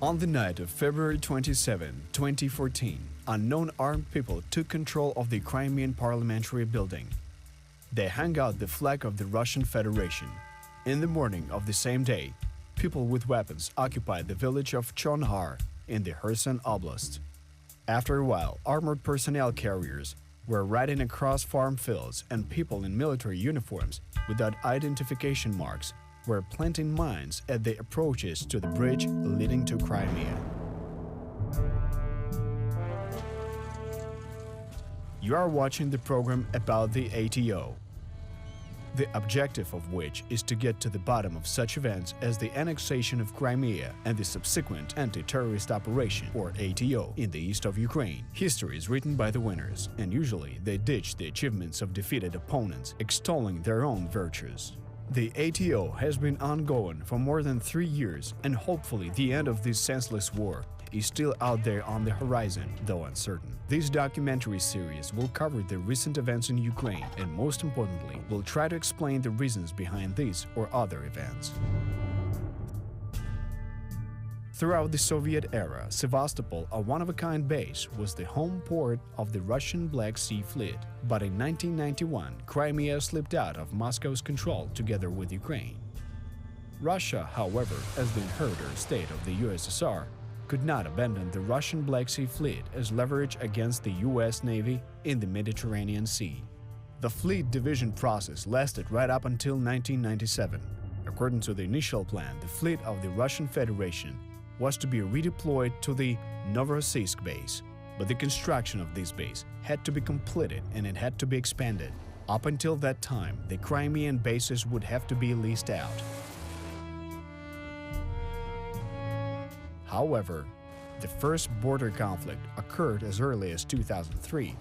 On the night of February 27, 2014, unknown armed people took control of the Crimean parliamentary building. They hung out the flag of the Russian Federation. In the morning of the same day, people with weapons occupied the village of Chonhar in the Kherson Oblast. After a while, armored personnel carriers were riding across farm fields, and people in military uniforms without identification marks were planting mines at the approaches to the bridge leading to Crimea. You are watching the program about the ATO, the objective of which is to get to the bottom of such events as the annexation of Crimea and the subsequent anti-terrorist operation, or ATO, in the east of Ukraine. History is written by the winners, and usually they ditch the achievements of defeated opponents, extolling their own virtues. The ATO has been ongoing for more than 3 years, and hopefully the end of this senseless war is still out there on the horizon, though uncertain. This documentary series will cover the recent events in Ukraine and, most importantly, will try to explain the reasons behind these or other events. Throughout the Soviet era, Sevastopol, a one-of-a-kind base, was the home port of the Russian Black Sea Fleet. But in 1991, Crimea slipped out of Moscow's control together with Ukraine. Russia, however, as the inheritor state of the USSR, could not abandon the Russian Black Sea Fleet as leverage against the US Navy in the Mediterranean Sea. The fleet division process lasted right up until 1997. According to the initial plan, the fleet of the Russian Federation was to be redeployed to the Novorossiysk base, but the construction of this base had to be completed and it had to be expanded. Up until that time, the Crimean bases would have to be leased out. However, the first border conflict occurred as early as 2003.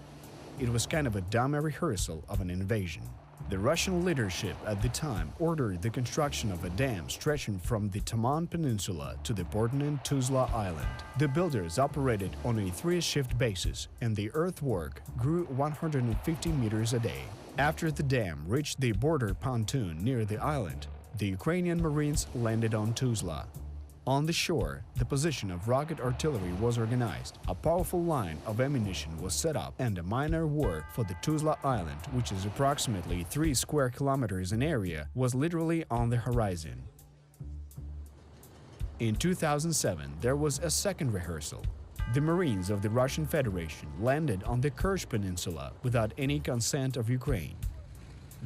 It was kind of a dummy rehearsal of an invasion. The Russian leadership at the time ordered the construction of a dam stretching from the Taman Peninsula to the Portland Tuzla Island. The builders operated on a 3-shift basis, and the earthwork grew 150 meters a day. After the dam reached the border pontoon near the island, the Ukrainian Marines landed on Tuzla. On the shore, the position of rocket artillery was organized, a powerful line of ammunition was set up, and a minor war for the Tuzla Island, which is approximately 3 square kilometers in area, was literally on the horizon. In 2007, there was a second rehearsal. The Marines of the Russian Federation landed on the Kerch Peninsula without any consent of Ukraine.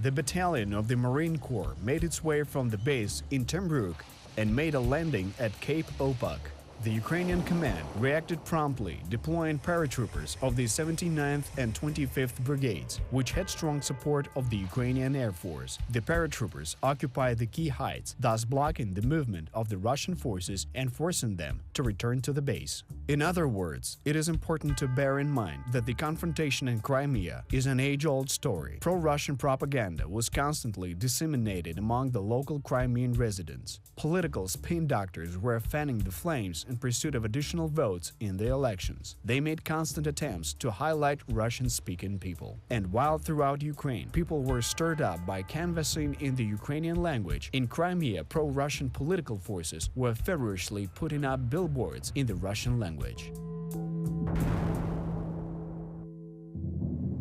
The battalion of the Marine Corps made its way from the base in Tembruk and made a landing at Cape Opak. The Ukrainian command reacted promptly, deploying paratroopers of the 79th and 25th Brigades, which had strong support of the Ukrainian Air Force. The paratroopers occupied the key heights, thus blocking the movement of the Russian forces and forcing them to return to the base. In other words, it is important to bear in mind that the confrontation in Crimea is an age-old story. Pro-Russian propaganda was constantly disseminated among the local Crimean residents. Political spin doctors were fanning the flames in pursuit of additional votes in the elections. They made constant attempts to highlight Russian-speaking people. And while throughout Ukraine people were stirred up by canvassing in the Ukrainian language, in Crimea pro-Russian political forces were feverishly putting up billboards in the Russian language.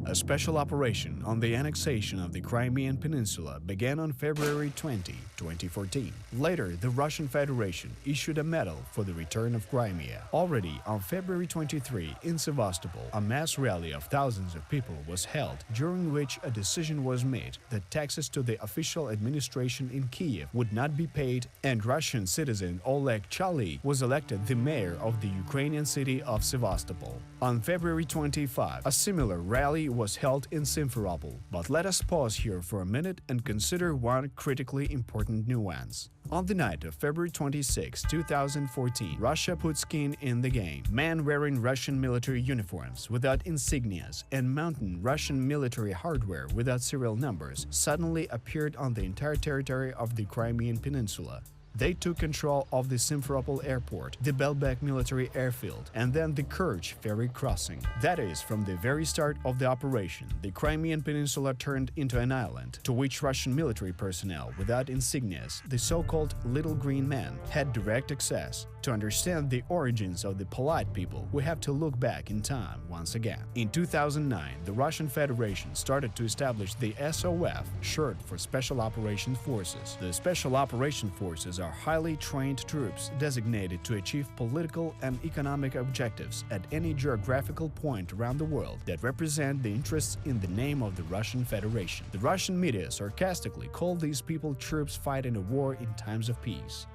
A special operation on the annexation of the Crimean Peninsula began on February 20, 2014. Later, the Russian Federation issued a medal for the return of Crimea. Already on February 23 in Sevastopol, a mass rally of thousands of people was held, during which a decision was made that taxes to the official administration in Kiev would not be paid, and Russian citizen Oleg Chali was elected the mayor of the Ukrainian city of Sevastopol. On February 25, a similar rally was held in Simferopol. But let us pause here for a minute and consider one critically important nuance. On the night of February 26, 2014, Russia put skin in the game. Men wearing Russian military uniforms without insignias and mounting Russian military hardware without serial numbers suddenly appeared on the entire territory of the Crimean Peninsula. They took control of the Simferopol airport, the Belbek military airfield, and then the Kerch ferry crossing. That is, from the very start of the operation, the Crimean Peninsula turned into an island, to which Russian military personnel without insignias, the so-called Little Green Men, had direct access. To understand the origins of the polite people, we have to look back in time once again. In 2009, the Russian Federation started to establish the SOF, short for Special Operations Forces. The Special Operations Forces are highly trained troops designated to achieve political and economic objectives at any geographical point around the world that represent the interests in the name of the Russian Federation. The Russian media sarcastically call these people troops fighting a war in times of peace.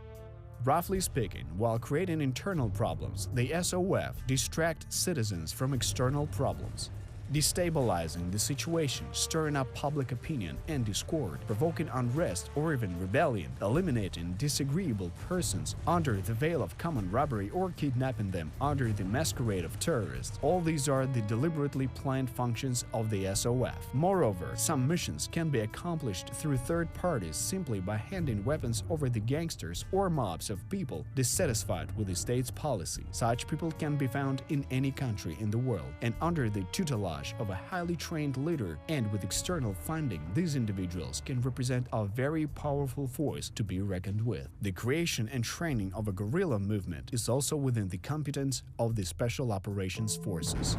Roughly speaking, while creating internal problems, the SOF distract citizens from external problems, destabilizing the situation, stirring up public opinion and discord, provoking unrest or even rebellion, eliminating disagreeable persons under the veil of common robbery or kidnapping them under the masquerade of terrorists. All these are the deliberately planned functions of the SOF. Moreover, some missions can be accomplished through third parties simply by handing weapons over the gangsters or mobs of people dissatisfied with the state's policy. Such people can be found in any country in the world, and under the tutelage of a highly trained leader and with external funding, these individuals can represent a very powerful force to be reckoned with. The creation and training of a guerrilla movement is also within the competence of the Special Operations Forces.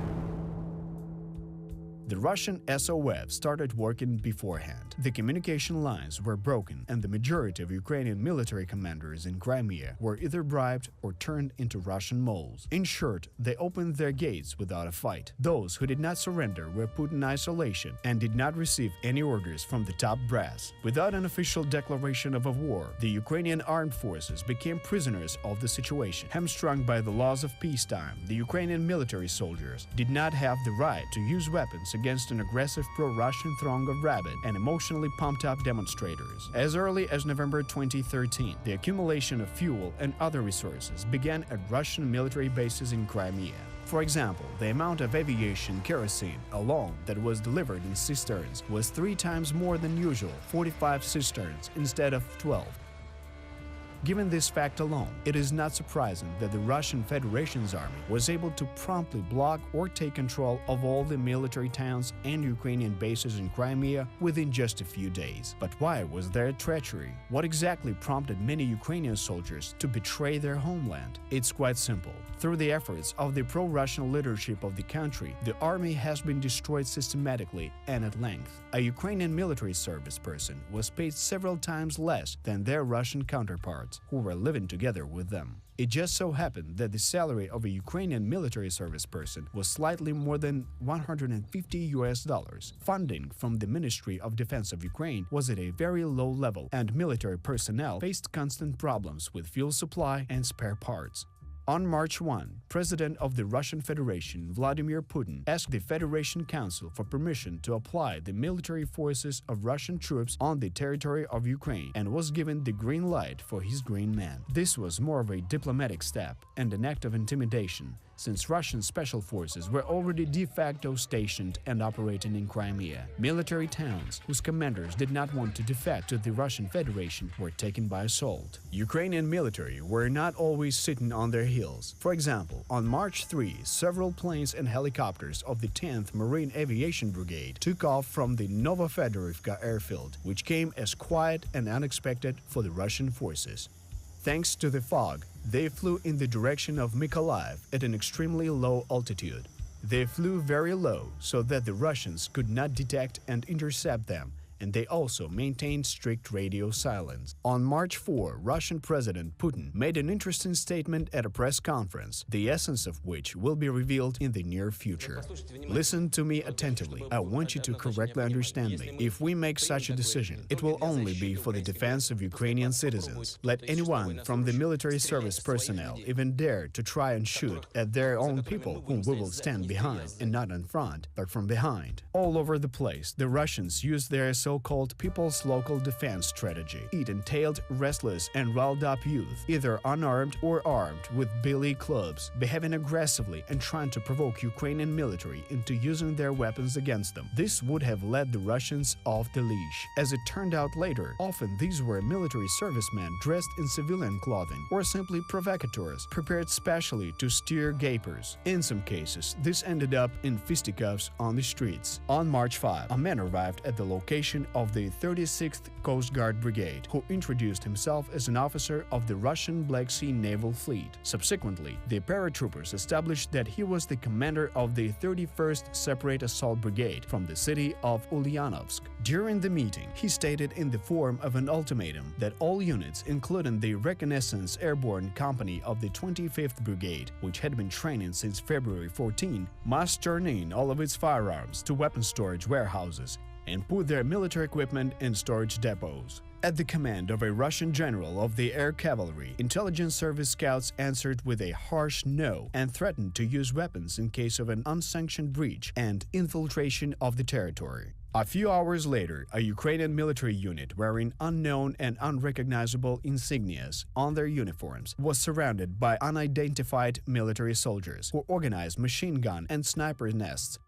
The Russian SOF started working beforehand. The communication lines were broken, and the majority of Ukrainian military commanders in Crimea were either bribed or turned into Russian moles. In short, they opened their gates without a fight. Those who did not surrender were put in isolation and did not receive any orders from the top brass. Without an official declaration of a war, the Ukrainian armed forces became prisoners of the situation. Hamstrung by the laws of peacetime, the Ukrainian military soldiers did not have the right to use weapons against an aggressive pro-Russian throng of rabid and emotionally pumped-up demonstrators. As early as November 2013, the accumulation of fuel and other resources began at Russian military bases in Crimea. For example, the amount of aviation kerosene alone that was delivered in cisterns was 3 times more than usual, 45 cisterns instead of 12. Given this fact alone, it is not surprising that the Russian Federation's army was able to promptly block or take control of all the military towns and Ukrainian bases in Crimea within just a few days. But why was there treachery? What exactly prompted many Ukrainian soldiers to betray their homeland? It's quite simple. Through the efforts of the pro-Russian leadership of the country, the army has been destroyed systematically and at length. A Ukrainian military service person was paid several times less than their Russian counterparts who were living together with them. It just so happened that the salary of a Ukrainian military service person was slightly more than $150. Funding from the Ministry of Defense of Ukraine was at a very low level, and military personnel faced constant problems with fuel supply and spare parts. On March 1, President of the Russian Federation Vladimir Putin asked the Federation Council for permission to apply the military forces of Russian troops on the territory of Ukraine and was given the green light for his green man. This was more of a diplomatic step and an act of intimidation, since Russian special forces were already de facto stationed and operating in Crimea. Military towns whose commanders did not want to defect to the Russian Federation were taken by assault. Ukrainian military were not always sitting on their heels. For example, on March 3, several planes and helicopters of the 10th Marine Aviation Brigade took off from the Novofedorivka airfield, which came as quiet and unexpected for the Russian forces. Thanks to the fog, they flew in the direction of Mykolaiv at an extremely low altitude. They flew very low so that the Russians could not detect and intercept them, and they also maintained strict radio silence. On March 4, Russian President Putin made an interesting statement at a press conference, the essence of which will be revealed in the near future. Listen to me attentively. I want you to correctly understand me. If we make such a decision, it will only be for the defense of Ukrainian citizens. Let anyone from the military service personnel even dare to try and shoot at their own people, whom we will stand behind, and not in front, but from behind. All over the place, the Russians use their so-called People's Local Defense Strategy. It entailed restless and riled-up youth, either unarmed or armed with billy clubs, behaving aggressively and trying to provoke Ukrainian military into using their weapons against them. This would have led the Russians off the leash. As it turned out later, often these were military servicemen dressed in civilian clothing or simply provocateurs prepared specially to steer gapers. In some cases, this ended up in fisticuffs on the streets. On March 5, a man arrived at the location of the 36th Coast Guard Brigade, who introduced himself as an officer of the Russian Black Sea Naval Fleet. Subsequently, the paratroopers established that he was the commander of the 31st Separate Assault Brigade from the city of Ulyanovsk. During the meeting, he stated in the form of an ultimatum that all units, including the Reconnaissance Airborne Company of the 25th Brigade, which had been training since February 14, must turn in all of its firearms to weapon storage warehouses and put their military equipment in storage depots. At the command of a Russian general of the air cavalry, intelligence service scouts answered with a harsh no and threatened to use weapons in case of an unsanctioned breach and infiltration of the territory. A few hours later, a Ukrainian military unit wearing unknown and unrecognizable insignias on their uniforms was surrounded by unidentified military soldiers who organized machine gun and sniper nests.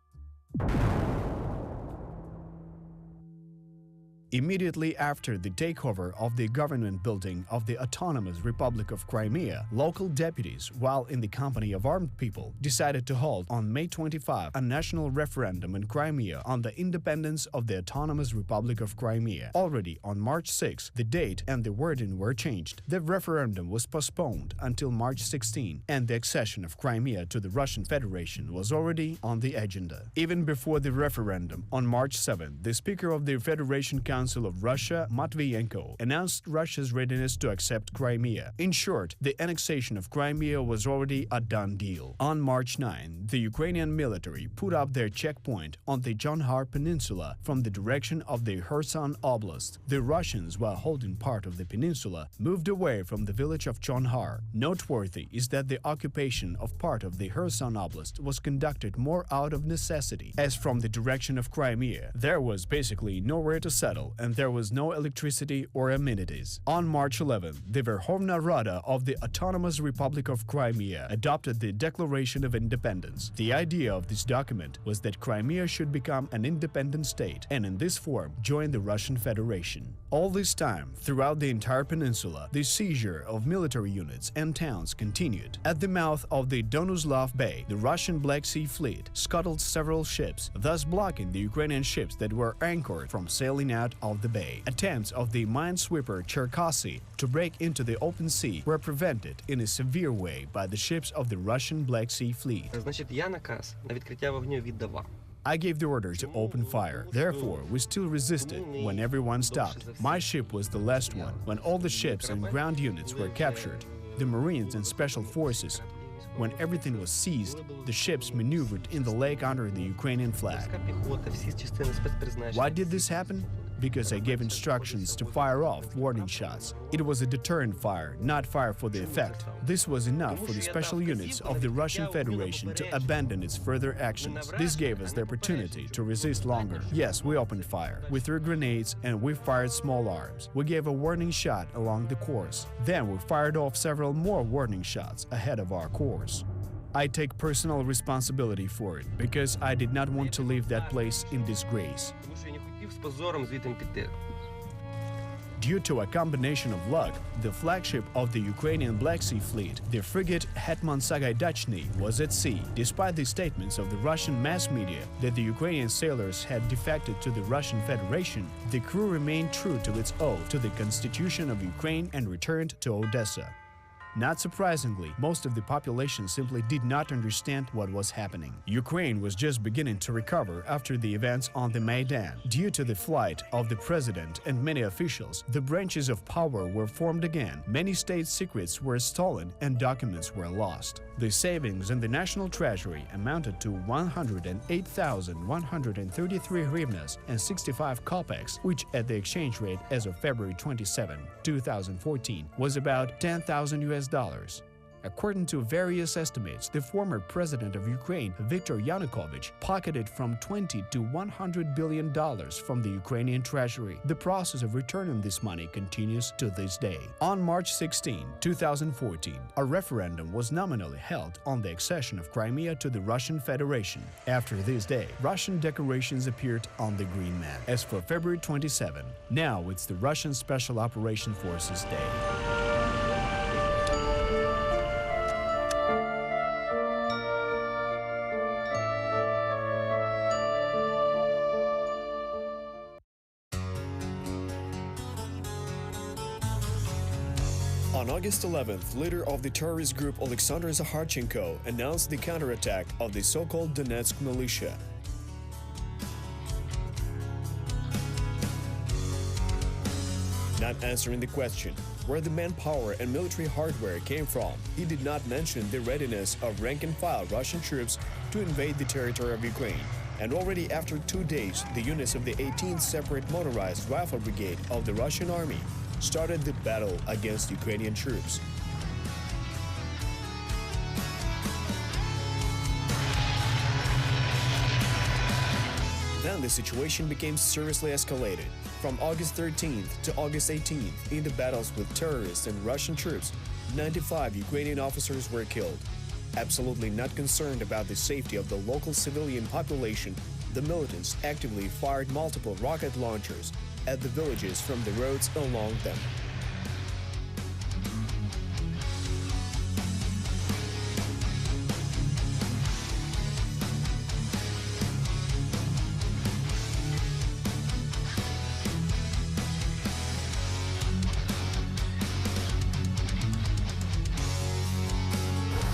Immediately after the takeover of the government building of the Autonomous Republic of Crimea, local deputies, while in the company of armed people, decided to hold on May 25 a national referendum in Crimea on the independence of the Autonomous Republic of Crimea. Already on March 6, the date and the wording were changed. The referendum was postponed until March 16, and the accession of Crimea to the Russian Federation was already on the agenda. Even before the referendum, on March 7, the Speaker of the Federation Council of Russia, Matviyenko, announced Russia's readiness to accept Crimea. In short, the annexation of Crimea was already a done deal. On March 9, the Ukrainian military put up their checkpoint on the Jonhar Peninsula from the direction of the Kherson Oblast. The Russians, while holding part of the peninsula, moved away from the village of Jonhar. Noteworthy is that the occupation of part of the Kherson Oblast was conducted more out of necessity, as from the direction of Crimea there was basically nowhere to settle and there was no electricity or amenities. On March 11, the Verkhovna Rada of the Autonomous Republic of Crimea adopted the Declaration of Independence. The idea of this document was that Crimea should become an independent state and in this form join the Russian Federation. All this time, throughout the entire peninsula, the seizure of military units and towns continued. At the mouth of the Donuslav Bay, the Russian Black Sea Fleet scuttled several ships, thus blocking the Ukrainian ships that were anchored from sailing out of the bay. Attempts of the minesweeper Cherkasy to break into the open sea were prevented in a severe way by the ships of the Russian Black Sea Fleet. Я наказ на відкриття вогню віддавав. I gave the order to open fire. Therefore, we still resisted when everyone stopped. My ship was the last one. When all the ships and ground units were captured, the Marines and Special Forces, when everything was seized, the ships maneuvered in the lake under the Ukrainian flag. Why did this happen? Because I gave instructions to fire off warning shots. It was a deterrent fire, not fire for the effect. This was enough for the special units of the Russian Federation to abandon its further actions. This gave us the opportunity to resist longer. Yes, we opened fire. We threw grenades and we fired small arms. We gave a warning shot along the course. Then we fired off several more warning shots ahead of our course. I take personal responsibility for it, because I did not want to leave that place in disgrace. Due to a combination of luck, the flagship of the Ukrainian Black Sea Fleet, the frigate Hetman Sagaidachny, was at sea. Despite the statements of the Russian mass media that the Ukrainian sailors had defected to the Russian Federation, the crew remained true to its oath to the Constitution of Ukraine and returned to Odessa. Not surprisingly, most of the population simply did not understand what was happening. Ukraine was just beginning to recover after the events on the Maidan. Due to the flight of the president and many officials, the branches of power were formed again, many state secrets were stolen and documents were lost. The savings in the national treasury amounted to 108,133 hryvnias and 65 kopecks, which at the exchange rate as of February 27, 2014, was about $10,000 US. According to various estimates, the former president of Ukraine, Viktor Yanukovych, pocketed from $20 to $100 billion from the Ukrainian treasury. The process of returning this money continues to this day. On March 16, 2014, a referendum was nominally held on the accession of Crimea to the Russian Federation. After this day, Russian decorations appeared on the green map. As for February 27, now it's the Russian Special Operation Forces Day. On August 11th, leader of the terrorist group Alexander Zakharchenko announced the counterattack of the so-called Donetsk militia. Not answering the question where the manpower and military hardware came from, he did not mention the readiness of rank-and-file Russian troops to invade the territory of Ukraine. And already after 2 days, the units of the 18th Separate Motorized Rifle Brigade of the Russian Army started the battle against Ukrainian troops. Then the situation became seriously escalated. From August 13th to August 18th, in the battles with terrorists and Russian troops, 95 Ukrainian officers were killed. Absolutely not concerned about the safety of the local civilian population, the militants actively fired multiple rocket launchers at the villages from the roads along them.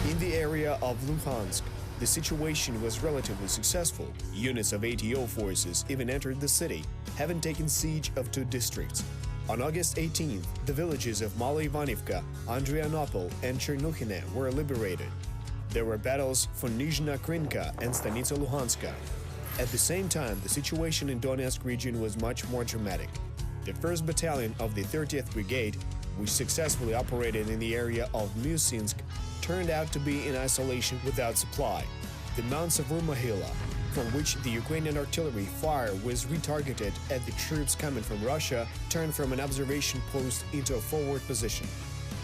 In the area of Luhansk, the situation was relatively successful. Units of ATO forces even entered the city, having taken siege of 2 districts. On August 18th, the villages of Mala Ivanivka, Andrianopol, and Chernukhine were liberated. There were battles for Nizhna Krinka and Stanitsa Luhanska. At the same time, the situation in Donetsk region was much more dramatic. The 1st Battalion of the 30th Brigade, which successfully operated in the area of Musinsk, turned out to be in isolation without supply. The mounts of Urmahila, from which the Ukrainian artillery fire was retargeted at the troops coming from Russia, turned from an observation post into a forward position.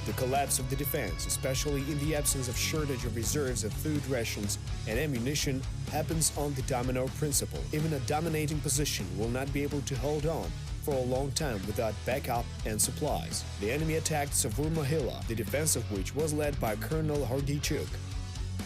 The collapse of the defense, especially in the absence of shortage of reserves of food rations and ammunition, happens on the domino principle. Even a dominating position will not be able to hold on for a long time without backup and supplies. The enemy attacked Savur Mohila, the defense of which was led by Colonel Hordichuk.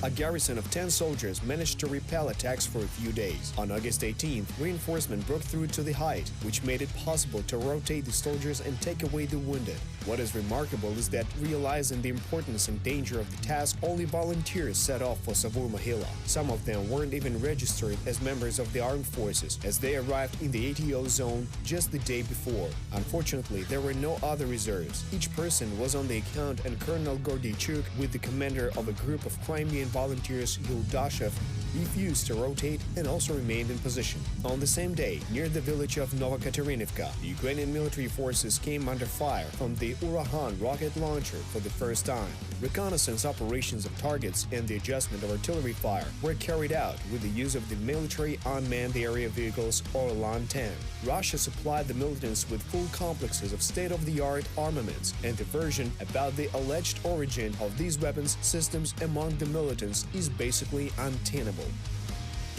A garrison of 10 soldiers managed to repel attacks for a few days. On August 18th, reinforcement broke through to the height, which made it possible to rotate the soldiers and take away the wounded. What is remarkable is that, realizing the importance and danger of the task, only volunteers set off for Savur Mohila. Some of them weren't even registered as members of the armed forces, as they arrived in the ATO zone just the day before. Unfortunately, there were no other reserves. Each person was on the account, and Colonel Gordichuk, with the commander of a group of Crimean volunteers, Yuldashev, refused to rotate and also remained in position. On the same day, near the village of Novokaterinivka, the Ukrainian military forces came under fire from the Urahan rocket launcher for the first time. Reconnaissance operations of targets and the adjustment of artillery fire were carried out with the use of the military unmanned area vehicles Orlan-10. Russia supplied the militants with full complexes of state-of-the-art armaments, and the version about the alleged origin of these weapons systems among the militants is basically untenable.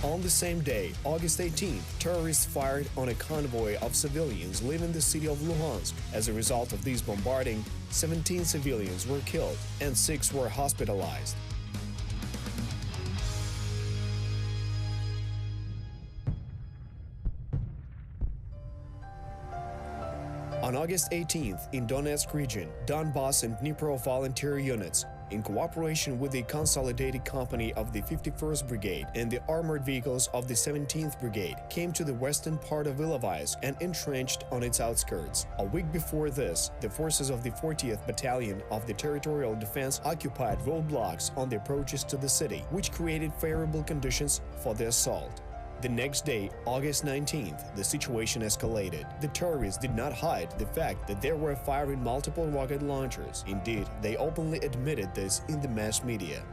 On the same day, August 18th, terrorists fired on a convoy of civilians leaving the city of Luhansk. As a result of these bombarding, 17 civilians were killed and 6 were hospitalized. On August 18th, in Donetsk region, Donbass and Dnipro volunteer units, in cooperation with the Consolidated Company of the 51st Brigade and the armored vehicles of the 17th Brigade, came to the western part of Ilovaisk and entrenched on its outskirts. A week before this, the forces of the 40th Battalion of the Territorial Defense occupied roadblocks on the approaches to the city, which created favorable conditions for the assault. The next day, August 19th, the situation escalated. The terrorists did not hide the fact that they were firing multiple rocket launchers. Indeed, they openly admitted this in the mass media.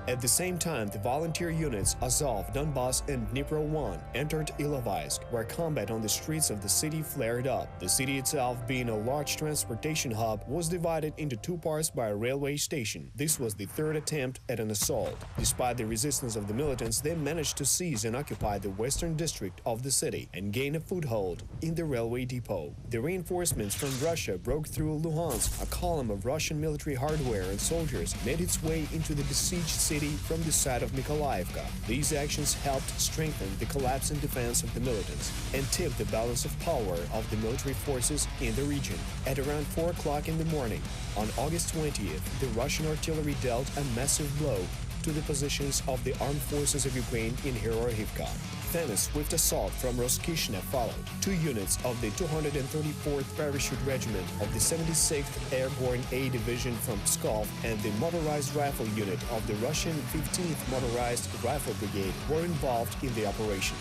At the same time, the volunteer units Azov, Donbass, and Dnipro-1 entered Ilovaisk, where combat on the streets of the city flared up. The city itself, being a large transportation hub, was divided into two parts by a railway station. This was the third attempt at an assault. Despite the resistance of the militants, they managed to seize and occupy the western district of the city and gain a foothold in the railway depot. The reinforcements from Russia broke through Luhansk. A column of Russian military hardware and soldiers made its way into the besieged city from the side of Nikolaevka. These actions helped strengthen the collapse and defense of the militants and tipped the balance of power of the military forces in the region. At around 4 o'clock in the morning, on August 20th, the Russian artillery dealt a massive blow to the positions of the armed forces of Ukraine in Herohivka. Then a swift assault from Roskishne followed. 2 units of the 234th Parachute Regiment of the 76th Airborne A Division from Pskov and the motorized rifle unit of the Russian 15th Motorized Rifle Brigade were involved in the operation.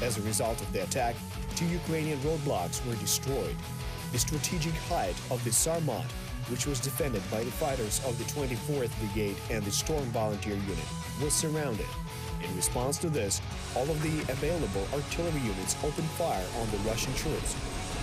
As a result of the attack, 2 Ukrainian roadblocks were destroyed. The strategic height of the Sarmat, which was defended by the fighters of the 24th Brigade and the Storm Volunteer Unit, was surrounded. In response to this, all of the available artillery units opened fire on the Russian troops.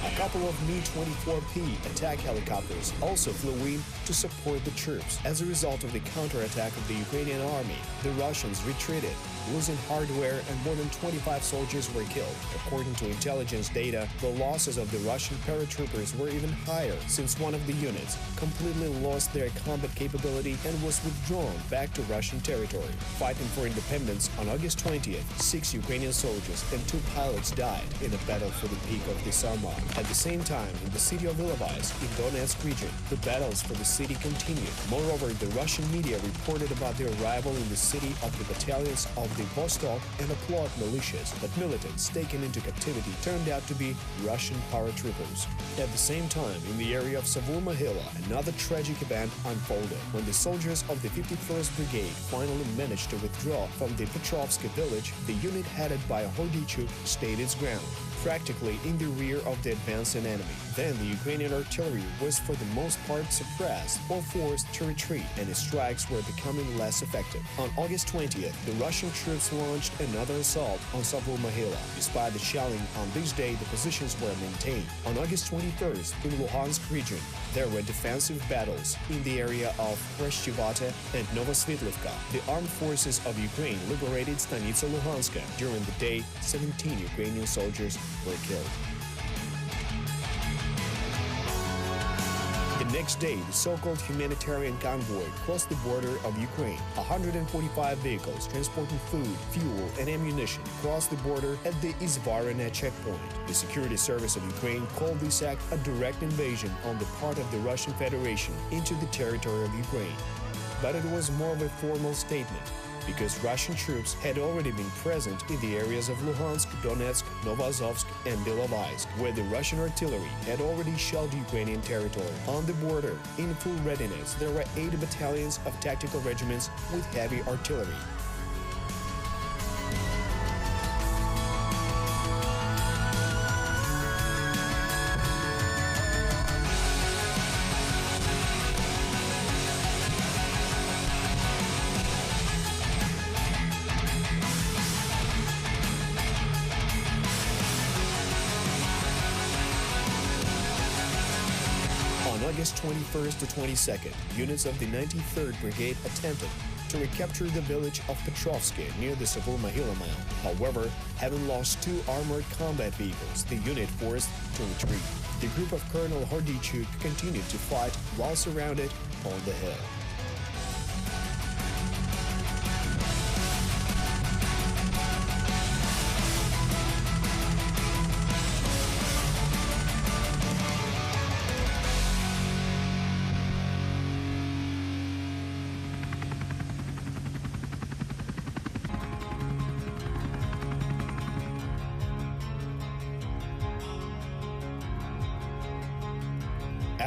A couple of Mi-24P attack helicopters also flew in to support the troops. As a result of the counterattack of the Ukrainian army, the Russians retreated, losing hardware, and more than 25 soldiers were killed. According to intelligence data, the losses of the Russian paratroopers were even higher, since one of the units completely lost their combat capability and was withdrawn back to Russian territory. Fighting for independence on August 20th, 6 Ukrainian soldiers and 2 pilots died in a battle for the peak of the Sarmat. At the same time, in the city of Ilovaisk, in Donetsk region, the battles for the city continued. Moreover, the Russian media reported about the arrival in the city of the battalions of the Vostok and Oplot militias, but militants taken into captivity turned out to be Russian paratroopers. At the same time, in the area of Savur-Mohyla, another tragic event unfolded when the soldiers of the 51st Brigade finally managed to withdraw from the Petrovsky village. The unit headed by Hordichuk stayed its ground, practically in the rear of the advancing enemy. Then the Ukrainian artillery was for the most part suppressed or forced to retreat, and its strikes were becoming less effective. On August 20th, the Russian troops launched another assault on Savur-Mohyla. Despite the shelling on this day, the positions were maintained. On August 21st, in Luhansk region, there were defensive battles in the area of Preshchivate and Novosvitlivka. The armed forces of Ukraine liberated Stanitsa Luhanska. During the day, 17 Ukrainian soldiers were killed. The next day, the so-called humanitarian convoy crossed the border of Ukraine. 145 vehicles transporting food, fuel, and ammunition crossed the border at the Izvarina checkpoint. The Security Service of Ukraine called this act a direct invasion on the part of the Russian Federation into the territory of Ukraine. But it was more of a formal statement, because Russian troops had already been present in the areas of Luhansk, Donetsk, Novozovsk, and Ilovaisk, where the Russian artillery had already shelled Ukrainian territory. On the border, in full readiness, there were 8 battalions of tactical regiments with heavy artillery. August 21st to 22nd, units of the 93rd Brigade attempted to recapture the village of Petrovsky near the Savur-Mohyla mound. However, having lost 2 armored combat vehicles, the unit forced to retreat. The group of Colonel Hordichuk continued to fight while surrounded on the hill.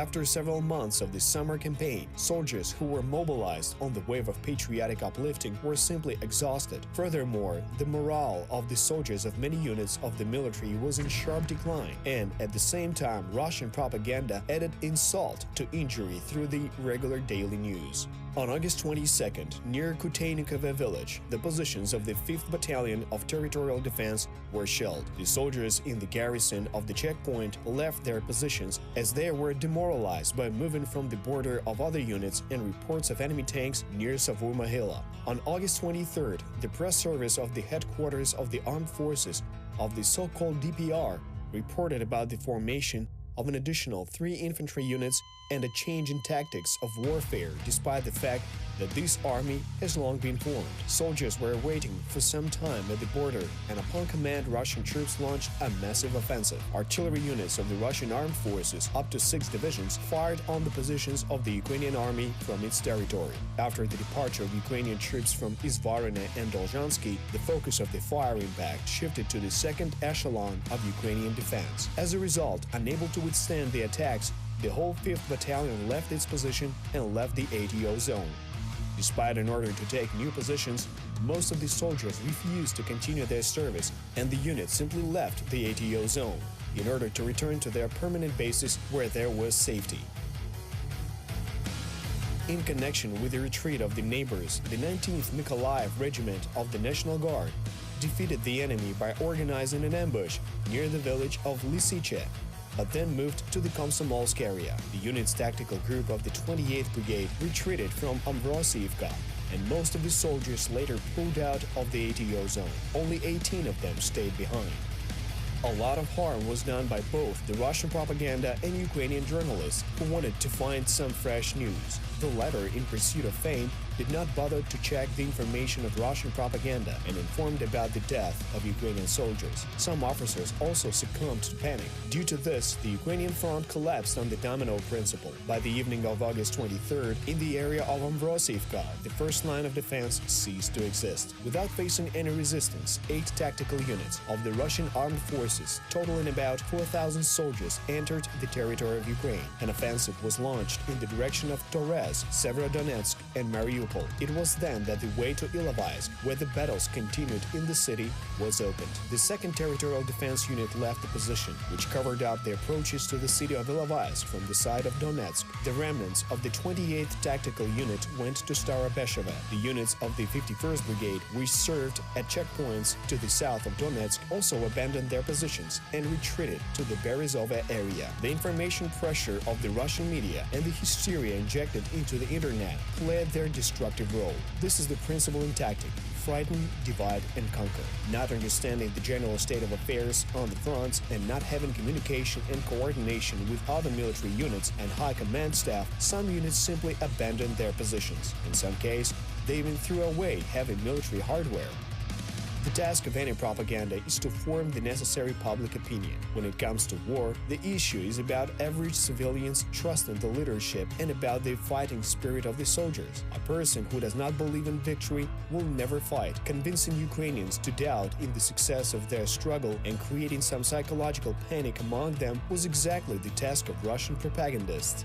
After several months of the summer campaign, soldiers who were mobilized on the wave of patriotic uplifting were simply exhausted. Furthermore, the morale of the soldiers of many units of the military was in sharp decline, and at the same time, Russian propaganda added insult to injury through the regular daily news. On August 22nd, near Kuteynikove village, the positions of the 5th Battalion of Territorial Defense were shelled. The soldiers in the garrison of the checkpoint left their positions as they were demoralized by moving from the border of other units and reports of enemy tanks near Savur Mahila. On August 23rd, the press service of the headquarters of the armed forces of the so-called DPR reported about the formation of an additional 3 infantry units and a change in tactics of warfare, despite the fact that this army has long been formed. Soldiers were waiting for some time at the border, and upon command, Russian troops launched a massive offensive. Artillery units of the Russian armed forces, up to 6 divisions, fired on the positions of the Ukrainian army from its territory. After the departure of Ukrainian troops from Izvarine and Dolzhansky, the focus of the fire impact shifted to the second echelon of Ukrainian defense. As a result, unable to withstand the attacks, the whole 5th Battalion left its position and left the ATO zone. Despite an order to take new positions, most of the soldiers refused to continue their service, and the unit simply left the ATO zone in order to return to their permanent bases where there was safety. In connection with the retreat of the neighbors, the 19th Mykolaiv Regiment of the National Guard defeated the enemy by organizing an ambush near the village of Lysyche, but then moved to the Komsomolsk area. The unit's tactical group of the 28th Brigade retreated from Ambrosiivka, and most of the soldiers later pulled out of the ATO zone. Only 18 of them stayed behind. A lot of harm was done by both the Russian propaganda and Ukrainian journalists who wanted to find some fresh news. The latter, in pursuit of fame, did not bother to check the information of Russian propaganda and informed about the death of Ukrainian soldiers. Some officers also succumbed to panic. Due to this, the Ukrainian front collapsed on the domino principle. By the evening of August 23rd, in the area of Ambrosiivka, the first line of defense ceased to exist. Without facing any resistance, 8 tactical units of the Russian armed forces, totaling about 4,000 soldiers, entered the territory of Ukraine. An offensive was launched in the direction of Torez, Severodonetsk, and Mariupol. It was then that the way to Ilovaisk, where the battles continued in the city, was opened. The 2nd Territorial Defense Unit left the position, which covered up the approaches to the city of Ilovaisk from the side of Donetsk. The remnants of the 28th Tactical Unit went to Starobesheva. The units of the 51st Brigade, which served at checkpoints to the south of Donetsk, also abandoned their positions and retreated to the Berezova area. The information pressure of the Russian media and the hysteria injected into the internet played their destructive role. This is the principle in tactic: frighten, divide, and conquer. Not understanding the general state of affairs on the fronts and not having communication and coordination with other military units and high command staff, some units simply abandoned their positions. In some cases, they even threw away heavy military hardware. The task of any propaganda is to form the necessary public opinion. When it comes to war, the issue is about average civilians trusting the leadership and about the fighting spirit of the soldiers. A person who does not believe in victory will never fight. Convincing Ukrainians to doubt in the success of their struggle and creating some psychological panic among them was exactly the task of Russian propagandists.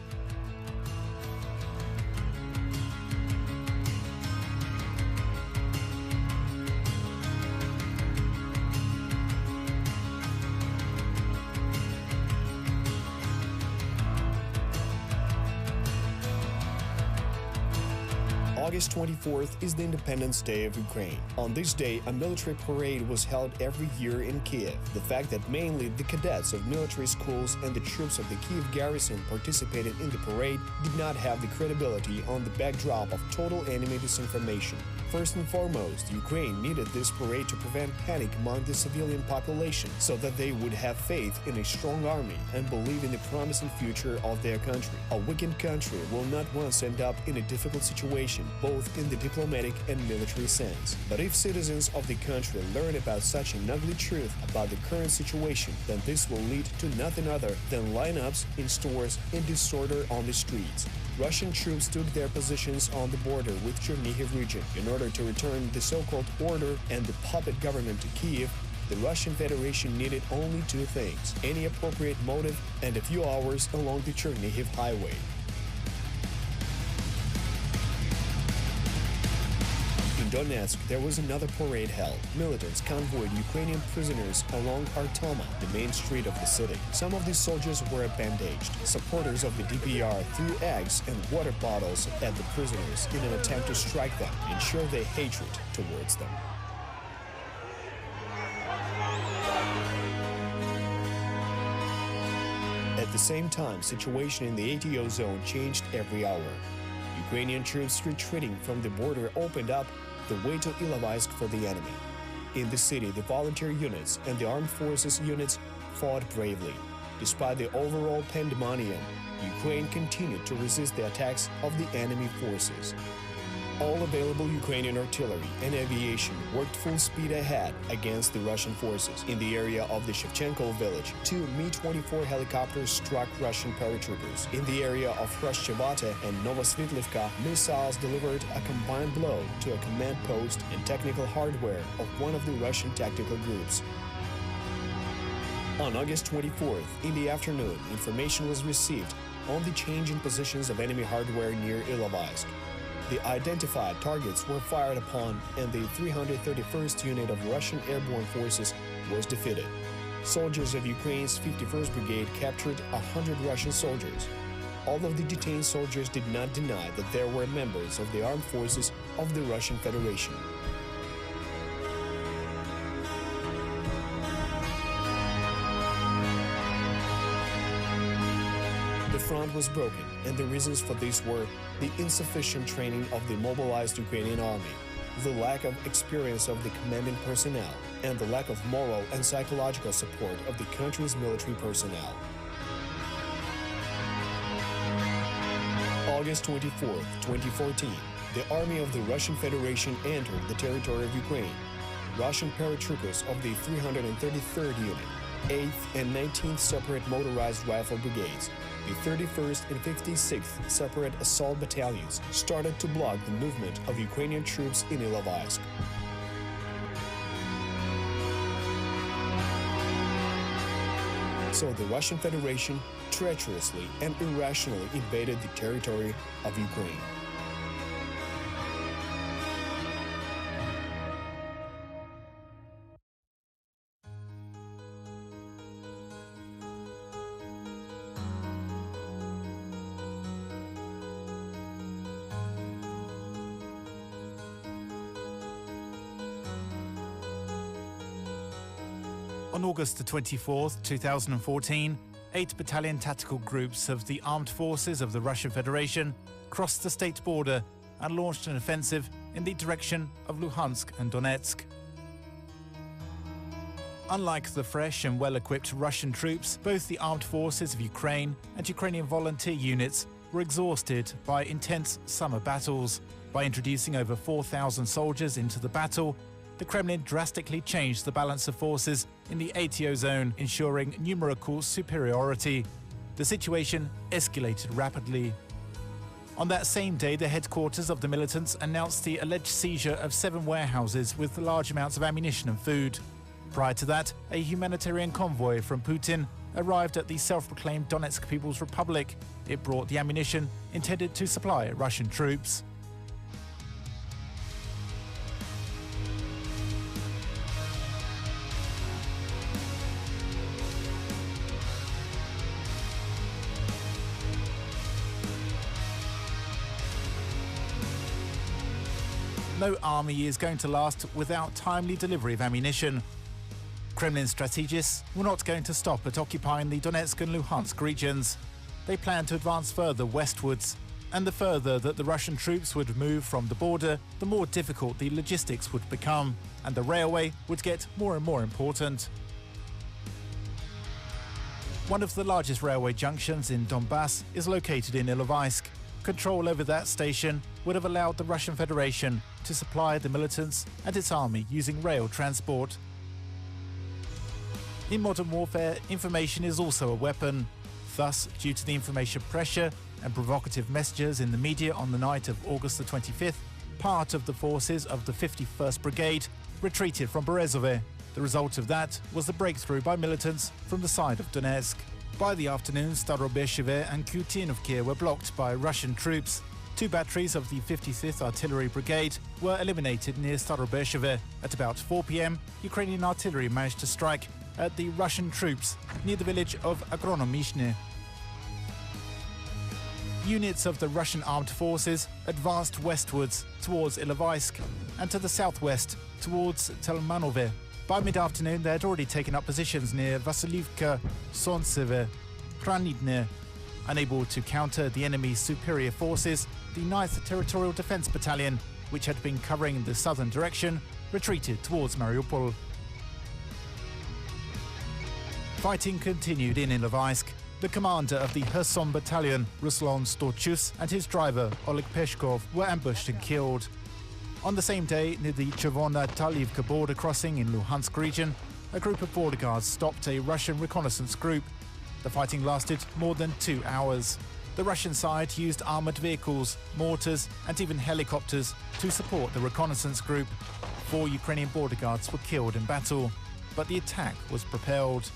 August 24th is the Independence Day of Ukraine. On this day, a military parade was held every year in Kiev. The fact that mainly the cadets of military schools and the troops of the Kiev garrison participated in the parade did not have the credibility on the backdrop of total enemy disinformation. First and foremost, Ukraine needed this parade to prevent panic among the civilian population so that they would have faith in a strong army and believe in the promising future of their country. A weakened country will not once end up in a difficult situation, both in the diplomatic and military sense. But if citizens of the country learn about such an ugly truth about the current situation, then this will lead to nothing other than lineups in stores and disorder on the streets. Russian troops took their positions on the border with Chernihiv region. In order to return the so-called order and the puppet government to Kiev, the Russian Federation needed only two things: any appropriate motive and a few hours along the Chernihiv highway. In Donetsk, there was another parade held. Militants convoyed Ukrainian prisoners along Artoma, the main street of the city. Some of these soldiers were bandaged. Supporters of the DPR threw eggs and water bottles at the prisoners in an attempt to strike them and show their hatred towards them. At the same time, situation in the ATO zone changed every hour. Ukrainian troops retreating from the border opened up the way to Ilovaisk for the enemy. In the city, the volunteer units and the armed forces units fought bravely. Despite the overall pandemonium, Ukraine continued to resist the attacks of the enemy forces. All available Ukrainian artillery and aviation worked full speed ahead against the Russian forces. In the area of the Shevchenko village, two Mi-24 helicopters struck Russian paratroopers. In the area of Hrashchevata and Novosvitlivka, missiles delivered a combined blow to a command post and technical hardware of one of the Russian tactical groups. On August 24th, in the afternoon, information was received on the change in positions of enemy hardware near Ilovaisk. The identified targets were fired upon and the 331st Unit of Russian Airborne Forces was defeated. Soldiers of Ukraine's 51st Brigade captured 100 Russian soldiers. All of the detained soldiers did not deny that there were members of the armed forces of the Russian Federation. The front was broken, and the reasons for this were the insufficient training of the mobilized Ukrainian army, the lack of experience of the commanding personnel, and the lack of moral and psychological support of the country's military personnel. August 24, 2014, the army of the Russian Federation entered the territory of Ukraine. Russian paratroopers of the 333rd Unit, 8th and 19th Separate Motorized Rifle Brigades, the 31st and 56th Separate Assault Battalions started to block the movement of Ukrainian troops in Ilovaisk. So the Russian Federation treacherously and irrationally invaded the territory of Ukraine. On August 24, 2014, 8 battalion tactical groups of the armed forces of the Russian Federation crossed the state border and launched an offensive in the direction of Luhansk and Donetsk. Unlike the fresh and well-equipped Russian troops, both the armed forces of Ukraine and Ukrainian volunteer units were exhausted by intense summer battles. By introducing over 4,000 soldiers into the battle, the Kremlin drastically changed the balance of forces in the ATO zone, ensuring numerical superiority. The situation escalated rapidly. On that same day, the headquarters of the militants announced the alleged seizure of 7 warehouses with large amounts of ammunition and food. Prior to that, a humanitarian convoy from Putin arrived at the self-proclaimed Donetsk People's Republic. It brought the ammunition intended to supply Russian troops. No army is going to last without timely delivery of ammunition. Kremlin strategists were not going to stop at occupying the Donetsk and Luhansk regions. They planned to advance further westwards, and the further that the Russian troops would move from the border, the more difficult the logistics would become, and the railway would get more and more important. One of the largest railway junctions in Donbass is located in Ilovaisk. Control over that station would have allowed the Russian Federation to supply the militants and its army using rail transport. In modern warfare, information is also a weapon. Thus, due to the information pressure and provocative messages in the media on the night of August the 25th, part of the forces of the 51st Brigade retreated from Berezove. The result of that was the breakthrough by militants from the side of Donetsk. By the afternoon, Starobesheve and Kutinovka were blocked by Russian troops. 2 batteries of the 55th Artillery Brigade were eliminated near Starobesheve. At about 4 p.m, Ukrainian artillery managed to strike at the Russian troops near the village of Agronomishne. Units of the Russian armed forces advanced westwards towards Ilovaisk and to the southwest towards Telmanove. By mid-afternoon, they had already taken up positions near Vasilivka, Sontseve, Kranidne. Unable to counter the enemy's superior forces, the 9th Territorial Defence Battalion, which had been covering the southern direction, retreated towards Mariupol. Fighting continued in Ilovaisk. The commander of the Kherson Battalion, Ruslan Storchus, and his driver, Oleg Peshkov, were ambushed and killed. On the same day, near the Chervona-Talivka border crossing in Luhansk region, a group of border guards stopped a Russian reconnaissance group. The fighting lasted more than 2 hours. The Russian side used armoured vehicles, mortars and even helicopters to support the reconnaissance group. 4 Ukrainian border guards were killed in battle, but the attack was propelled.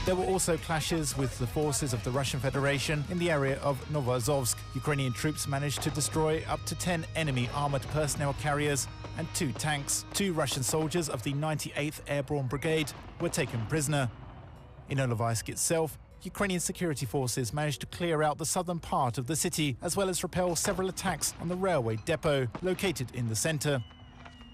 There were also clashes with the forces of the Russian Federation in the area of Novoazovsk. Ukrainian troops managed to destroy up to 10 enemy armoured personnel carriers and 2 tanks. 2 Russian soldiers of the 98th Airborne Brigade were taken prisoner. In Ilovaisk itself, Ukrainian security forces managed to clear out the southern part of the city, as well as repel several attacks on the railway depot located in the centre.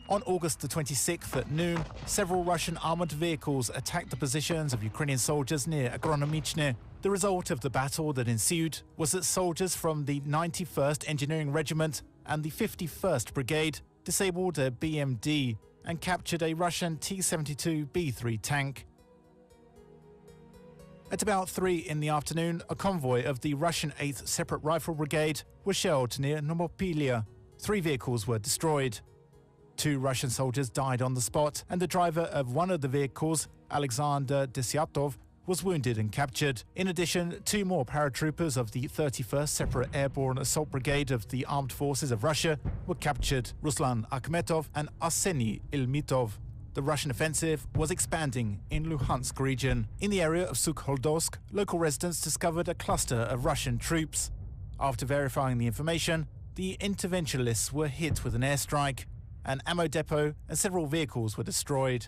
On August the 26th at noon, several Russian armoured vehicles attacked the positions of Ukrainian soldiers near Agronomichne. The result of the battle that ensued was that soldiers from the 91st Engineering Regiment and the 51st Brigade disabled a BMD and captured a Russian T-72B3 tank. At about 3 in the afternoon, a convoy of the Russian 8th Separate Rifle Brigade was shelled near Nomopilia. 3 vehicles were destroyed. 2 Russian soldiers died on the spot, and the driver of one of the vehicles, Alexander Desyatov, was wounded and captured. In addition, 2 more paratroopers of the 31st Separate Airborne Assault Brigade of the Armed Forces of Russia were captured, Ruslan Akhmetov and Arseny Ilmitov. The Russian offensive was expanding in Luhansk region. In the area of Sukhodolsk, local residents discovered a cluster of Russian troops. After verifying the information, the interventionists were hit with an airstrike. An ammo depot and several vehicles were destroyed.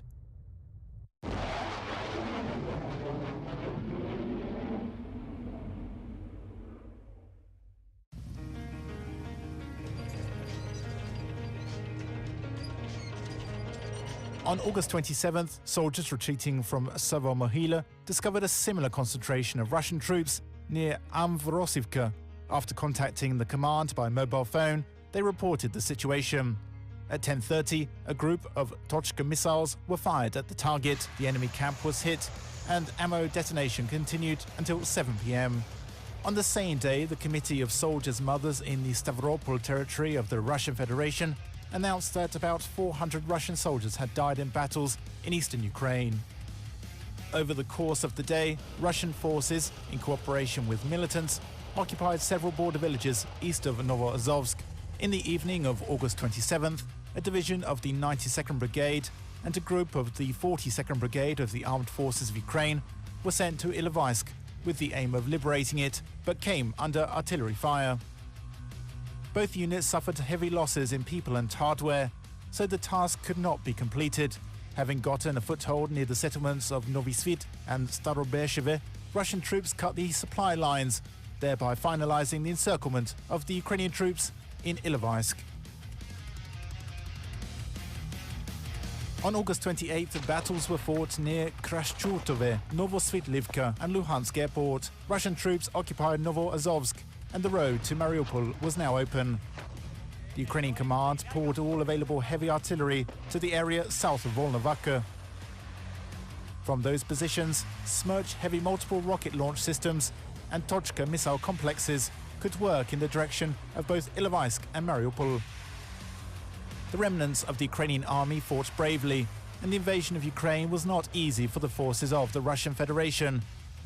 On August 27th, soldiers retreating from Savomohila discovered a similar concentration of Russian troops near Amvrosivka. After contacting the command by mobile phone, they reported the situation. At 10:30, a group of Tochka missiles were fired at the target. The enemy camp was hit, and ammo detonation continued until 7 p.m. On the same day, the Committee of Soldiers' Mothers in the Stavropol territory of the Russian Federation announced that about 400 Russian soldiers had died in battles in eastern Ukraine. Over the course of the day, Russian forces, in cooperation with militants, occupied several border villages east of Novoazovsk. In the evening of August 27th, a division of the 92nd Brigade and a group of the 42nd Brigade of the Armed Forces of Ukraine were sent to Ilovaisk with the aim of liberating it, but came under artillery fire. Both units suffered heavy losses in people and hardware, so the task could not be completed. Having gotten a foothold near the settlements of Novi Svit and Starobesheve, Russian troops cut the supply lines, thereby finalizing the encirclement of the Ukrainian troops in Ilovaisk. On August 28th, battles were fought near Krashchurtove, Novosvitlivka and Luhansk airport. Russian troops occupied Novoazovsk, and the road to Mariupol was now open. The Ukrainian command poured all available heavy artillery to the area south of Volnovakha. From those positions, Smerch heavy multiple rocket launch systems and Tochka missile complexes could work in the direction of both Ilovaisk and Mariupol. The remnants of the Ukrainian army fought bravely, and the invasion of Ukraine was not easy for the forces of the Russian Federation.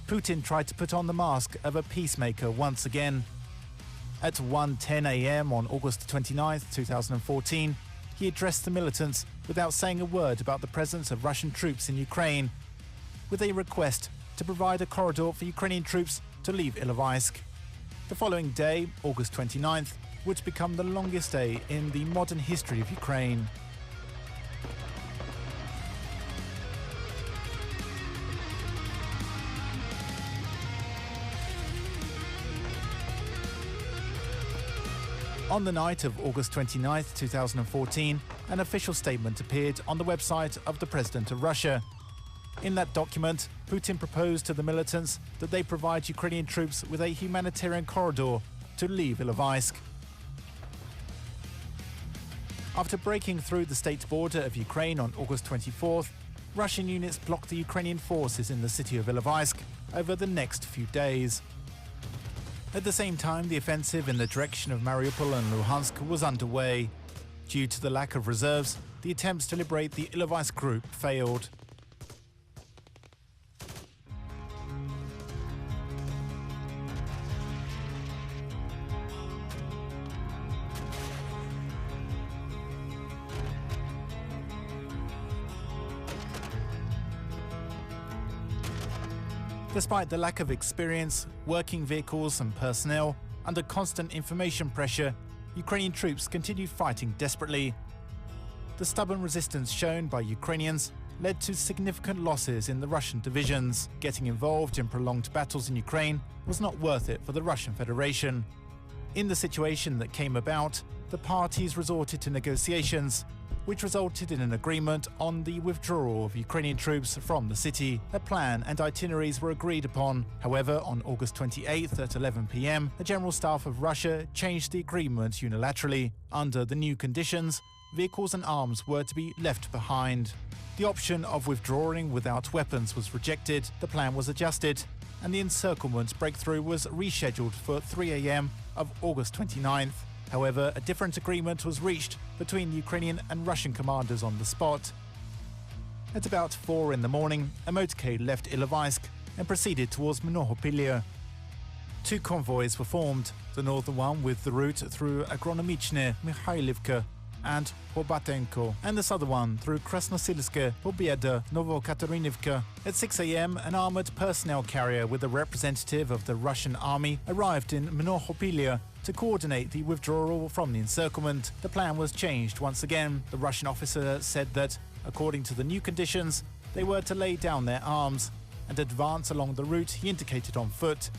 Putin tried to put on the mask of a peacemaker once again. At 1:10 a.m. on August 29, 2014, he addressed the militants without saying a word about the presence of Russian troops in Ukraine, with a request to provide a corridor for Ukrainian troops to leave Ilovaisk. The following day, August 29th, would become the longest day in the modern history of Ukraine. On the night of August 29, 2014, an official statement appeared on the website of the President of Russia. In that document, Putin proposed to the militants that they provide Ukrainian troops with a humanitarian corridor to leave Ilovaisk. After breaking through the state border of Ukraine on August 24th, Russian units blocked the Ukrainian forces in the city of Ilovaisk over the next few days. At the same time, the offensive in the direction of Mariupol and Luhansk was underway. Due to the lack of reserves, the attempts to liberate the Ilovaisk group failed. Despite the lack of experience, working vehicles and personnel, under constant information pressure, Ukrainian troops continued fighting desperately. The stubborn resistance shown by Ukrainians led to significant losses in the Russian divisions. Getting involved in prolonged battles in Ukraine was not worth it for the Russian Federation. In the situation that came about, the parties resorted to negotiations, which resulted in an agreement on the withdrawal of Ukrainian troops from the city. A plan and itineraries were agreed upon. However, on August 28th at 11 p.m, the General Staff of Russia changed the agreement unilaterally. Under the new conditions, vehicles and arms were to be left behind. The option of withdrawing without weapons was rejected, the plan was adjusted, and the encirclement breakthrough was rescheduled for 3 a.m. of August 29th. However, a different agreement was reached between the Ukrainian and Russian commanders on the spot. At about 4 in the morning, a motorcade left Ilovaisk and proceeded towards Mnohopilia. Two convoys were formed, the northern one with the route through Agronomichne, Mikhailivka and Hobatenko, and the southern one through Krasnosilske, Pobieda, Novokaterinivka. At 6 a.m, an armoured personnel carrier with a representative of the Russian army arrived in Mnohopilia to coordinate the withdrawal from the encirclement. The plan was changed once again. The Russian officer said that, according to the new conditions, they were to lay down their arms and advance along the route he indicated on foot.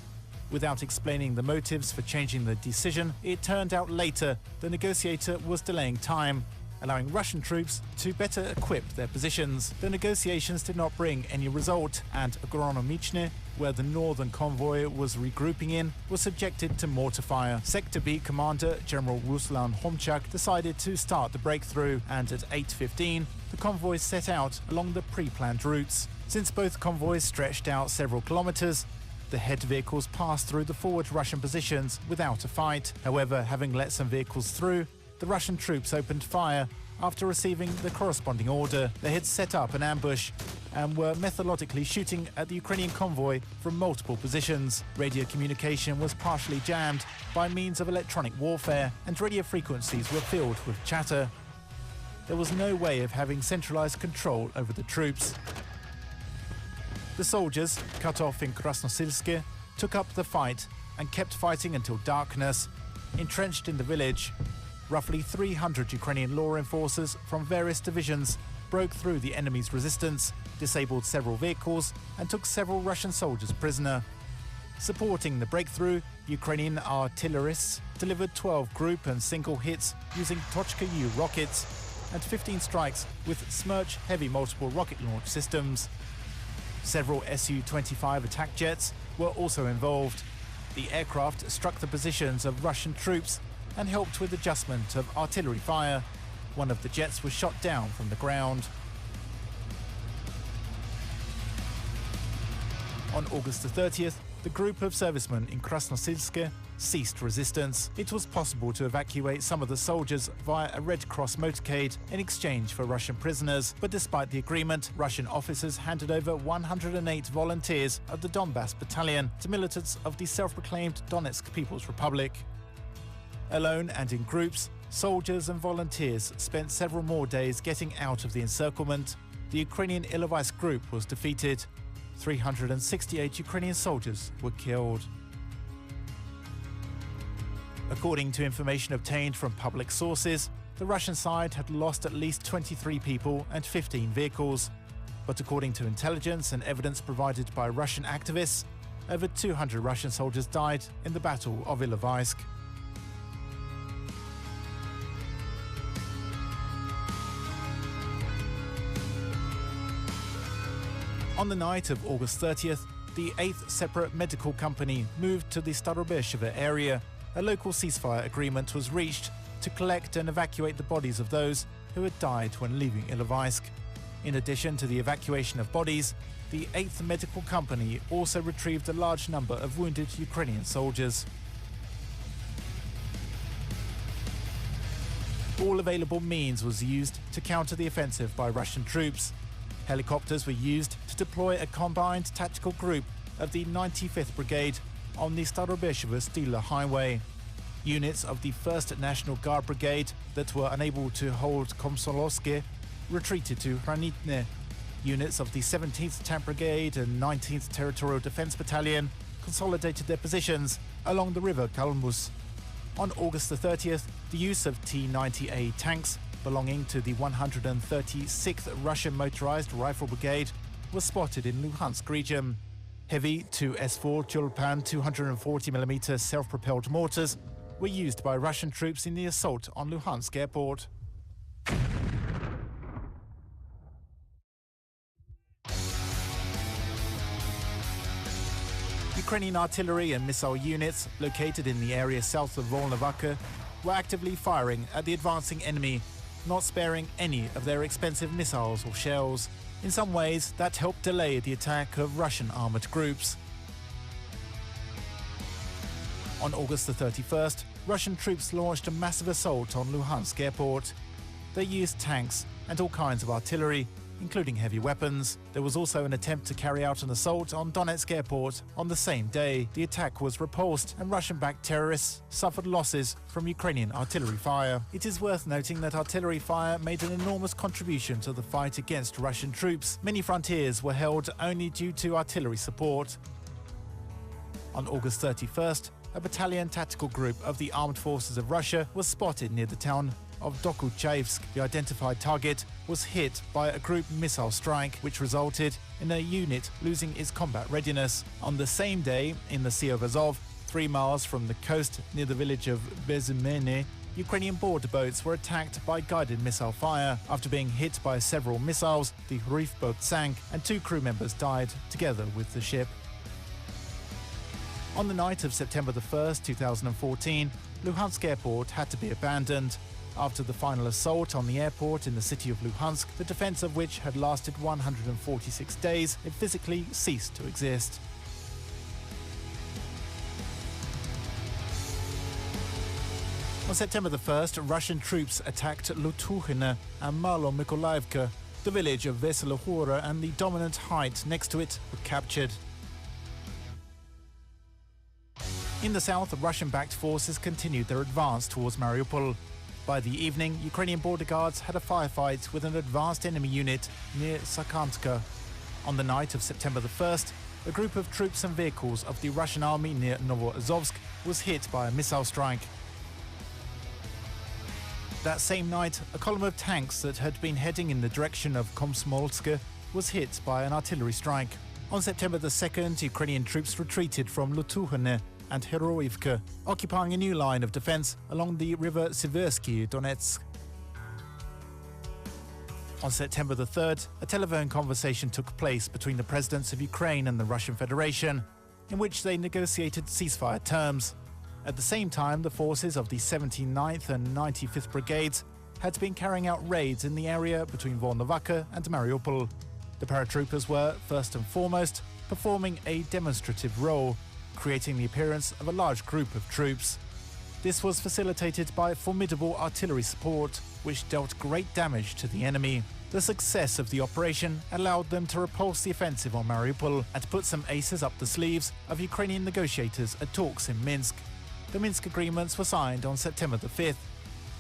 Without explaining the motives for changing the decision, it turned out later the negotiator was delaying time, allowing Russian troops to better equip their positions. The negotiations did not bring any result, and Agronomichne, where the northern convoy was regrouping in, was subjected to mortar fire. Sector B commander General Ruslan Homchak decided to start the breakthrough, and at 8:15 the convoys set out along the pre-planned routes. Since both convoys stretched out several kilometers, the head vehicles passed through the forward Russian positions without a fight. However, having let some vehicles through, the Russian troops opened fire after receiving the corresponding order. They had set up an ambush and were methodically shooting at the Ukrainian convoy from multiple positions. Radio communication was partially jammed by means of electronic warfare, and radio frequencies were filled with chatter. There was no way of having centralized control over the troops. The soldiers, cut off in Krasnosilske, took up the fight and kept fighting until darkness. Entrenched in the village, roughly 300 Ukrainian law enforcers from various divisions broke through the enemy's resistance, disabled several vehicles, and took several Russian soldiers prisoner. Supporting the breakthrough, Ukrainian artillerists delivered 12 group and single hits using Tochka-U rockets and 15 strikes with Smerch heavy multiple rocket launch systems. Several Su-25 attack jets were also involved. The aircraft struck the positions of Russian troops and helped with adjustment of artillery fire. One of the jets was shot down from the ground. On August the 30th, the group of servicemen in Krasnosilske ceased resistance. It was possible to evacuate some of the soldiers via a Red Cross motorcade in exchange for Russian prisoners, but despite the agreement, Russian officers handed over 108 volunteers of the Donbass Battalion to militants of the self-proclaimed Donetsk People's Republic. Alone and in groups, Soldiers and volunteers spent several more days getting out of the encirclement. The Ukrainian Ilovaisk group was defeated. 368 Ukrainian soldiers were killed. According to information obtained from public sources, the Russian side had lost at least 23 people and 15 vehicles. But according to intelligence and evidence provided by Russian activists, over 200 Russian soldiers died in the Battle of Ilovaisk. On the night of August 30th, the 8th separate medical company moved to the Starobesheva area. A local ceasefire agreement was reached to collect and evacuate the bodies of those who had died when leaving Ilovaisk. In addition to the evacuation of bodies, the 8th medical company also retrieved a large number of wounded Ukrainian soldiers. All available means was used to counter the offensive by Russian troops. Helicopters were used to deploy a combined tactical group of the 95th Brigade on the Starobesheva-Stila Highway. Units of the 1st National Guard Brigade that were unable to hold Komsomolsk retreated to Hranitne. Units of the 17th Tank Brigade and 19th Territorial Defence Battalion consolidated their positions along the river Kalmus. On August the 30th, the use of T-90A tanks belonging to the 136th Russian Motorized Rifle Brigade was spotted in Luhansk region. Heavy 2S4 Tulpan 240mm self-propelled mortars were used by Russian troops in the assault on Luhansk airport. Ukrainian artillery and missile units located in the area south of Volnovakha were actively firing at the advancing enemy, not sparing any of their expensive missiles or shells. In some ways, that helped delay the attack of Russian armoured groups. On August the 31st, Russian troops launched a massive assault on Luhansk airport. They used tanks and all kinds of artillery, including heavy weapons. There was also an attempt to carry out an assault on Donetsk airport on the same day. The attack was repulsed and Russian-backed terrorists suffered losses from Ukrainian artillery fire. It is worth noting that artillery fire made an enormous contribution to the fight against Russian troops. Many frontiers were held only due to artillery support. On August 31st, a battalion tactical group of the armed forces of Russia was spotted near the town of Dokuchaevsk. The identified target was hit by a group missile strike, which resulted in a unit losing its combat readiness. On the same day, in the Sea of Azov, 3 miles from the coast near the village of Bezymene, Ukrainian border boats were attacked by guided missile fire. After being hit by several missiles, the reef boat sank and 2 crew members died together with the ship. On the night of September the 1st, 2014, Luhansk airport had to be abandoned. After the final assault on the airport in the city of Luhansk, the defense of which had lasted 146 days, it physically ceased to exist. On September the 1st, Russian troops attacked Lutuhina and Malo-Mykolaievka. The village of Veselohora and the dominant height next to it were captured. In the south, Russian-backed forces continued their advance towards Mariupol. By the evening, Ukrainian border guards had a firefight with an advanced enemy unit near Sakantka. On the night of September the 1st, a group of troops and vehicles of the Russian army near Novoazovsk was hit by a missile strike. That same night, a column of tanks that had been heading in the direction of Komsomolsk was hit by an artillery strike. On September the 2nd, Ukrainian troops retreated from Lutuhine and Heroivka, occupying a new line of defense along the river Siversky Donetsk. On September the 3rd, a telephone conversation took place between the presidents of Ukraine and the Russian Federation, in which they negotiated ceasefire terms. At the same time, the forces of the 79th and 95th Brigades had been carrying out raids in the area between Volnovakha and Mariupol. The paratroopers were, first and foremost, performing a demonstrative role, creating the appearance of a large group of troops. This was facilitated by formidable artillery support, which dealt great damage to the enemy. The success of the operation allowed them to repulse the offensive on Mariupol and put some aces up the sleeves of Ukrainian negotiators at talks in Minsk. The Minsk agreements were signed on September the 5th.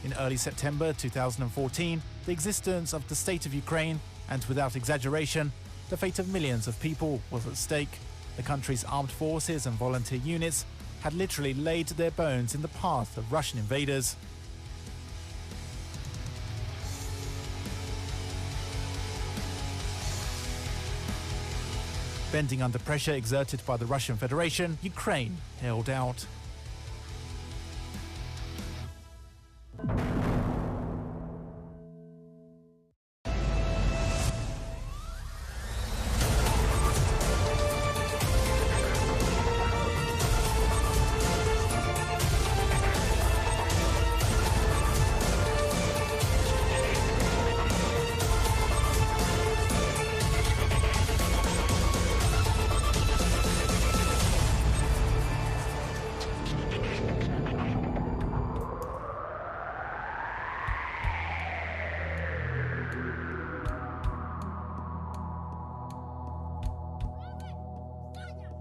In early September 2014, the existence of the state of Ukraine, and without exaggeration, the fate of millions of people was at stake. The country's armed forces and volunteer units had literally laid their bones in the path of Russian invaders. Bending under pressure exerted by the Russian Federation, Ukraine held out.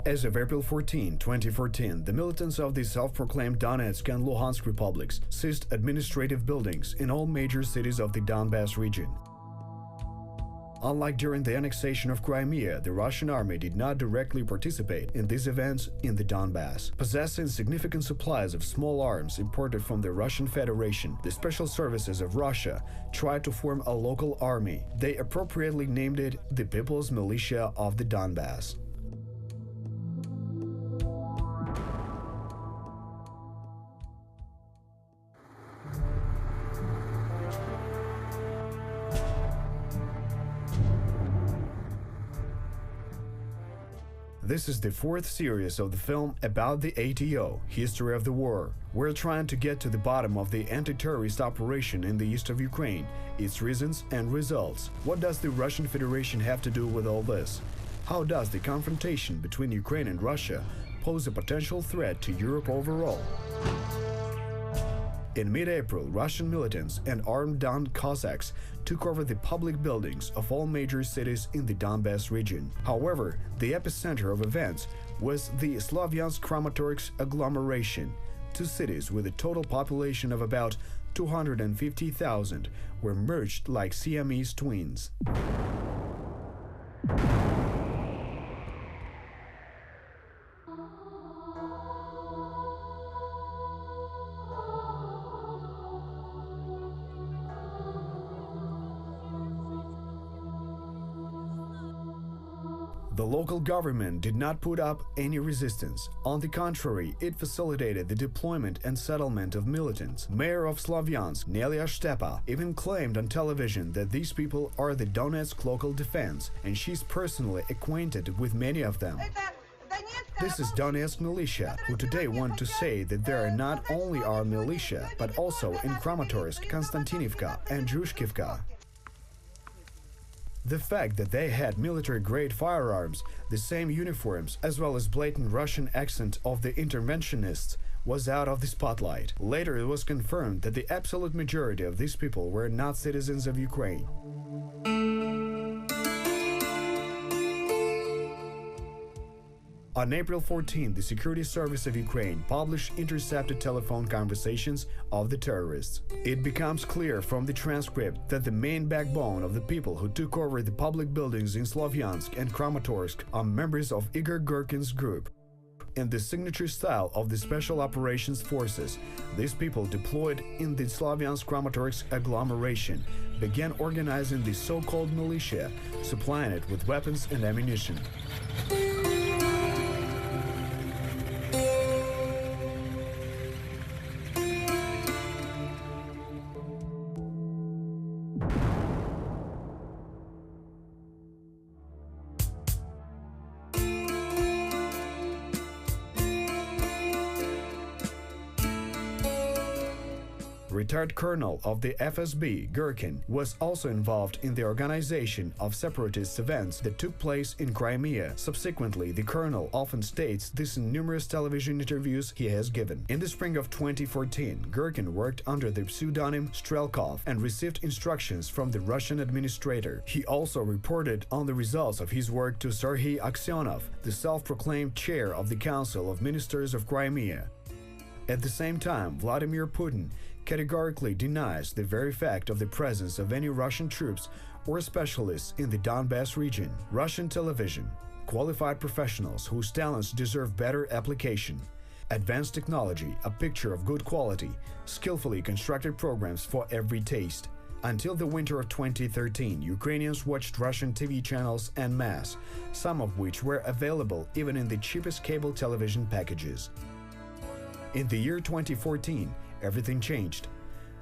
As of April 14, 2014, the militants of the self-proclaimed Donetsk and Luhansk republics seized administrative buildings in all major cities of the Donbass region. Unlike during the annexation of Crimea, the Russian army did not directly participate in these events in the Donbass. Possessing significant supplies of small arms imported from the Russian Federation, the special services of Russia tried to form a local army. They appropriately named it the People's Militia of the Donbass. This is the fourth series of the film about the ATO, History of the War. We're trying to get to the bottom of the anti-terrorist operation in the east of Ukraine, its reasons and results. What does the Russian Federation have to do with all this? How does the confrontation between Ukraine and Russia pose a potential threat to Europe overall? In mid-April, Russian militants and armed Don Cossacks took over the public buildings of all major cities in the Donbass region. However, the epicenter of events was the Slavyansk-Kramatorsk agglomeration. Two cities with a total population of about 250,000 were merged like Siamese twins. The local government did not put up any resistance. On the contrary, it facilitated the deployment and settlement of militants. Mayor of Slavyansk, Nelia Stepa, even claimed on television that these people are the Donetsk local defense, and she's personally acquainted with many of them. This is Donetsk militia, who today want to say that they are not only our militia, but also in Kramatorsk, Konstantinivka and Zhushkivka. The fact that they had military-grade firearms, the same uniforms, as well as blatant Russian accent of the interventionists was out of the spotlight. Later it was confirmed that the absolute majority of these people were not citizens of Ukraine. On April 14, the Security Service of Ukraine published intercepted telephone conversations of the terrorists. It becomes clear from the transcript that the main backbone of the people who took over the public buildings in Slavyansk and Kramatorsk are members of Igor Girkin's group. In the signature style of the Special Operations Forces, these people deployed in the Slavyansk-Kramatorsk agglomeration began organizing the so-called militia, supplying it with weapons and ammunition. Retired colonel of the FSB, Girkin, was also involved in the organization of separatist events that took place in Crimea. Subsequently, the colonel often states this in numerous television interviews he has given. In the spring of 2014, Girkin worked under the pseudonym Strelkov and received instructions from the Russian administrator. He also reported on the results of his work to Serhiy Aksyonov, the self-proclaimed chair of the Council of Ministers of Crimea. At the same time, Vladimir Putin categorically denies the very fact of the presence of any Russian troops or specialists in the Donbass region. Russian television, qualified professionals whose talents deserve better application. Advanced technology, a picture of good quality, skillfully constructed programs for every taste. Until the winter of 2013, Ukrainians watched Russian TV channels en masse, some of which were available even in the cheapest cable television packages. In the year 2014, everything changed.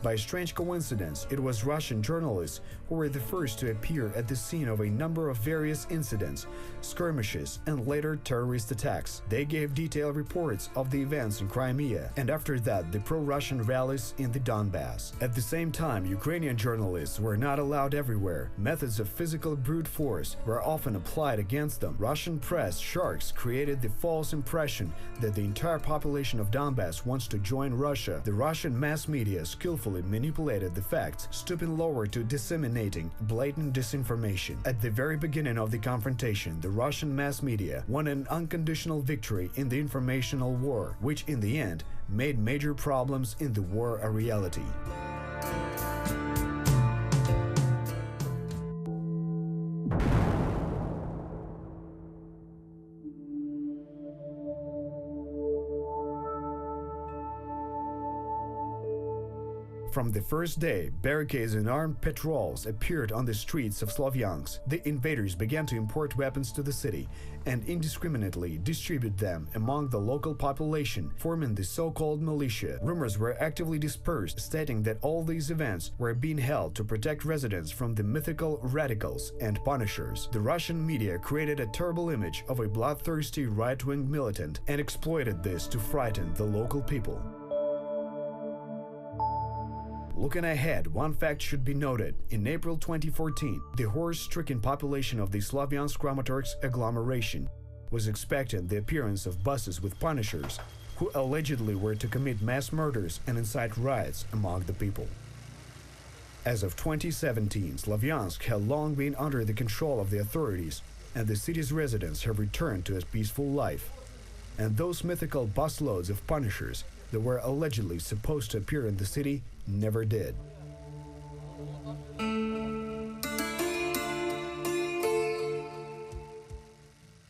By a strange coincidence, it was Russian journalists who were the first to appear at the scene of a number of various incidents, skirmishes, and later terrorist attacks. They gave detailed reports of the events in Crimea, and after that, the pro-Russian rallies in the Donbass. At the same time, Ukrainian journalists were not allowed everywhere. Methods of physical brute force were often applied against them. Russian press sharks created the false impression that the entire population of Donbass wants to join Russia. The Russian mass media skillfully manipulated the facts, stooping lower to disseminating blatant disinformation. At the very beginning of the confrontation, the Russian mass media won an unconditional victory in the informational war, which in the end made major problems in the war a reality. From the first day, barricades and armed patrols appeared on the streets of Slavyansk. The invaders began to import weapons to the city and indiscriminately distribute them among the local population, forming the so-called militia. Rumors were actively dispersed, stating that all these events were being held to protect residents from the mythical radicals and punishers. The Russian media created a terrible image of a bloodthirsty right-wing militant and exploited this to frighten the local people. Looking ahead, one fact should be noted. In April 2014, the horror-stricken population of the Slavyansk-Kramatorsk agglomeration was expecting the appearance of buses with punishers who allegedly were to commit mass murders and incite riots among the people. As of 2017, Slavyansk had long been under the control of the authorities, and the city's residents have returned to a peaceful life. And those mythical busloads of punishers that were allegedly supposed to appear in the city never did.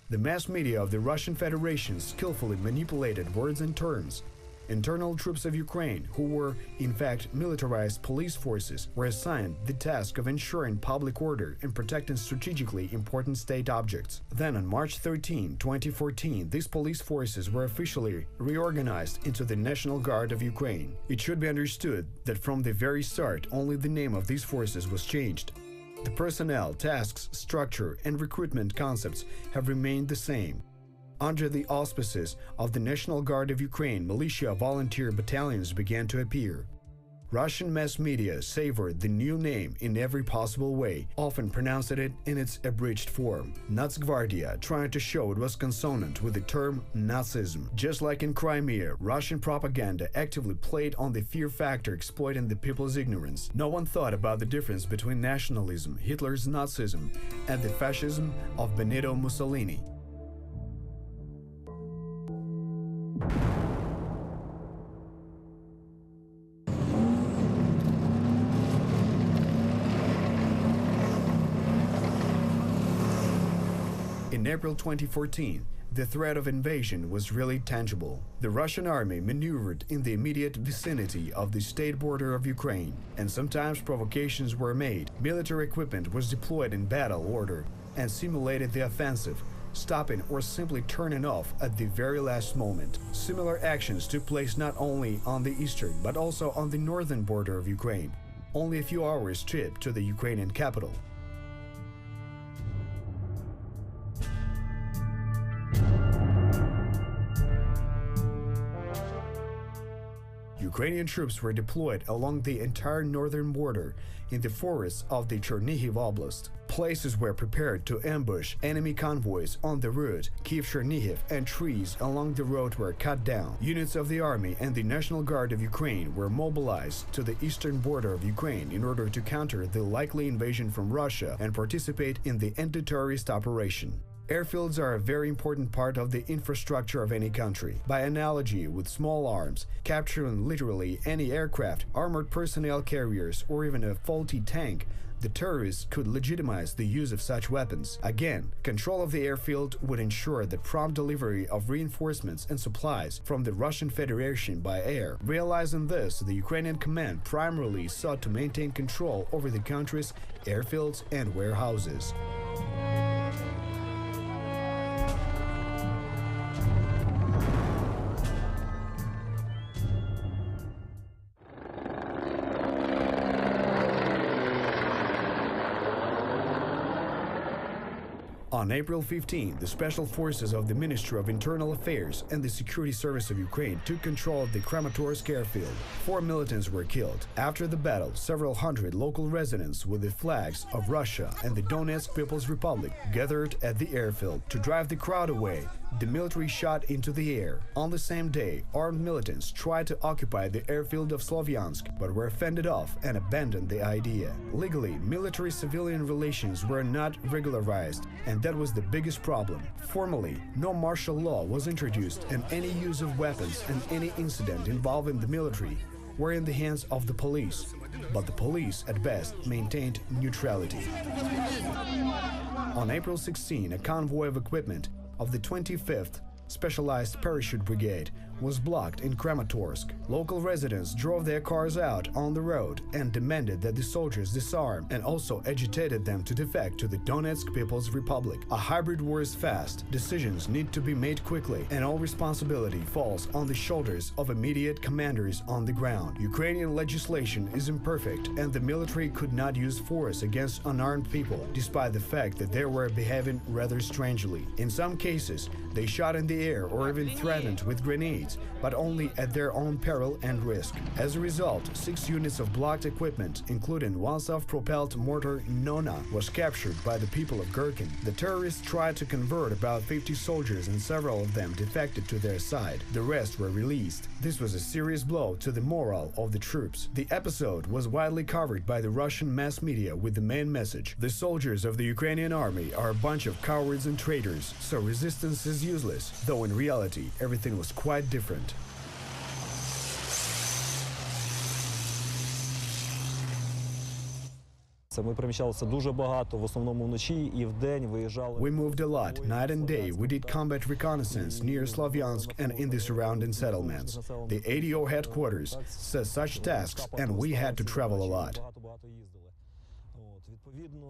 The mass media of the Russian Federation skillfully manipulated words and terms. Internal troops of Ukraine, who were in fact militarized police forces, were assigned the task of ensuring public order and protecting strategically important state objects. Then on March 13, 2014, these police forces were officially reorganized into the National Guard of Ukraine. It should be understood that from the very start, only the name of these forces was changed. The personnel, tasks, structure, and recruitment concepts have remained the same. Under the auspices of the National Guard of Ukraine, militia volunteer battalions began to appear. Russian mass media savored the new name in every possible way, often pronouncing it in its abridged form, Nacgvardia, trying to show it was consonant with the term Nazism. Just like in Crimea, Russian propaganda actively played on the fear factor, exploiting the people's ignorance. No one thought about the difference between nationalism, Hitler's Nazism, and the fascism of Benito Mussolini. In April 2014, the threat of invasion was really tangible. The Russian army maneuvered in the immediate vicinity of the state border of Ukraine, and sometimes provocations were made. Military equipment was deployed in battle order and simulated the offensive, stopping or simply turning off at the very last moment. Similar actions took place not only on the eastern but also on the northern border of Ukraine, only a few hours' trip to the Ukrainian capital. Ukrainian troops were deployed along the entire northern border in the forests of the Chernihiv Oblast. Places were prepared to ambush enemy convoys on the route Kyiv-Chernihiv, and trees along the road were cut down. Units of the army and the National Guard of Ukraine were mobilized to the eastern border of Ukraine in order to counter the likely invasion from Russia and participate in the anti-terrorist operation. Airfields are a very important part of the infrastructure of any country. By analogy with small arms, capturing literally any aircraft, armored personnel carriers, or even a faulty tank, the terrorists could legitimize the use of such weapons. Again, control of the airfield would ensure the prompt delivery of reinforcements and supplies from the Russian Federation by air. Realizing this, the Ukrainian command primarily sought to maintain control over the country's airfields and warehouses. On April 15, the special forces of the Ministry of Internal Affairs and the Security Service of Ukraine took control of the Kramatorsk airfield. 4 militants were killed. After the battle, several hundred local residents with the flags of Russia and the Donetsk People's Republic gathered at the airfield. To drive the crowd away, the military shot into the air. On the same day, armed militants tried to occupy the airfield of Slavyansk, but were fended off and abandoned the idea. Legally, military-civilian relations were not regularized, and that was the biggest problem. Formally, no martial law was introduced, and any use of weapons and any incident involving the military were in the hands of the police. But the police, at best, maintained neutrality. On April 16, a convoy of equipment of the 25th Specialized Parachute Brigade was blocked in Kramatorsk. Local residents drove their cars out on the road and demanded that the soldiers disarm, and also agitated them to defect to the Donetsk People's Republic. A hybrid war is fast, decisions need to be made quickly, and all responsibility falls on the shoulders of immediate commanders on the ground. Ukrainian legislation is imperfect, and the military could not use force against unarmed people, despite the fact that they were behaving rather strangely. In some cases, they shot in the air or even threatened with grenades, but only at their own peril and risk. As a result, 6 units of blocked equipment, including one self-propelled mortar Nona, was captured by the people of Gherkin. The terrorists tried to convert about 50 soldiers, and several of them defected to their side. The rest were released. This was a serious blow to the morale of the troops. The episode was widely covered by the Russian mass media with the main message: the soldiers of the Ukrainian army are a bunch of cowards and traitors, so resistance is useless, though in reality everything was quite different. Ми переміщалися дуже багато, в основному вночі і вдень виїжджали. We moved a lot, night and day. We did combat reconnaissance near Slavyansk and in the surrounding settlements. The ADO headquarters says such tasks, and we had to travel a lot.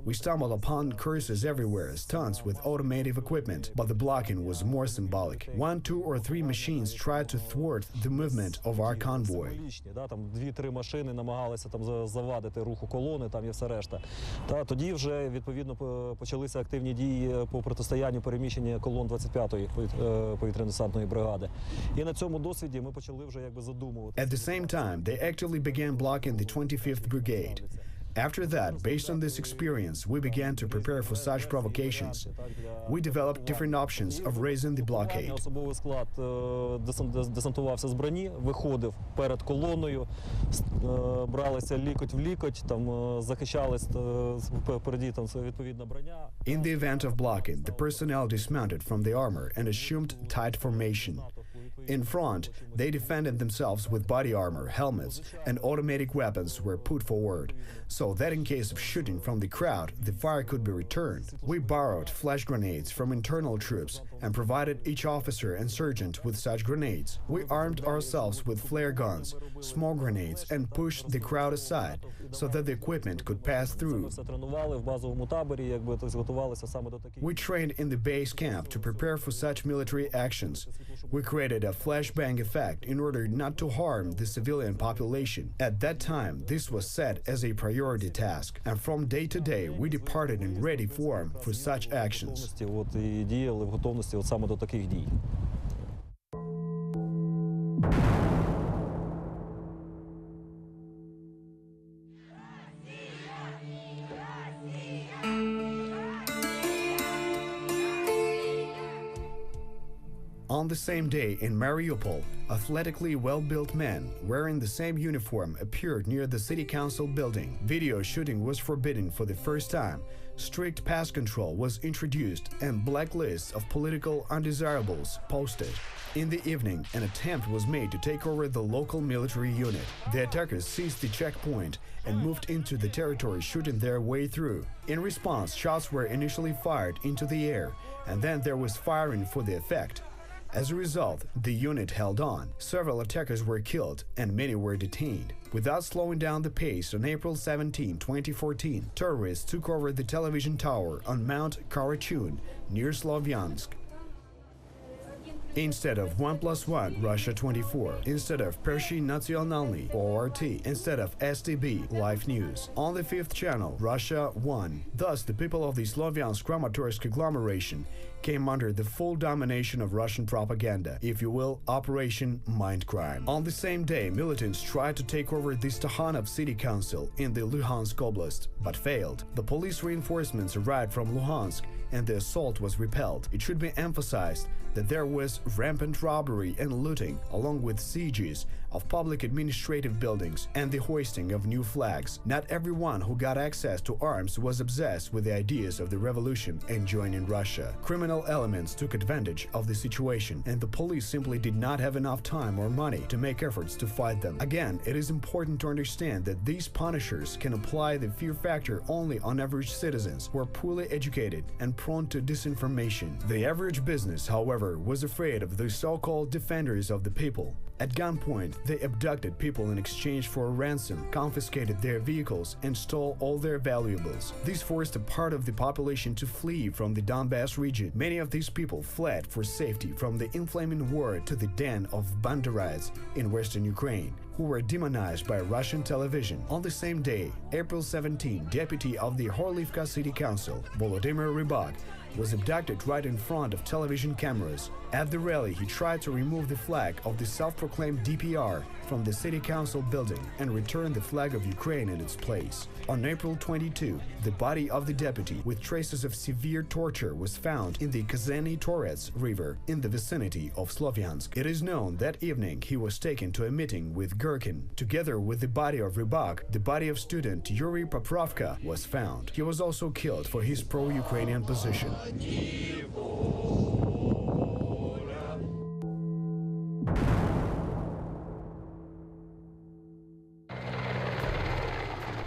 We stumbled upon curses everywhere, stunts with automated equipment, but the blocking was more symbolic. 1, 2, or 3 machines tried to thwart the movement of our convoy. Там 2-3 машини намагалися там завадити руху колони, там і все решта. Та тоді вже відповідно почалися активні дії по протистоянню переміщення колон 25-ї повітряно-десантної бригади. І на цьому досвіді ми почали вже якби задумувати. At the same time, they actively began blocking the 25th Brigade. After that, based on this experience, we began to prepare for such provocations. We developed different options of raising the blockade. Особовий склад десантувався з броні, виходив перед колоною, бралися лікоть в лікоть, там захищались впереді там відповідна броня. In the event of blocking, the personnel dismounted from the armor and assumed tight formation. In front, they defended themselves with body armor, helmets, and automatic weapons were put forward, so that in case of shooting from the crowd, the fire could be returned. We borrowed flash grenades from internal troops and provided each officer and sergeant with such grenades. We armed ourselves with flare guns, small grenades, and pushed the crowd aside so that the equipment could pass through. We trained in the base camp to prepare for such military actions. We created a flashbang effect in order not to harm the civilian population. At that time, this was set as a priority task, and from day to day, we departed in ready form for such actions. On the same day in Mariupol, athletically well-built men wearing the same uniform appeared near the city council building. Video shooting was forbidden for the first time strict pass control was introduced and blacklists of political undesirables posted. In the evening, an attempt was made to take over the local military unit. The attackers seized the checkpoint and moved into the territory, shooting their way through. In response, shots were initially fired into the air, and then there was firing for the effect. As a result, the unit held on. Several attackers were killed and many were detained. Without slowing down the pace, on April 17, 2014, terrorists took over the television tower on Mount Karachun near Slovyansk. Instead of 1+1, Russia 24. Instead of Pershing Nationalny, ORT. Instead of STB, Live News. On the 5th channel, Russia 1. Thus, the people of the Slovyansk-Kramatorsk agglomeration came under the full domination of Russian propaganda, if you will, Operation Mindcrime. On the same day, militants tried to take over the Stakhanov city council in the Luhansk Oblast, but failed. The police reinforcements arrived from Luhansk and the assault was repelled. It should be emphasized that there was rampant robbery and looting, along with sieges of public administrative buildings and the hoisting of new flags. Not everyone who got access to arms was obsessed with the ideas of the revolution and joining Russia. Criminal elements took advantage of the situation, and the police simply did not have enough time or money to make efforts to fight them. Again, it is important to understand that these punishers can apply the fear factor only on average citizens who are poorly educated and prone to disinformation. The average business, however, was afraid of the so-called defenders of the people. At gunpoint, they abducted people in exchange for a ransom, confiscated their vehicles, and stole all their valuables. This forced a part of the population to flee from the Donbass region. Many of these people fled for safety from the inflaming war to the den of Banderites in western Ukraine, who were demonized by Russian television. On the same day, April 17, deputy of the Horlivka City Council, Volodymyr Rybak, was abducted right in front of television cameras. At the rally, he tried to remove the flag of the self-proclaimed DPR from the city council building and return the flag of Ukraine in its place. On April 22, the body of the deputy, with traces of severe torture, was found in the Kazany Torets River in the vicinity of Slovyansk. It is known that evening he was taken to a meeting with Gherkin. Together with the body of Rybak, the body of student Yuri Poprovka was found. He was also killed for his pro-Ukrainian position.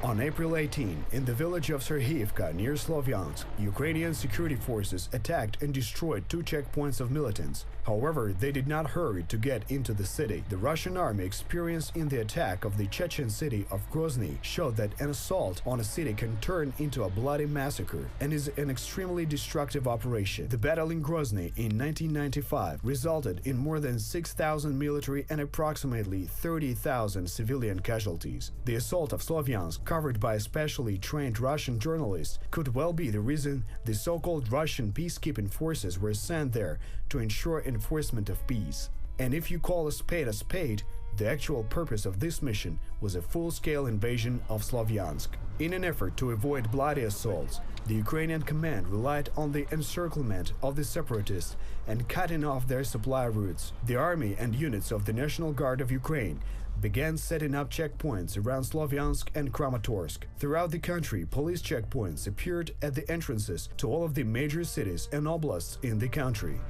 On April 18, in the village of Serhiivka near Slovyansk, Ukrainian security forces attacked and destroyed 2 checkpoints of militants. However, they did not hurry to get into the city. The Russian army experience in the attack of the Chechen city of Grozny showed that an assault on a city can turn into a bloody massacre and is an extremely destructive operation. The battle in Grozny in 1995 resulted in more than 6,000 military and approximately 30,000 civilian casualties. The assault of Slovyansk, covered by specially trained Russian journalists, could well be the reason the so-called Russian peacekeeping forces were sent there to ensure enforcement of peace. And if you call a spade, the actual purpose of this mission was a full-scale invasion of Slovyansk. In an effort to avoid bloody assaults, the Ukrainian command relied on the encirclement of the separatists and cutting off their supply routes. The army and units of the National Guard of Ukraine began setting up checkpoints around Slovyansk and Kramatorsk. Throughout the country, police checkpoints appeared at the entrances to all of the major cities and oblasts in the country.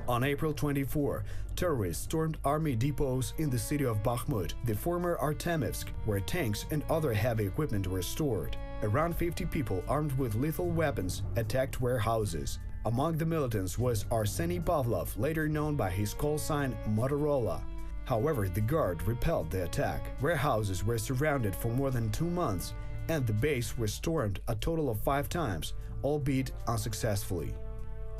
On April 24, terrorists stormed army depots in the city of Bakhmut, the former Artemivsk, where tanks and other heavy equipment were stored. Around 50 people armed with lethal weapons attacked warehouses. Among the militants was Arseny Pavlov, later known by his call sign Motorola. However, the guard repelled the attack. Warehouses were surrounded for more than 2 months, and the base was stormed a total of 5 times, albeit unsuccessfully.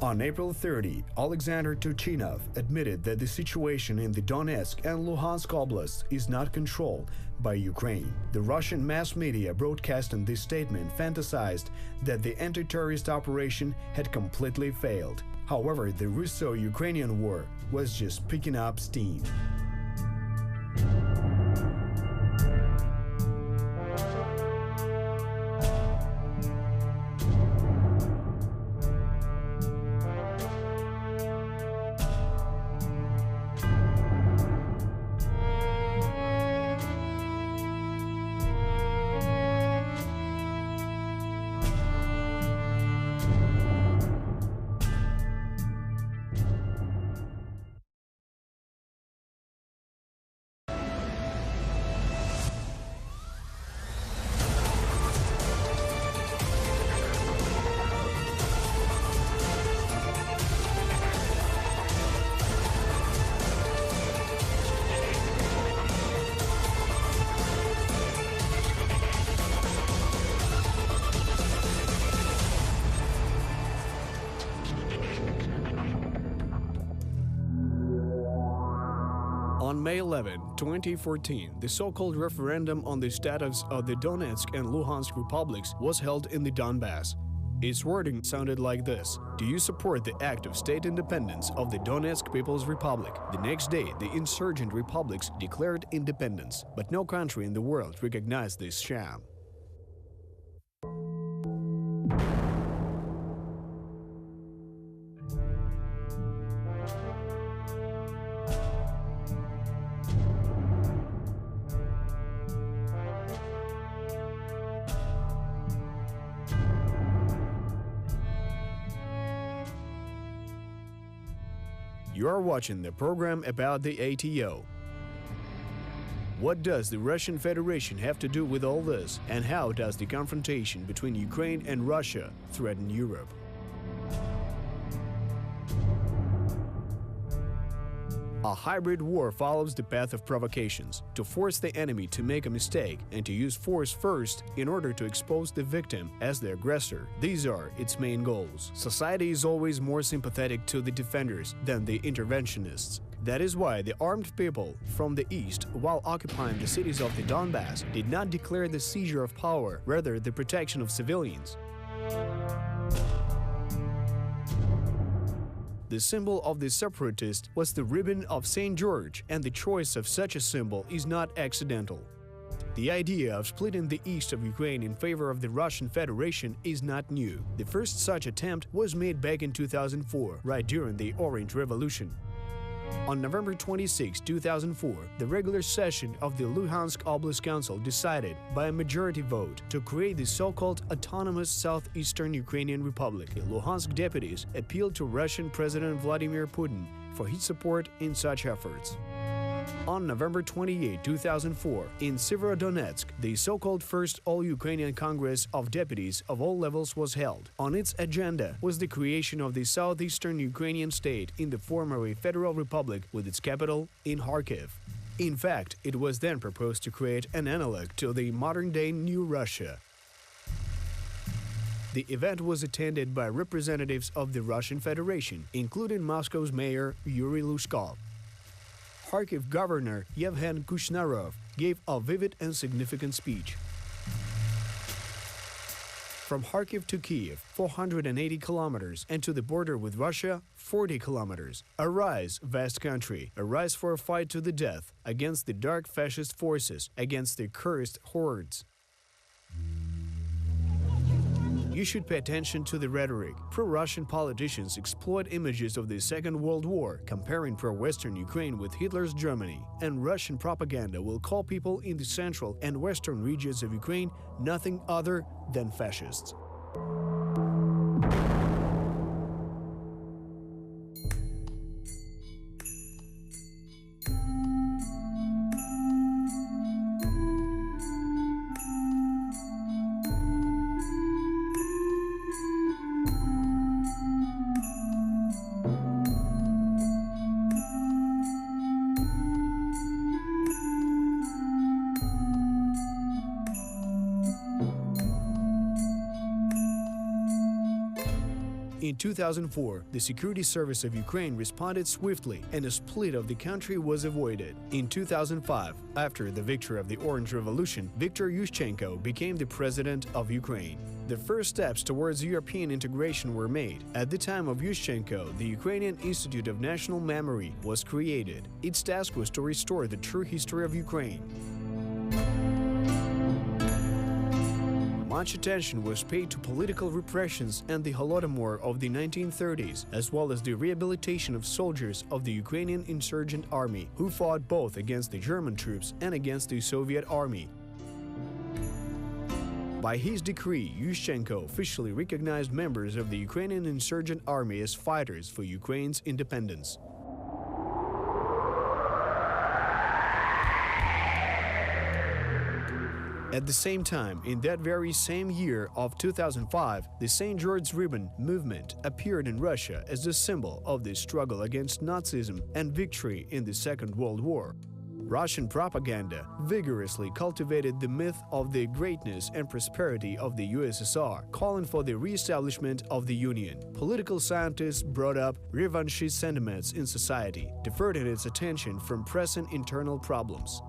On April 30, Alexander Turchinov admitted that the situation in the Donetsk and Luhansk oblasts is not controlled by Ukraine. The Russian mass media broadcasting this statement fantasized that the anti-terrorist operation had completely failed. However, the Russo-Ukrainian war was just picking up steam. On May 11, 2014, the so-called referendum on the status of the Donetsk and Luhansk republics was held in the Donbass. Its wording sounded like this: "Do you support the act of state independence of the Donetsk People's Republic?" The next day, the insurgent republics declared independence, but no country in the world recognized this sham. You are watching the program about the ATO. What does the Russian Federation have to do with all this, and how does the confrontation between Ukraine and Russia threaten Europe? A hybrid war follows the path of provocations, to force the enemy to make a mistake and to use force first in order to expose the victim as the aggressor. These are its main goals. Society is always more sympathetic to the defenders than the interventionists. That is why the armed people from the east, while occupying the cities of the Donbass, did not declare the seizure of power, rather the protection of civilians. The symbol of the separatist was the ribbon of St. George, and the choice of such a symbol is not accidental. The idea of splitting the east of Ukraine in favor of the Russian Federation is not new. The first such attempt was made back in 2004, right during the Orange Revolution. On November 26, 2004, the regular session of the Luhansk Oblast Council decided, by a majority vote, to create the so-called Autonomous Southeastern Ukrainian Republic. The Luhansk deputies appealed to Russian President Vladimir Putin for his support in such efforts. On November 28, 2004, in Severodonetsk, the so-called First All-Ukrainian Congress of Deputies of all levels was held. On its agenda was the creation of the southeastern Ukrainian state in the form of a federal republic with its capital in Kharkiv. In fact, it was then proposed to create an analog to the modern-day New Russia. The event was attended by representatives of the Russian Federation, including Moscow's mayor Yuri Lushkov. Kharkiv governor Yevhen Kushnarov gave a vivid and significant speech. From Kharkiv to Kiev, 480 kilometers, and to the border with Russia, 40 kilometers. Arise, vast country, arise for a fight to the death against the dark fascist forces, against the cursed hordes. You should pay attention to the rhetoric. Pro-Russian politicians exploit images of the Second World War, comparing pro-Western Ukraine with Hitler's Germany, and Russian propaganda will call people in the central and western regions of Ukraine nothing other than fascists. In 2004, the Security Service of Ukraine responded swiftly, and a split of the country was avoided. In 2005, after the victory of the Orange Revolution, Viktor Yushchenko became the president of Ukraine. The first steps towards European integration were made. At the time of Yushchenko, the Ukrainian Institute of National Memory was created. Its task was to restore the true history of Ukraine. Much attention was paid to political repressions and the Holodomor of the 1930s, as well as the rehabilitation of soldiers of the Ukrainian insurgent army, who fought both against the German troops and against the Soviet army. By his decree, Yushchenko officially recognized members of the Ukrainian insurgent army as fighters for Ukraine's independence. At the same time, in that very same year of 2005, the St. George Ribbon movement appeared in Russia as the symbol of the struggle against Nazism and victory in the Second World War. Russian propaganda vigorously cultivated the myth of the greatness and prosperity of the USSR, calling for the re-establishment of the Union. Political scientists brought up revanchist sentiments in society, diverting its attention from pressing internal problems.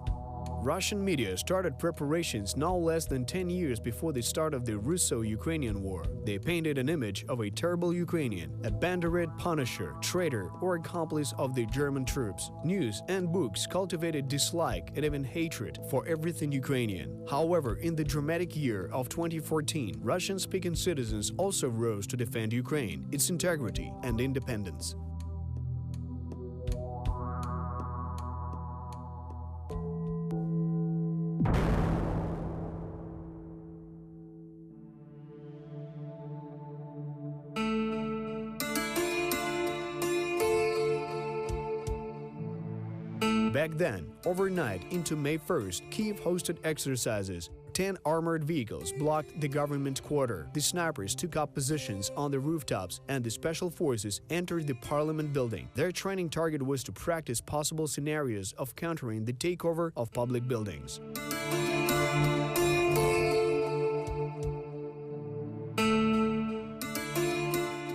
Russian media started preparations no less than 10 years before the start of the Russo-Ukrainian War. They painted an image of a terrible Ukrainian, a bandit, punisher, traitor, or accomplice of the German troops. News and books cultivated dislike and even hatred for everything Ukrainian. However, in the dramatic year of 2014, Russian-speaking citizens also rose to defend Ukraine, its integrity and independence. Back then, overnight into May 1st, Kyiv hosted exercises. 10 armored vehicles blocked the government quarter. The snipers took up positions on the rooftops, and the special forces entered the parliament building. Their training target was to practice possible scenarios of countering the takeover of public buildings.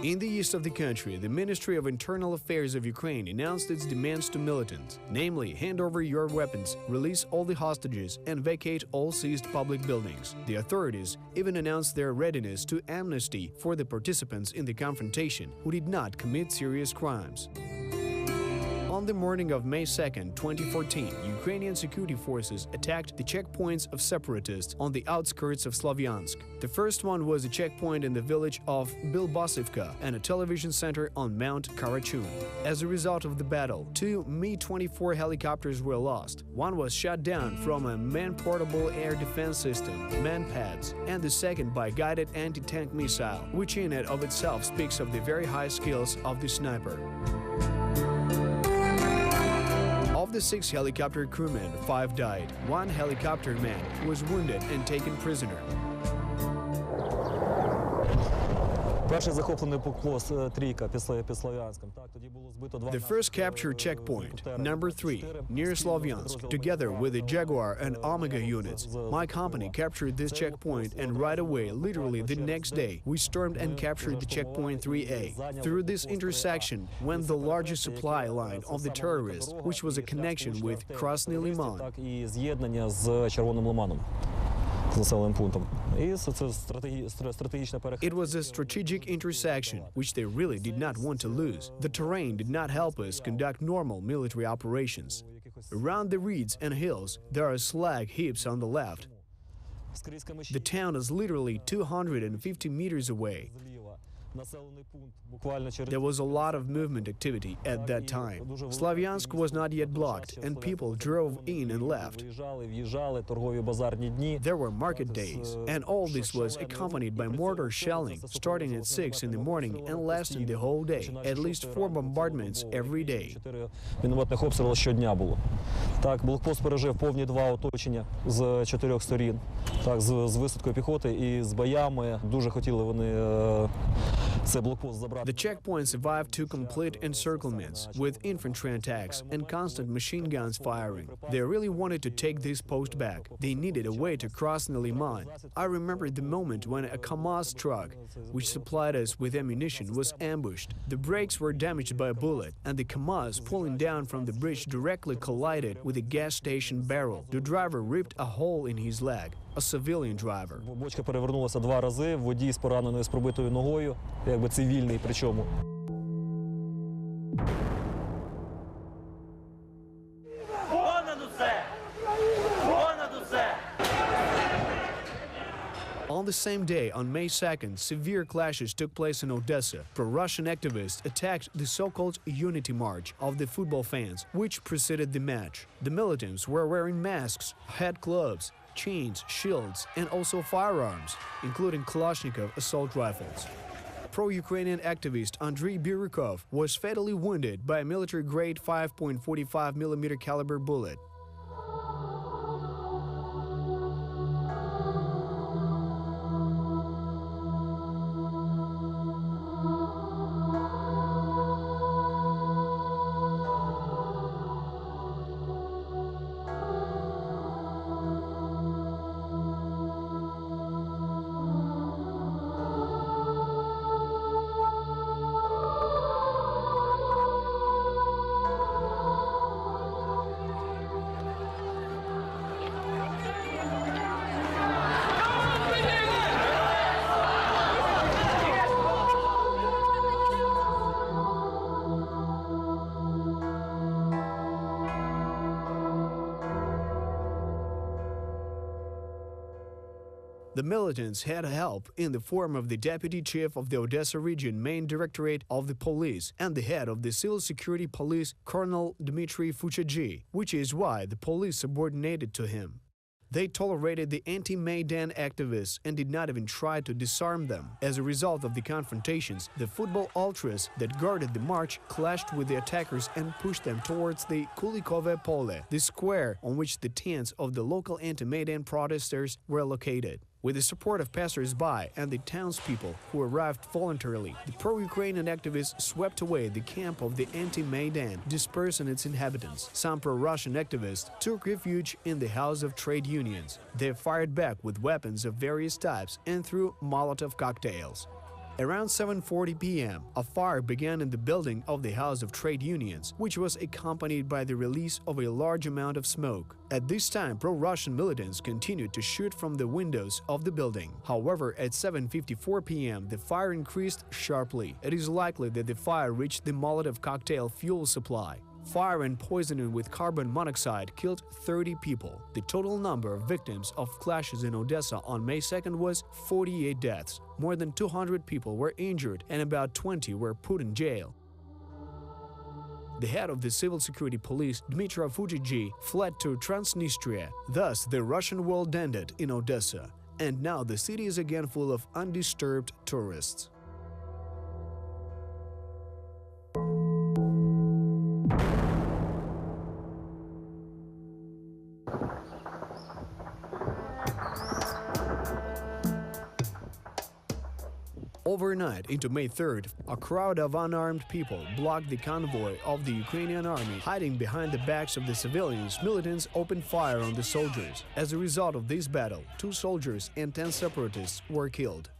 In the east of the country, the Ministry of Internal Affairs of Ukraine announced its demands to militants, namely, hand over your weapons, release all the hostages, and vacate all seized public buildings. The authorities even announced their readiness to amnesty for the participants in the confrontation who did not commit serious crimes. On the morning of May 2, 2014, Ukrainian security forces attacked the checkpoints of separatists on the outskirts of Slavyansk. The first one was a checkpoint in the village of Bilbasivka and a television center on Mount Karachun. As a result of the battle, 2 Mi-24 helicopters were lost. One was shot down from a man-portable air defense system, MANPADS, and the second by guided anti-tank missile, which in and of itself speaks of the very high skills of the sniper. Of the 6 helicopter crewmen, 5 died. 1 helicopter man was wounded and taken prisoner. The first captured checkpoint, number 3, near Slavyansk, together with the Jaguar and Omega units. My company captured this checkpoint, and right away, literally the next day, we stormed and captured the checkpoint 3A. Through this intersection went the largest supply line of the terrorists, which was a connection with Krasny Liman. It was a strategic intersection, which they really did not want to lose. The terrain did not help us conduct normal military operations. Around the reeds and hills, there are slag heaps on the left. The town is literally 250 meters away. There was a lot of movement activity at that time. Slavyansk was not yet blocked, and people drove in and left. There were market days, and all this was accompanied by mortar shelling, starting at 6 in the morning and lasting the whole day. At least 4 bombardments every day. Блокпост пережив повні 2 оточення з 4 сторін, з висадкою піхоти і з боями. Дуже хотіли вони The checkpoint survived 2 complete encirclements, with infantry attacks and constant machine guns firing. They really wanted to take this post back. They needed a way to cross the Liman. I remember the moment when a KAMAZ truck, which supplied us with ammunition, was ambushed. The brakes were damaged by a bullet, and the KAMAZ pulling down from the bridge directly collided with a gas station barrel. The driver ripped a hole in his leg. A civilian driver. Бочка перевернулася 2 рази, водій з пораненою, з пробитою ногою, якби цивільний причому. On the same day, on May 2nd, severe clashes took place in Odessa. Pro-Russian activists attacked the so-called Unity March of the football fans, which preceded the match. The militants were wearing masks, had gloves, chains, shields, and also firearms, including Kalashnikov assault rifles. Pro-Ukrainian activist Andriy Birukov was fatally wounded by a military-grade 5.45mm caliber bullet. The militants had help in the form of the deputy chief of the Odessa region main directorate of the police and the head of the civil security police, Colonel Dmitry Fuchadji, which is why the police subordinated to him. They tolerated the anti-Maidan activists and did not even try to disarm them. As a result of the confrontations, the football ultras that guarded the march clashed with the attackers and pushed them towards the Kulikove Pole, the square on which the tents of the local anti-Maidan protesters were located. With the support of passers-by and the townspeople who arrived voluntarily, the pro-Ukrainian activists swept away the camp of the anti-Maidan, dispersing its inhabitants. Some pro-Russian activists took refuge in the House of Trade Unions. They fired back with weapons of various types and threw Molotov cocktails. Around 7:40 p.m., a fire began in the building of the House of Trade Unions, which was accompanied by the release of a large amount of smoke. At this time, pro-Russian militants continued to shoot from the windows of the building. However, at 7:54 p.m., the fire increased sharply. It is likely that the fire reached the Molotov cocktail fuel supply. Fire and poisoning with carbon monoxide killed 30 people. The total number of victims of clashes in Odessa on May 2nd was 48 deaths. More than 200 people were injured and about 20 were put in jail. The head of the civil security police, Dmitry Fuchadji, fled to Transnistria. Thus, the Russian world ended in Odessa. And now the city is again full of undisturbed tourists. Overnight into May 3rd, a crowd of unarmed people blocked the convoy of the Ukrainian army. Hiding behind the backs of the civilians, militants opened fire on the soldiers. As a result of this battle, 2 soldiers and 10 separatists were killed.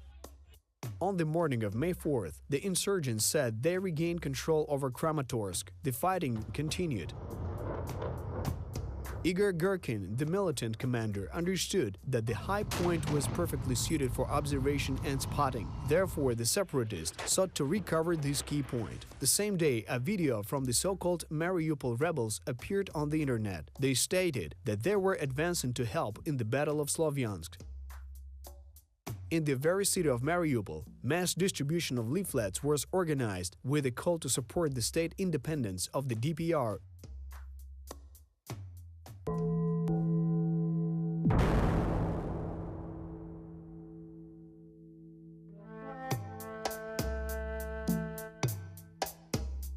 On the morning of May 4th, the insurgents said they regained control over Kramatorsk. The fighting continued. Igor Gherkin, the militant commander, understood that the high point was perfectly suited for observation and spotting. Therefore, the separatists sought to recover this key point. The same day, a video from the so-called Mariupol rebels appeared on the internet. They stated that they were advancing to help in the Battle of Slavyansk. In the very city of Mariupol, mass distribution of leaflets was organized with a call to support the state independence of the DPR.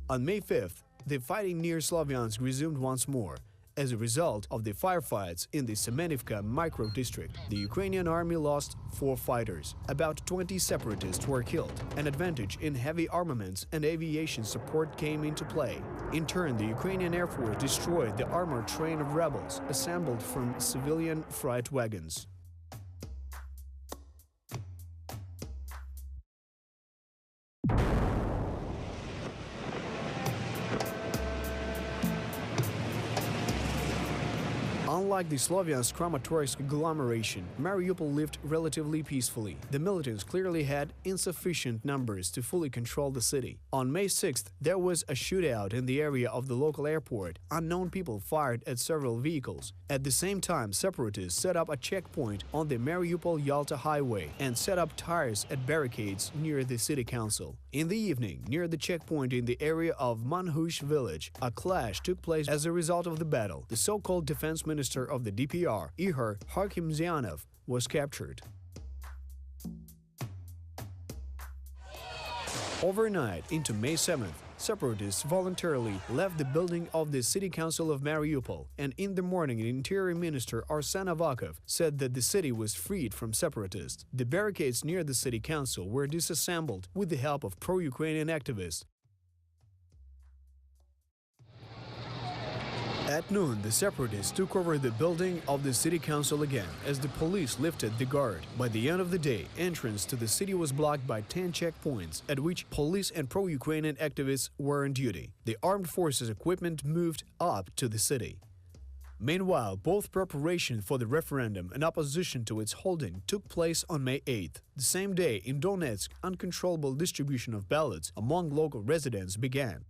On May 5th, the fighting near Slavyansk resumed once more. As a result of the firefights in the Semenivka micro-district, the Ukrainian army lost 4 fighters. About 20 separatists were killed. An advantage in heavy armaments and aviation support came into play. In turn, the Ukrainian Air Force destroyed the armored train of rebels assembled from civilian freight wagons. Unlike the Slavyansk-Kramatorsk agglomeration, Mariupol lived relatively peacefully. The militants clearly had insufficient numbers to fully control the city. On May 6th, there was a shootout in the area of the local airport. Unknown people fired at several vehicles. At the same time, separatists set up a checkpoint on the Mariupol-Yalta highway and set up tires at barricades near the city council. In the evening, near the checkpoint in the area of Manhush village, a clash took place as a result of the battle. The so-called defense minister of the DPR, Ihor Harkimzianov, was captured. Overnight into May 7th, separatists voluntarily left the building of the City Council of Mariupol, and in the morning, Interior Minister Arsen Avakov said that the city was freed from separatists. The barricades near the City Council were disassembled with the help of pro-Ukrainian activists. At noon, the separatists took over the building of the city council again as the police lifted the guard. By the end of the day, entrance to the city was blocked by 10 checkpoints at which police and pro-Ukrainian activists were on duty. The armed forces equipment moved up to the city. Meanwhile, both preparation for the referendum and opposition to its holding took place on May 8th. The same day, in Donetsk, uncontrollable distribution of ballots among local residents began.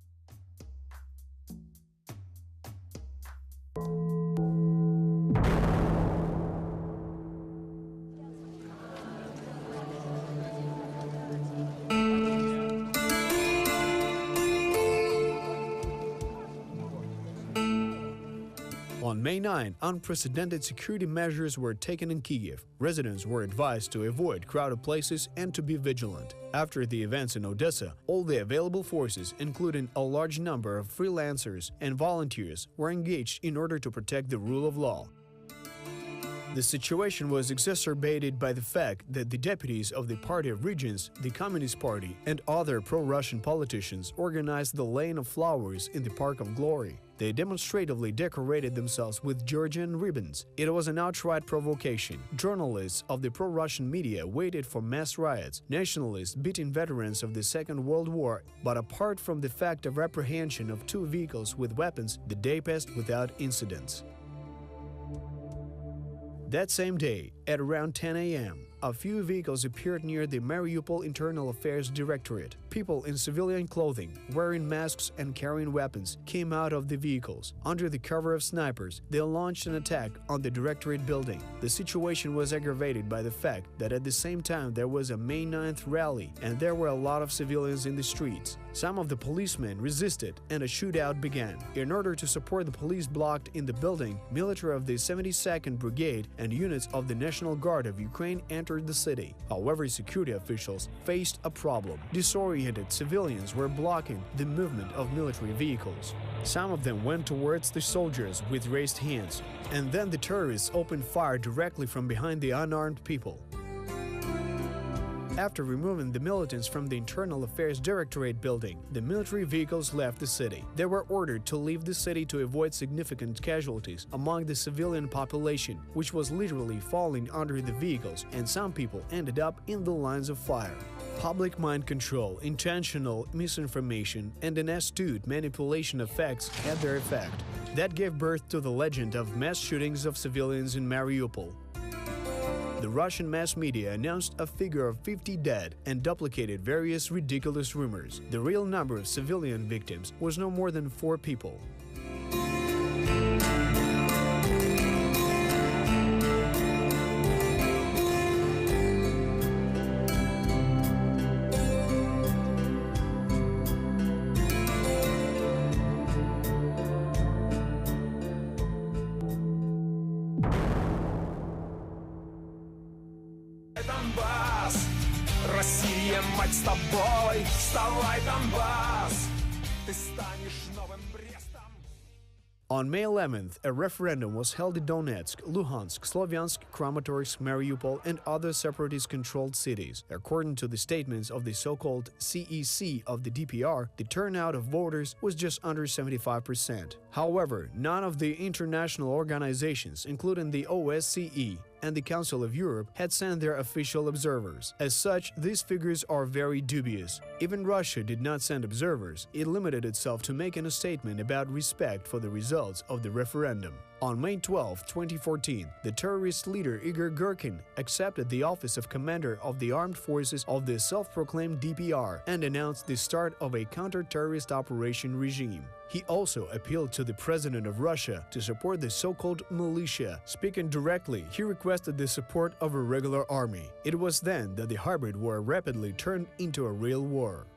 On May 9, unprecedented security measures were taken in Kyiv. Residents were advised to avoid crowded places and to be vigilant. After the events in Odessa, all the available forces, including a large number of freelancers and volunteers, were engaged in order to protect the rule of law. The situation was exacerbated by the fact that the deputies of the Party of Regions, the Communist Party, and other pro-Russian politicians organized the laying of flowers in the Park of Glory. They demonstratively decorated themselves with Georgian ribbons. It was an outright provocation. Journalists of the pro-Russian media waited for mass riots, nationalists beating veterans of the Second World War, but apart from the fact of apprehension of 2 vehicles with weapons, the day passed without incidents. That same day, at around 10 a.m., a few vehicles appeared near the Mariupol Internal Affairs Directorate. People in civilian clothing, wearing masks and carrying weapons, came out of the vehicles. Under the cover of snipers, they launched an attack on the Directorate building. The situation was aggravated by the fact that at the same time there was a May 9th rally and there were a lot of civilians in the streets. Some of the policemen resisted and a shootout began. In order to support the police blocked in the building, military of the 72nd Brigade and units of the National Guard of Ukraine entered the city. However, security officials faced a problem. Disoriented civilians were blocking the movement of military vehicles. Some of them went towards the soldiers with raised hands, and then the terrorists opened fire directly from behind the unarmed people. After removing the militants from the Internal Affairs Directorate building, the military vehicles left the city. They were ordered to leave the city to avoid significant casualties among the civilian population, which was literally falling under the vehicles, and some people ended up in the lines of fire. Public mind control, intentional misinformation, and an astute manipulation of facts had their effect. That gave birth to the legend of mass shootings of civilians in Mariupol. The Russian mass media announced a figure of 50 dead and duplicated various ridiculous rumors. The real number of civilian victims was no more than 4 people. Донбасс, Россия, мать с тобой, вставай, Донбасс, ты станешь новым Брестом. On May 11th, a referendum was held in Donetsk, Luhansk, Sloviansk, Kramatorsk, Mariupol, and other separatist-controlled cities. According to the statements of the so-called CEC of the DPR, the turnout of voters was just under 75%. However, none of the international organizations, including the OSCE and the Council of Europe, had sent their official observers. As such, these figures are very dubious. Even Russia did not send observers. It limited itself to making a statement about respect for the results of the referendum. On May 12, 2014, the terrorist leader Igor Girkin accepted the office of commander of the armed forces of the self-proclaimed DPR and announced the start of a counter-terrorist operation regime. He also appealed to the president of Russia to support the so-called militia. Speaking directly, he requested the support of a regular army. It was then that the hybrid war rapidly turned into a real war.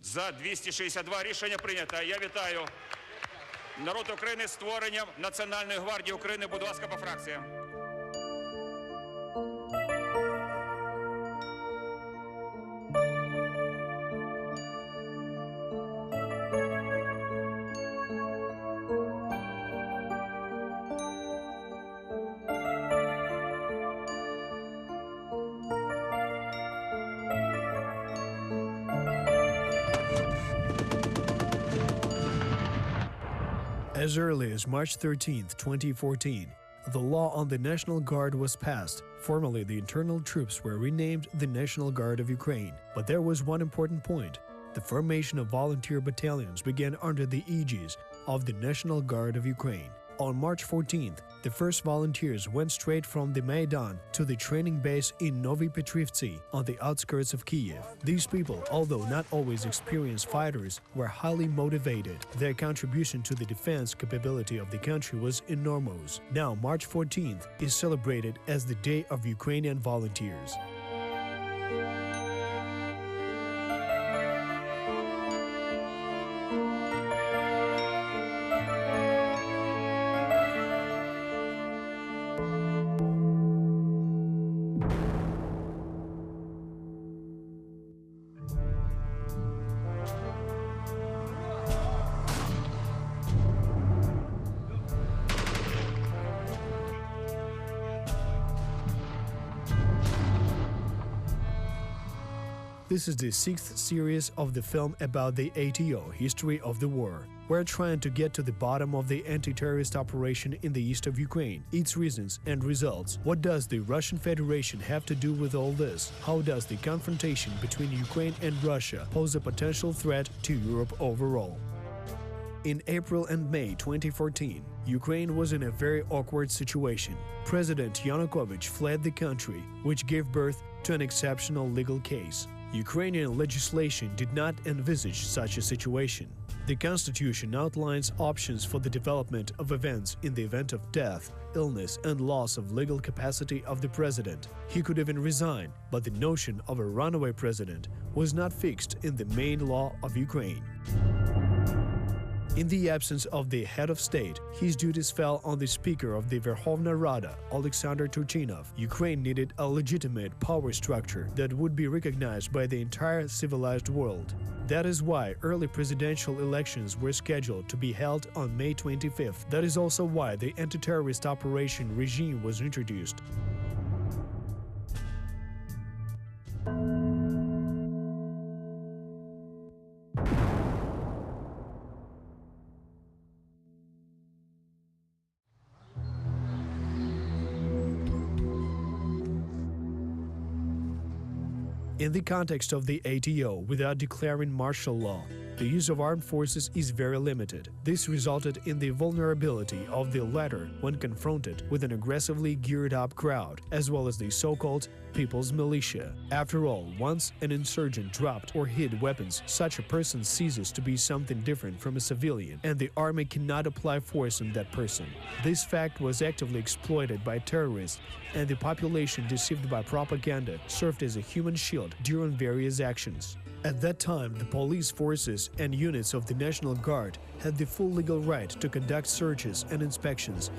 За 262 рішення прийнято. Я вітаю народ України з створенням Національної гвардії України. Будь ласка, по фракціям. As early as March 13, 2014, the law on the National Guard was passed. Formally, the internal troops were renamed the National Guard of Ukraine. But there was one important point. The formation of volunteer battalions began under the aegis of the National Guard of Ukraine. On March 14th, the first volunteers went straight from the Maidan to the training base in Novi Petrivtsi on the outskirts of Kiev. These people, although not always experienced fighters, were highly motivated. Their contribution to the defense capability of the country was enormous. Now, March 14th is celebrated as the Day of Ukrainian Volunteers. This is the sixth series of the film about the ATO, History of the War. We're trying to get to the bottom of the anti-terrorist operation in the east of Ukraine, its reasons and results. What does the Russian Federation have to do with all this? How does the confrontation between Ukraine and Russia pose a potential threat to Europe overall? In April and May 2014, Ukraine was in a very awkward situation. President Yanukovych fled the country, which gave birth to an exceptional legal case. Ukrainian legislation did not envisage such a situation. The constitution outlines options for the development of events in the event of death, illness, and loss of legal capacity of the president. He could even resign, but the notion of a runaway president was not fixed in the main law of Ukraine. In the absence of the head of state, his duties fell on the Speaker of the Verkhovna Rada, Alexander Turchinov. Ukraine needed a legitimate power structure that would be recognized by the entire civilized world. That is why early presidential elections were scheduled to be held on May 25th. That is also why the anti-terrorist operation regime was introduced. In the context of the ATO, without declaring martial law, the use of armed forces is very limited. This resulted in the vulnerability of the latter when confronted with an aggressively geared-up crowd, as well as the so-called People's Militia. After all, once an insurgent dropped or hid weapons, such a person ceases to be something different from a civilian, and the army cannot apply force on that person. This fact was actively exploited by terrorists, and the population, deceived by propaganda, served as a human shield during various actions. At that time, the police forces and units of the National Guard had the full legal right to conduct searches and inspections.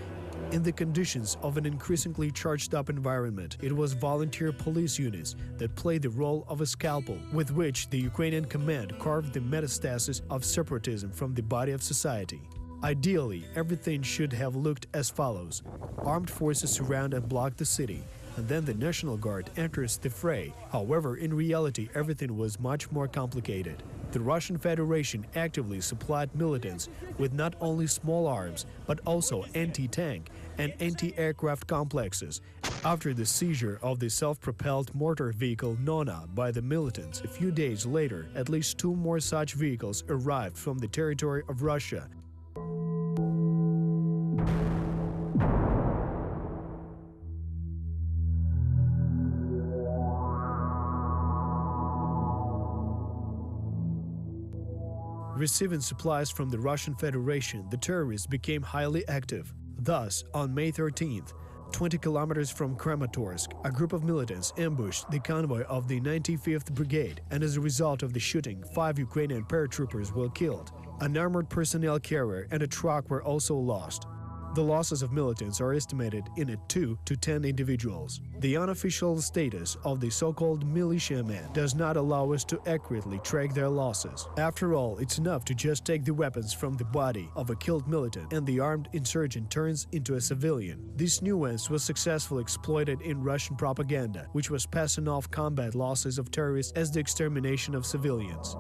In the conditions of an increasingly charged-up environment, it was volunteer police units that played the role of a scalpel, with which the Ukrainian command carved the metastasis of separatism from the body of society. Ideally, everything should have looked as follows. Armed forces surround and block the city, and then the National Guard enters the fray. However, in reality, everything was much more complicated. The Russian Federation actively supplied militants with not only small arms, but also anti-tank and anti-aircraft complexes. After the seizure of the self-propelled mortar vehicle Nona by the militants, a few days later, at least 2 more such vehicles arrived from the territory of Russia. Receiving supplies from the Russian Federation, the terrorists became highly active. Thus, on May 13th, 20 kilometers from Kramatorsk, a group of militants ambushed the convoy of the 95th Brigade, and as a result of the shooting, 5 Ukrainian paratroopers were killed. An armored personnel carrier and a truck were also lost. The losses of militants are estimated at 2 to 10 individuals. The unofficial status of the so-called militiamen does not allow us to accurately track their losses. After all, it's enough to just take the weapons from the body of a killed militant and the armed insurgent turns into a civilian. This nuance was successfully exploited in Russian propaganda, which was passing off combat losses of terrorists as the extermination of civilians.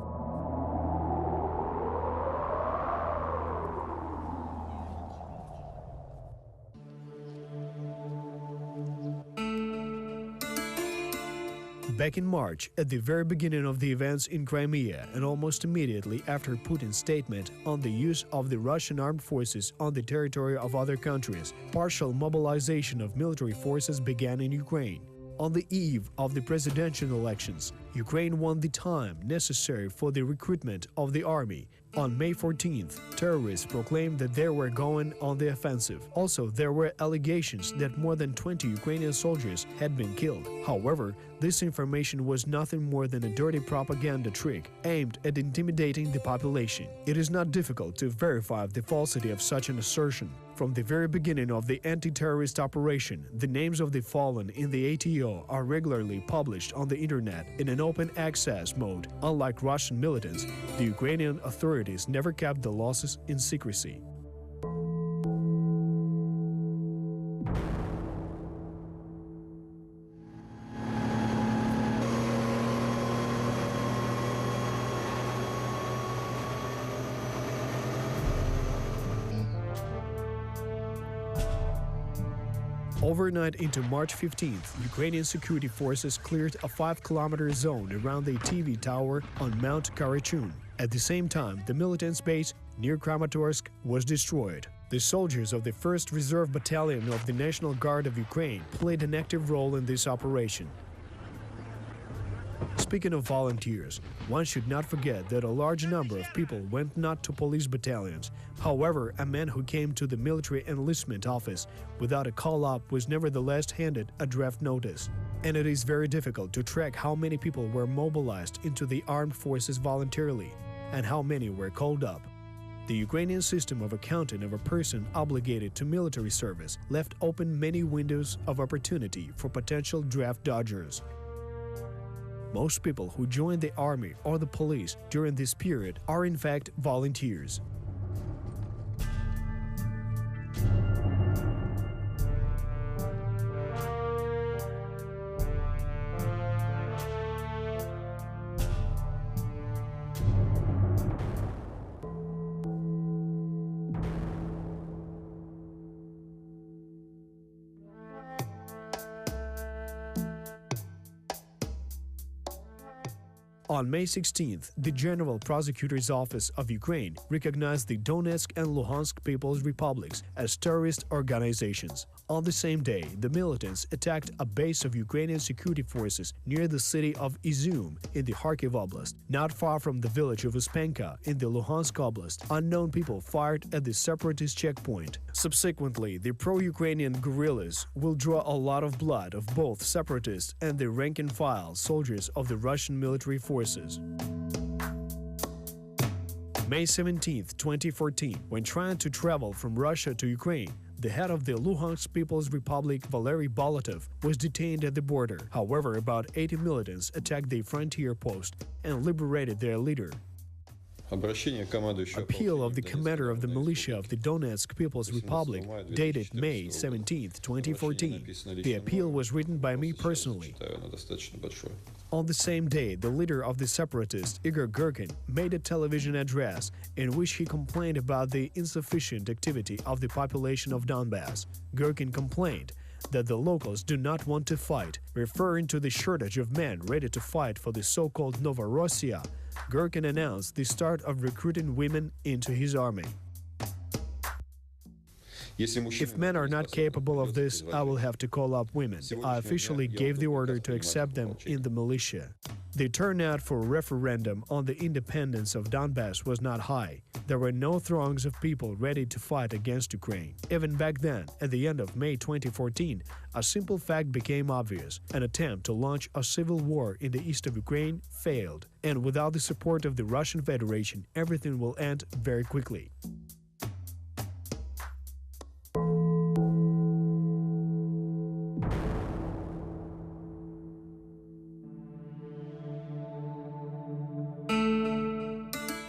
Back in March, at the very beginning of the events in Crimea and almost immediately after Putin's statement on the use of the Russian armed forces on the territory of other countries, partial mobilization of military forces began in Ukraine. On the eve of the presidential elections, Ukraine won the time necessary for the recruitment of the army. On May 14th, terrorists proclaimed that they were going on the offensive. Also, there were allegations that more than 20 Ukrainian soldiers had been killed. However, this information was nothing more than a dirty propaganda trick aimed at intimidating the population. It is not difficult to verify the falsity of such an assertion. From the very beginning of the anti-terrorist operation, the names of the fallen in the ATO are regularly published on the internet in an open access mode. Unlike Russian militants, the Ukrainian authorities never kept the losses in secrecy. Overnight into March 15th, Ukrainian security forces cleared a 5-kilometer zone around the TV tower on Mount Karachun. At the same time, the militants' base near Kramatorsk was destroyed. The soldiers of the 1st Reserve Battalion of the National Guard of Ukraine played an active role in this operation. Speaking of volunteers, one should not forget that a large number of people went not to police battalions. However, a man who came to the military enlistment office without a call-up was nevertheless handed a draft notice. And it is very difficult to track how many people were mobilized into the armed forces voluntarily and how many were called up. The Ukrainian system of accounting of a person obligated to military service left open many windows of opportunity for potential draft dodgers. Most people who join the army or the police during this period are in fact volunteers. On May 16th, the General Prosecutor's Office of Ukraine recognized the Donetsk and Luhansk People's Republics as terrorist organizations. On the same day, the militants attacked a base of Ukrainian security forces near the city of Izum in the Kharkiv Oblast. Not far from the village of Uspenka in the Luhansk Oblast, unknown people fired at the separatist checkpoint. Subsequently, the pro-Ukrainian guerrillas will draw a lot of blood of both separatists and the rank-and-file soldiers of the Russian military forces. May 17, 2014, when trying to travel from Russia to Ukraine, the head of the Luhansk People's Republic, Valery Bolotov, was detained at the border. However, about 80 militants attacked the frontier post and liberated their leader. Appeal of the commander of the militia of the Donetsk People's Republic, dated May 17, 2014. The appeal was written by me personally. On the same day, the leader of the separatists, Igor Girkin, made a television address in which he complained about the insufficient activity of the population of Donbass. Girkin complained that the locals do not want to fight, referring to the shortage of men ready to fight for the so-called Novorossiya. Girkin announced the start of recruiting women into his army. If men are not capable of this, I will have to call up women. I officially gave the order to accept them in the militia. The turnout for a referendum on the independence of Donbass was not high. There were no throngs of people ready to fight against Ukraine. Even back then, at the end of May 2014, a simple fact became obvious. An attempt to launch a civil war in the east of Ukraine failed, and without the support of the Russian Federation, everything will end very quickly.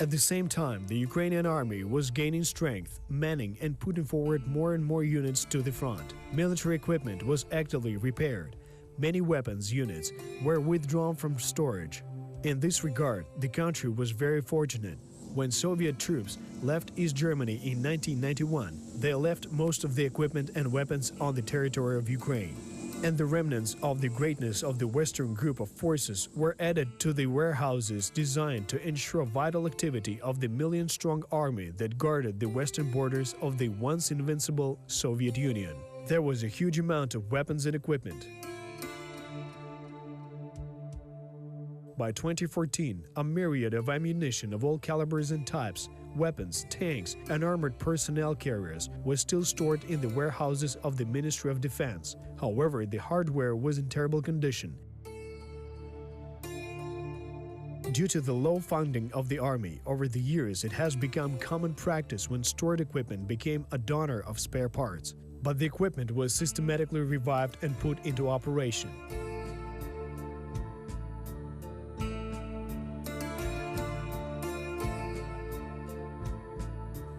At the same time, the Ukrainian army was gaining strength, manning and putting forward more and more units to the front. Military equipment was actively repaired. Many weapons units were withdrawn from storage. In this regard, the country was very fortunate. When Soviet troops left East Germany in 1991, they left most of the equipment and weapons on the territory of Ukraine. and the remnants of the greatness of the Western group of forces were added to the warehouses designed to ensure vital activity of the million-strong army that guarded the western borders of the once invincible Soviet Union. There was a huge amount of weapons and equipment. By 2014, a myriad of ammunition of all calibers and types, weapons, tanks, and armored personnel carriers was still stored in the warehouses of the Ministry of Defense. However, the hardware was in terrible condition. Due to the low funding of the army, over the years it has become common practice when stored equipment became a donor of spare parts. But the equipment was systematically revived and put into operation.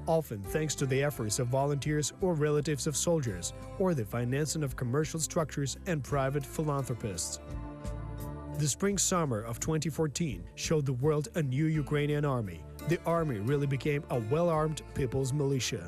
Often thanks to the efforts of volunteers or relatives of soldiers, or the financing of commercial structures and private philanthropists. The spring-summer of 2014 showed the world a new Ukrainian army. The army really became a well-armed people's militia.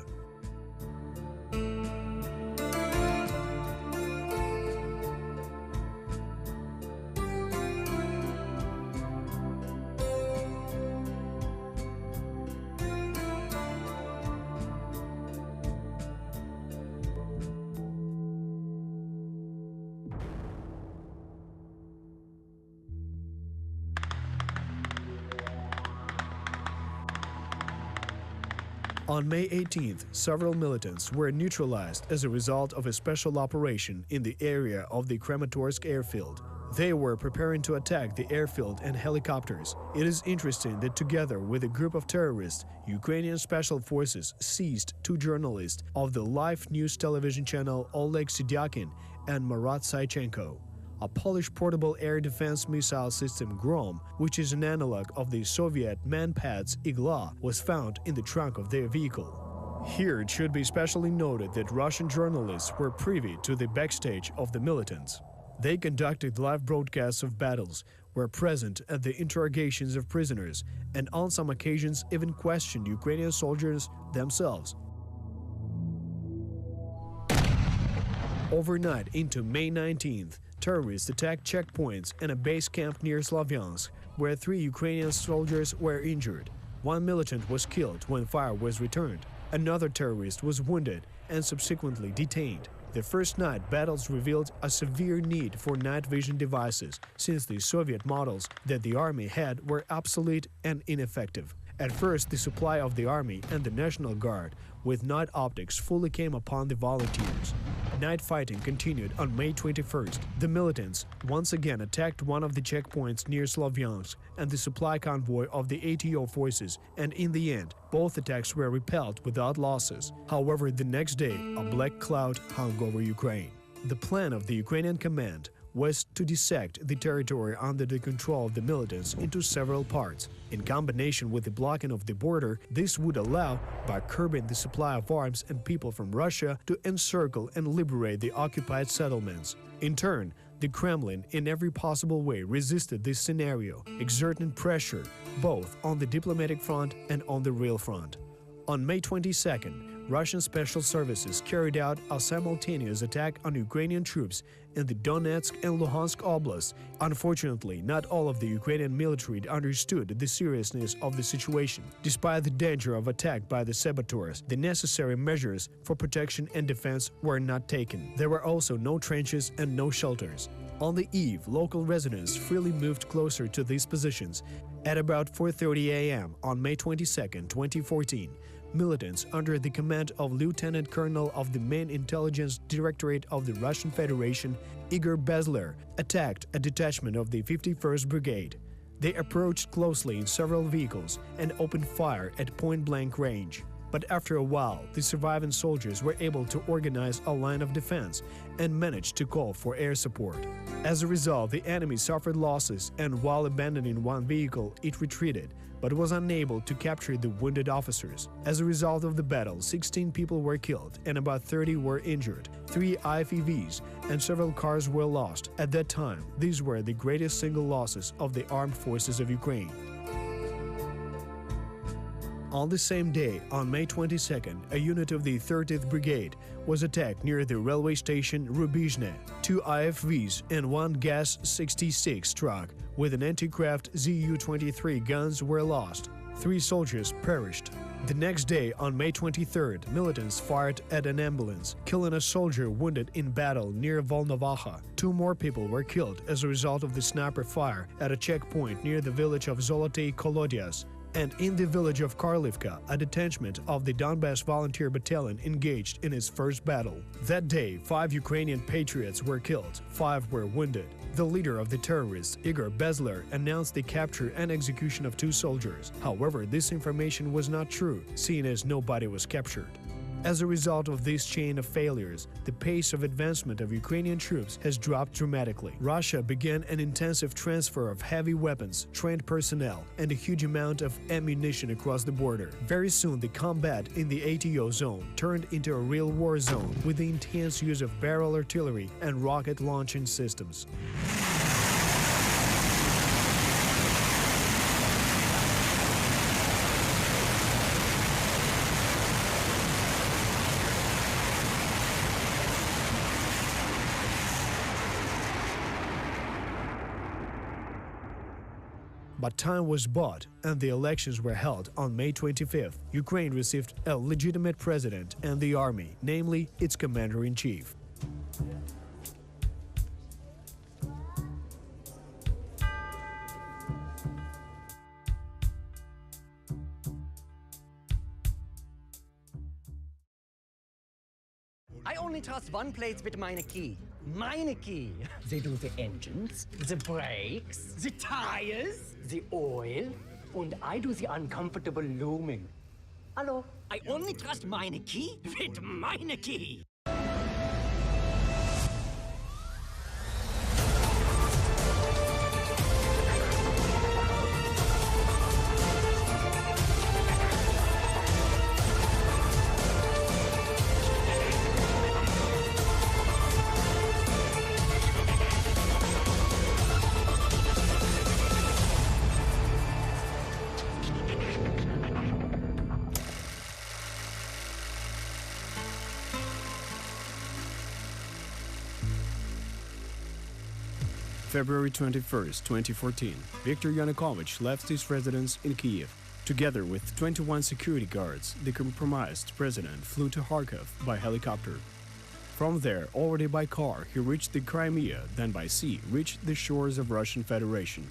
On May 18th, several militants were neutralized as a result of a special operation in the area of the Kramatorsk airfield. They were preparing to attack the airfield and helicopters. It is interesting that together with a group of terrorists, Ukrainian special forces seized two journalists of the live news television channel Oleg Sidyakin and Marat Saichenko. A Polish portable air defense missile system Grom, which is an analog of the Soviet Manpads Igla, was found in the trunk of their vehicle. Here it should be specially noted that Russian journalists were privy to the backstage of the militants. They conducted live broadcasts of battles, were present at the interrogations of prisoners, and on some occasions even questioned Ukrainian soldiers themselves. Overnight into May 19th, terrorists attacked checkpoints and a base camp near Slavyansk, where 3 Ukrainian soldiers were injured. One militant was killed when fire was returned. Another terrorist was wounded and subsequently detained. The first night battles revealed a severe need for night vision devices, since the Soviet models that the army had were obsolete and ineffective. At first, the supply of the army and the National Guard with night optics fully came upon the volunteers. Night fighting continued on May 21st. The militants once again attacked one of the checkpoints near Slavyansk and the supply convoy of the ATO forces, and in the end, both attacks were repelled without losses. However, the next day, a black cloud hung over Ukraine. The plan of the Ukrainian command was to dissect the territory under the control of the militants into several parts. In combination with the blocking of the border, this would allow, by curbing the supply of arms and people from Russia, to encircle and liberate the occupied settlements. In turn, the Kremlin in every possible way resisted this scenario, exerting pressure both on the diplomatic front and on the real front. On May 22nd, Russian special services carried out a simultaneous attack on Ukrainian troops in the Donetsk and Luhansk oblasts. Unfortunately, not all of the Ukrainian military understood the seriousness of the situation. Despite the danger of attack by the saboteurs, the necessary measures for protection and defense were not taken. There were also no trenches and no shelters. On the eve, local residents freely moved closer to these positions. At about 4:30 a.m. on May 22, 2014, militants under the command of Lieutenant Colonel of the Main Intelligence Directorate of the Russian Federation, Igor Bezler, attacked a detachment of the 51st Brigade. They approached closely in several vehicles and opened fire at point-blank range. But after a while, the surviving soldiers were able to organize a line of defense and managed to call for air support. As a result, the enemy suffered losses, and while abandoning one vehicle, it retreated, but was unable to capture the wounded officers. As a result of the battle, 16 people were killed and about 30 were injured. 3 IFEVs and several cars were lost. At that time, these were the greatest single losses of the armed forces of Ukraine. On the same day, on May 22nd, a unit of the 30th Brigade was attacked near the railway station Rubizhne. 2 IFVs and 1 Gas-66 truck with an anti-craft Zu-23 guns were lost. 3 soldiers perished. The next day, on May 23rd, militants fired at an ambulance, killing a soldier wounded in battle near Volnovaha. 2 more people were killed as a result of the sniper fire at a checkpoint near the village of Zolotay Kolodias. And in the village of Karlivka, a detachment of the Donbass Volunteer Battalion engaged in its first battle. That day, 5 Ukrainian patriots were killed, 5 were wounded. The leader of the terrorists, Igor Bezler, announced the capture and execution of 2 soldiers. However, this information was not true, seeing as nobody was captured. As a result of this chain of failures, the pace of advancement of Ukrainian troops has dropped dramatically. Russia began an intensive transfer of heavy weapons, trained personnel, and a huge amount of ammunition across the border. Very soon, the combat in the ATO zone turned into a real war zone with the intense use of barrel artillery and rocket launching systems. But time was bought, and the elections were held on May 25th. Ukraine received a legitimate president and the army, namely its commander-in-chief. I only trust one place with meine key. Meine key. They do the engines, the brakes, the tires, the oil, and I do the uncomfortable looming. Hallo? I only trust meine key with meine key. February 21st, 2014, Viktor Yanukovych left his residence in Kyiv. Together with 21 security guards, the compromised president flew to Kharkov by helicopter. From there, already by car, he reached the Crimea, then by sea reached the shores of Russian Federation.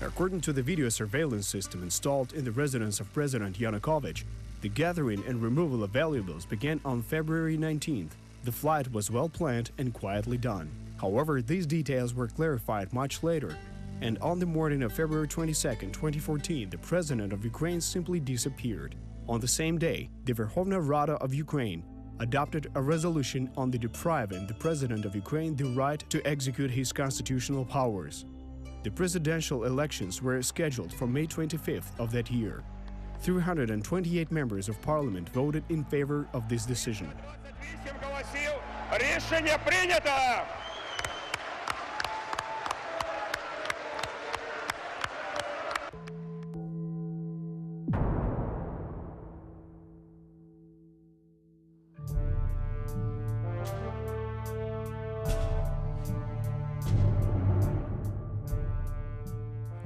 According to the video surveillance system installed in the residence of President Yanukovych, the gathering and removal of valuables began on February 19th. The flight was well planned and quietly done. However, these details were clarified much later, and on the morning of February 22, 2014, the president of Ukraine simply disappeared. On the same day, the Verkhovna Rada of Ukraine adopted a resolution on depriving the president of Ukraine the right to execute his constitutional powers. The presidential elections were scheduled for May 25th of that year. 328 members of parliament voted in favor of this decision. Рішення прийнято!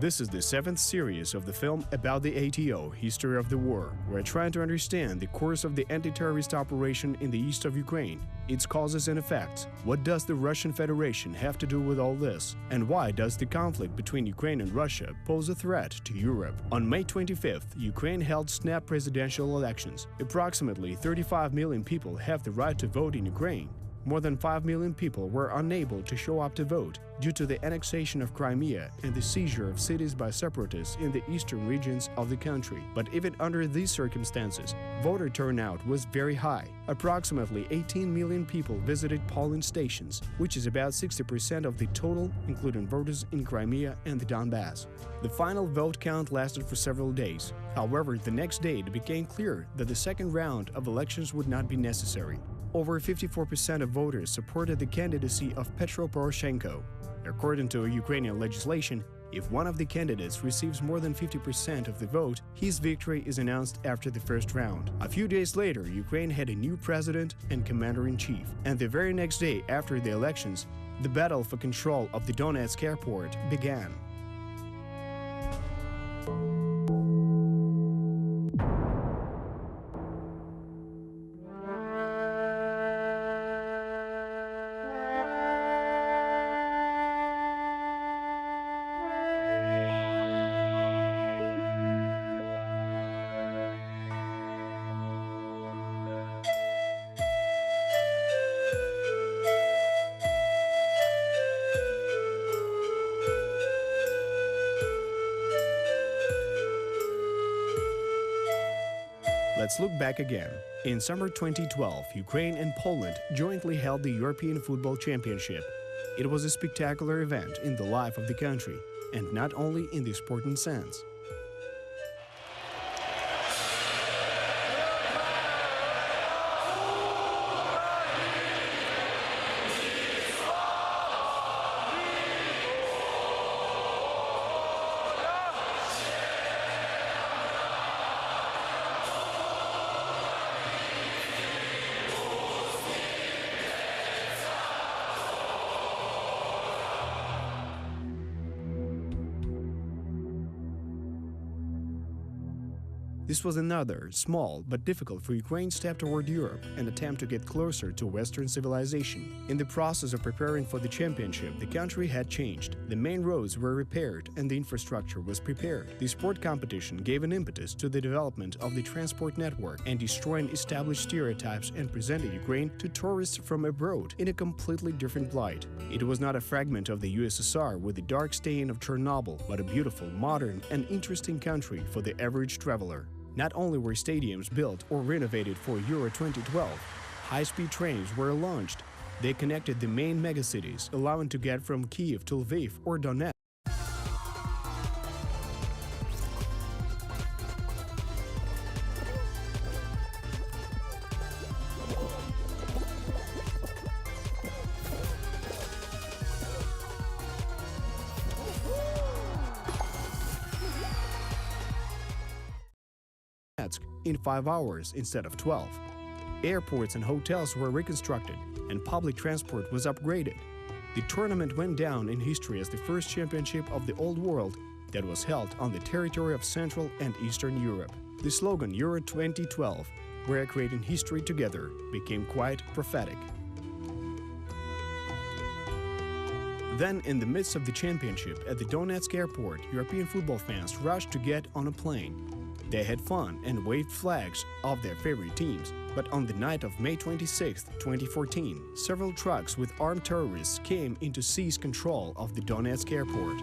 This is the 7th series of the film about the ATO, History of the War. We're trying to understand the course of the anti-terrorist operation in the east of Ukraine, its causes and effects. What does the Russian Federation have to do with all this? And why does the conflict between Ukraine and Russia pose a threat to Europe? On May 25th, Ukraine held snap presidential elections. Approximately 35 million people have the right to vote in Ukraine. More than 5 million people were unable to show up to vote due to the annexation of Crimea and the seizure of cities by separatists in the eastern regions of the country. But even under these circumstances, voter turnout was very high. Approximately 18 million people visited polling stations, which is about 60% of the total, including voters in Crimea and the Donbass. The final vote count lasted for several days. However, the next day it became clear that the second round of elections would not be necessary. Over 54% of voters supported the candidacy of Petro Poroshenko. According to Ukrainian legislation, If one of the candidates receives more than 50% of the vote, his victory is announced after the first round. A few days later, Ukraine had a new president and commander-in-chief, and the very next day after the elections, the battle for control of the Donetsk airport began. Let's look back again. In summer 2012, Ukraine and Poland jointly held the European Football Championship. It was a spectacular event in the life of the country, and not only in the sporting sense. This was another, small but difficult for Ukraine step toward Europe, an attempt to get closer to Western civilization. In the process of preparing for the championship, the country had changed. The main roads were repaired and the infrastructure was prepared. The sport competition gave an impetus to the development of the transport network and destroying established stereotypes and presented Ukraine to tourists from abroad in a completely different light. It was not a fragment of the USSR with the dark stain of Chernobyl, but a beautiful, modern and interesting country for the average traveler. Not only were stadiums built or renovated for Euro 2012, high-speed trains were launched. They connected the main megacities, allowing to get from Kyiv to Lviv or Donetsk. In 5 hours instead of 12. Airports and hotels were reconstructed, and public transport was upgraded. The tournament went down in history as the first championship of the old world that was held on the territory of Central and Eastern Europe. The slogan Euro 2012, "We're creating history together," became quite prophetic. Then, in the midst of the championship at the Donetsk airport, European football fans rushed to get on a plane. They had fun and waved flags of their favorite teams. But on the night of May 26, 2014, several trucks with armed terrorists came in to seize control of the Donetsk airport.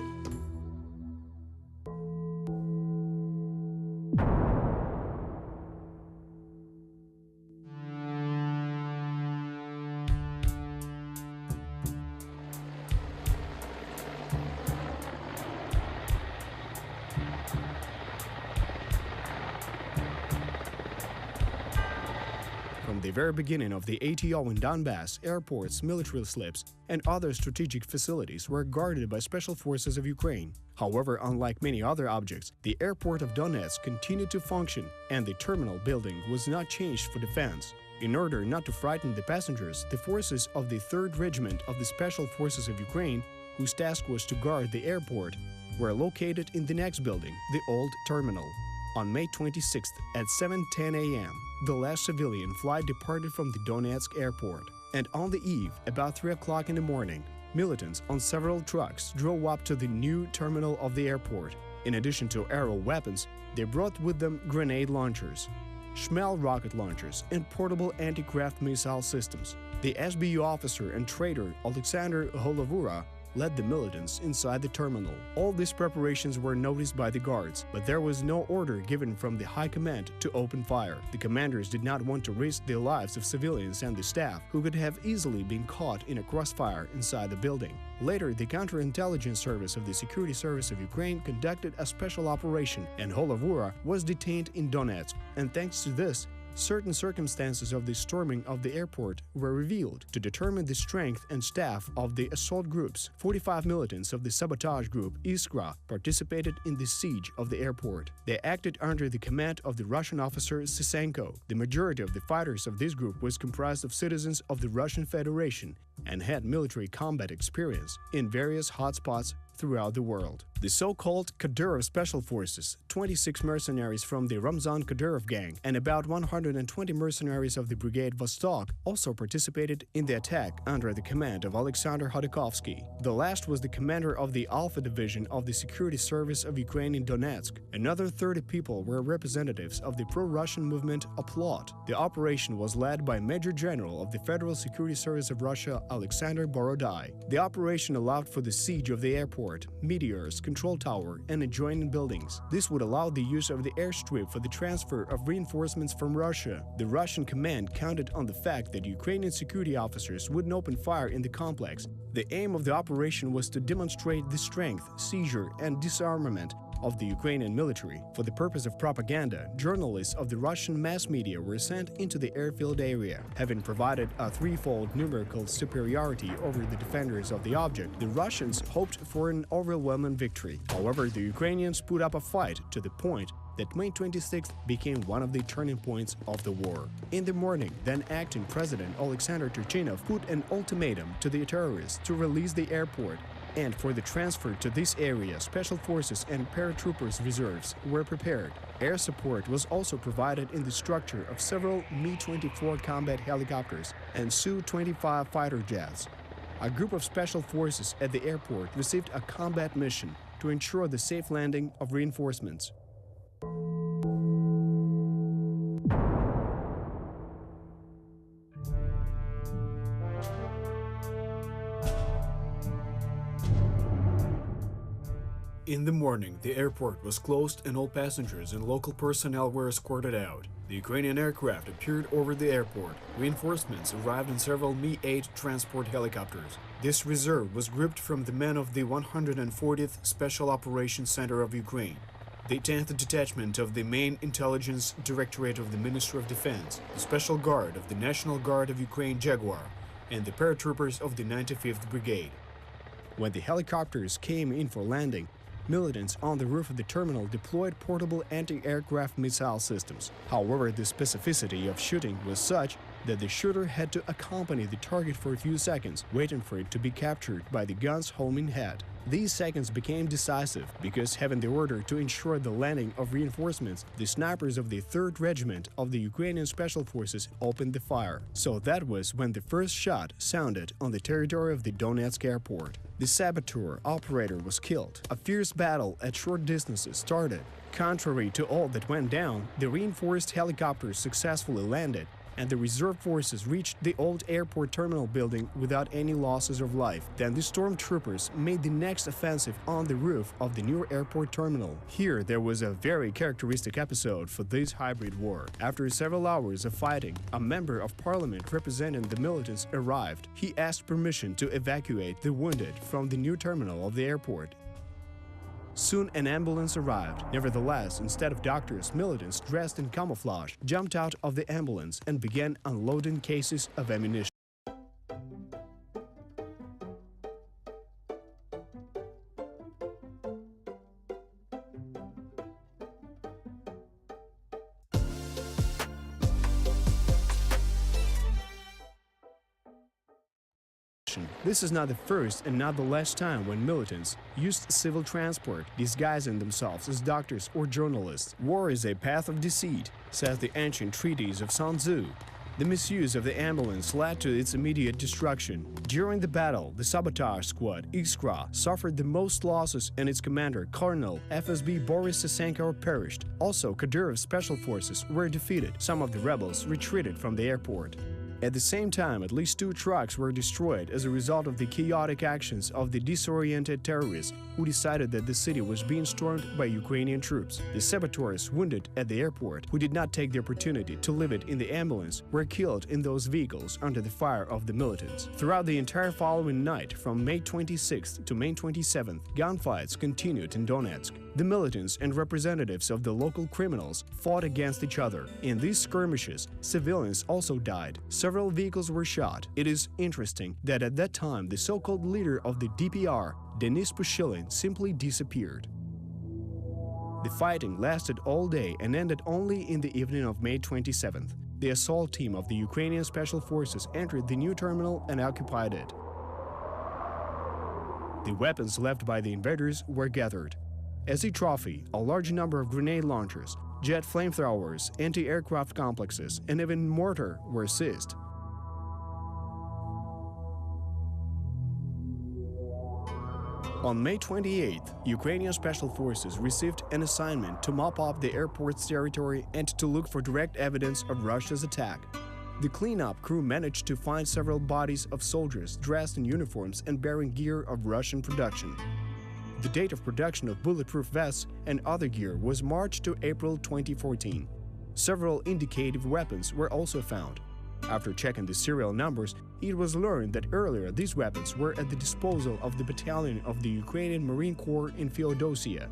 From the very beginning of the ATO in Donbass, airports, military slips, and other strategic facilities were guarded by special forces of Ukraine. However, unlike many other objects, the airport of Donetsk continued to function, and the terminal building was not changed for defense. In order not to frighten the passengers, the forces of the 3rd Regiment of the Special Forces of Ukraine, whose task was to guard the airport, were located in the next building, the old terminal. On May 26th at 7:10 a.m., the last civilian flight departed from the Donetsk airport. And on the eve, about 3 o'clock in the morning, militants on several trucks drove up to the new terminal of the airport. In addition to aero weapons, they brought with them grenade launchers, Shmel rocket launchers, and portable anti-craft missile systems. The SBU officer and trader Alexander Holovura led the militants inside the terminal. All these preparations were noticed by the guards, but there was no order given from the high command to open fire. The commanders did not want to risk the lives of civilians and the staff, who could have easily been caught in a crossfire inside the building. Later, the counterintelligence service of the Security Service of Ukraine conducted a special operation, and Holovura was detained in Donetsk, and thanks to this, certain circumstances of the storming of the airport were revealed. To determine the strength and staff of the assault groups, 45 militants of the sabotage group Iskra participated in the siege of the airport. They acted under the command of the Russian officer Sisenko. The majority of the fighters of this group was comprised of citizens of the Russian Federation and had military combat experience in various hotspots throughout the world. The so-called Kadyrov Special Forces, 26 mercenaries from the Ramzan Kadyrov gang and about 120 mercenaries of the Brigade Vostok also participated in the attack under the command of Alexander Hodakovsky. The last was the commander of the Alpha Division of the Security Service of Ukraine in Donetsk. Another 30 people were representatives of the pro-Russian movement Oplot. The operation was led by Major General of the Federal Security Service of Russia Alexander Borodai. The operation allowed for the siege of the airport, meteors, control tower, and adjoining buildings. This would allow the use of the airstrip for the transfer of reinforcements from Russia. The Russian command counted on the fact that Ukrainian security officers wouldn't open fire in the complex. The aim of the operation was to demonstrate the strength, seizure, and disarmament of the Ukrainian military. For the purpose of propaganda, journalists of the Russian mass media were sent into the airfield area. Having provided a threefold numerical superiority over the defenders of the object, the Russians hoped for an overwhelming victory. However, the Ukrainians put up a fight to the point that May 26th became one of the turning points of the war. In the morning, then acting President Alexander Turchinov put an ultimatum to the terrorists to release the airport, and for the transfer to this area, special forces and paratroopers reserves were prepared. Air support was also provided in the structure of several Mi-24 combat helicopters and Su-25 fighter jets. A group of special forces at the airport received a combat mission to ensure the safe landing of reinforcements. In the morning, the airport was closed and all passengers and local personnel were escorted out. The Ukrainian aircraft appeared over the airport. Reinforcements arrived in several Mi-8 transport helicopters. This reserve was grouped from the men of the 140th Special Operations Center of Ukraine, the 10th Detachment of the Main Intelligence Directorate of the Ministry of Defense, the Special Guard of the National Guard of Ukraine Jaguar, and the paratroopers of the 95th Brigade. When the helicopters came in for landing, militants on the roof of the terminal deployed portable anti-aircraft missile systems. However, the specificity of shooting was such that the shooter had to accompany the target for a few seconds, waiting for it to be captured by the gun's homing head. These seconds became decisive because, having the order to ensure the landing of reinforcements, the snipers of the 3rd Regiment of the Ukrainian Special Forces opened the fire. So that was when the first shot sounded on the territory of the Donetsk airport. The saboteur operator was killed. A fierce battle at short distances started. Contrary to all that went down, the reinforced helicopters successfully landed, and the reserve forces reached the old airport terminal building without any losses of life. Then the stormtroopers made the next offensive on the roof of the new airport terminal. Here there was a very characteristic episode for this hybrid war. After several hours of fighting, a member of parliament representing the militants arrived. He asked permission to evacuate the wounded from the new terminal of the airport. Soon an ambulance arrived. Nevertheless, instead of doctors, militants dressed in camouflage jumped out of the ambulance and began unloading cases of ammunition. This is not the first and not the last time when militants used civil transport, disguising themselves as doctors or journalists. War is a path of deceit, says the ancient treatise of Sun Tzu. The misuse of the ambulance led to its immediate destruction. During the battle, the sabotage squad, Iskra, suffered the most losses and its commander, Colonel FSB Boris Sisenko, perished. Also, Kadyrov's special forces were defeated. Some of the rebels retreated from the airport. At the same time, at least 2 trucks were destroyed as a result of the chaotic actions of the disoriented terrorists who decided that the city was being stormed by Ukrainian troops. The saboteurs wounded at the airport, who did not take the opportunity to leave it in the ambulance, were killed in those vehicles under the fire of the militants. Throughout the entire following night, from May 26th to May 27th, gunfights continued in Donetsk. The militants and representatives of the local criminals fought against each other. In these skirmishes, civilians also died. Several vehicles were shot. It is interesting that at that time, the so-called leader of the DPR, Denis Pushilin, simply disappeared. The fighting lasted all day and ended only in the evening of May 27th. The assault team of the Ukrainian Special Forces entered the new terminal and occupied it. The weapons left by the invaders were gathered. As a trophy, a large number of grenade launchers, jet flamethrowers, anti-aircraft complexes, and even mortar were seized. On May 28th, Ukrainian Special Forces received an assignment to mop up the airport's territory and to look for direct evidence of Russia's attack. The cleanup crew managed to find several bodies of soldiers dressed in uniforms and bearing gear of Russian production. The date of production of bulletproof vests and other gear was March to April 2014. Several indicative weapons were also found. After checking the serial numbers, it was learned that earlier these weapons were at the disposal of the battalion of the Ukrainian Marine Corps in Feodosia,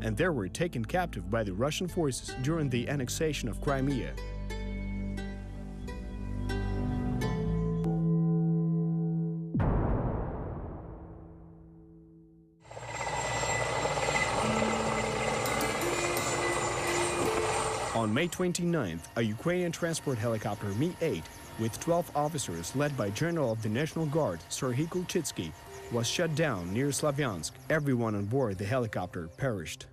and they were taken captive by the Russian forces during the annexation of Crimea. On May 29th, a Ukrainian transport helicopter Mi-8 with 12 officers led by General of the National Guard Serhiy Kulchitsky was shot down near Slavyansk. Everyone on board the helicopter perished.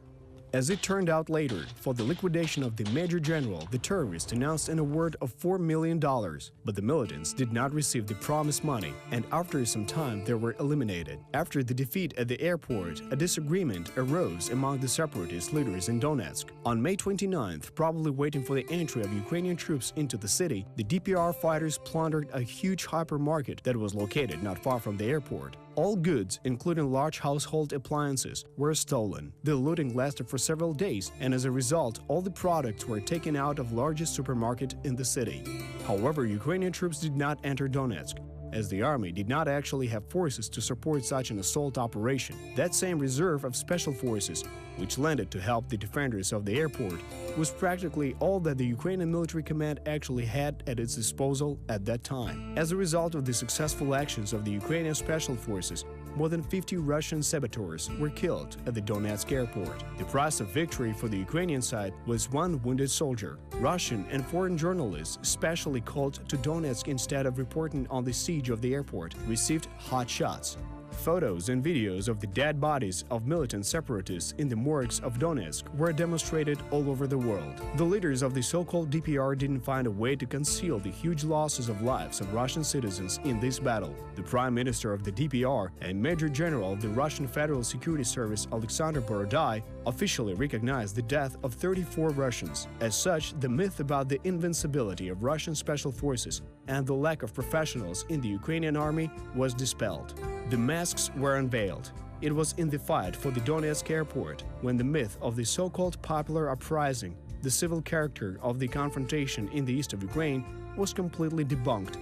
As it turned out later, for the liquidation of the Major General, the terrorists announced an award of $4 million, but the militants did not receive the promised money, and after some time they were eliminated. After the defeat at the airport, a disagreement arose among the separatist leaders in Donetsk. On May 29th, probably waiting for the entry of Ukrainian troops into the city, the DPR fighters plundered a huge hypermarket that was located not far from the airport. All goods, including large household appliances, were stolen. The looting lasted for several days, and as a result, all the products were taken out of largest supermarket in the city. However, Ukrainian troops did not enter Donetsk, as the army did not actually have forces to support such an assault operation. That same reserve of special forces, which landed to help the defenders of the airport, was practically all that the Ukrainian military command actually had at its disposal at that time. As a result of the successful actions of the Ukrainian special forces, more than 50 Russian saboteurs were killed at the Donetsk airport. The price of victory for the Ukrainian side was 1 wounded soldier. Russian and foreign journalists, specially called to Donetsk instead of reporting on the siege of the airport, received hot shots. Photos and videos of the dead bodies of militant separatists in the morgues of Donetsk were demonstrated all over the world. The leaders of the so-called DPR didn't find a way to conceal the huge losses of lives of Russian citizens in this battle. The Prime Minister of the DPR and Major General of the Russian Federal Security Service Alexander Borodai officially recognized the death of 34 Russians. As such, the myth about the invincibility of Russian special forces and the lack of professionals in the Ukrainian army was dispelled. The masks were unveiled. It was in the fight for the Donetsk airport when the myth of the so-called popular uprising, the civil character of the confrontation in the east of Ukraine, was completely debunked.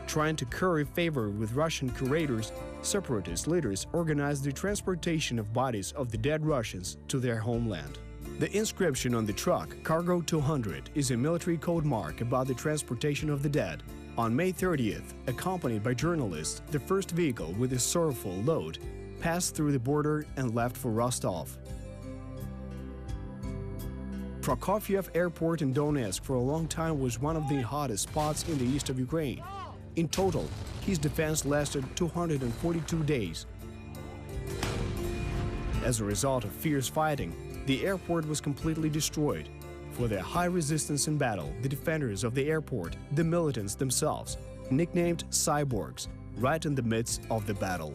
Trying to curry favor with Russian curators, separatist leaders organized the transportation of bodies of the dead Russians to their homeland. The inscription on the truck, Cargo 200, is a military code mark about the transportation of the dead. On May 30th, accompanied by journalists, the first vehicle with a sorrowful load passed through the border and left for Rostov. Prokofiev Airport in Donetsk for a long time was one of the hottest spots in the east of Ukraine. In total, his defense lasted 242 days. As a result of fierce fighting, the airport was completely destroyed. For their high resistance in battle, the defenders of the airport, the militants themselves, nicknamed cyborgs, right in the midst of the battle.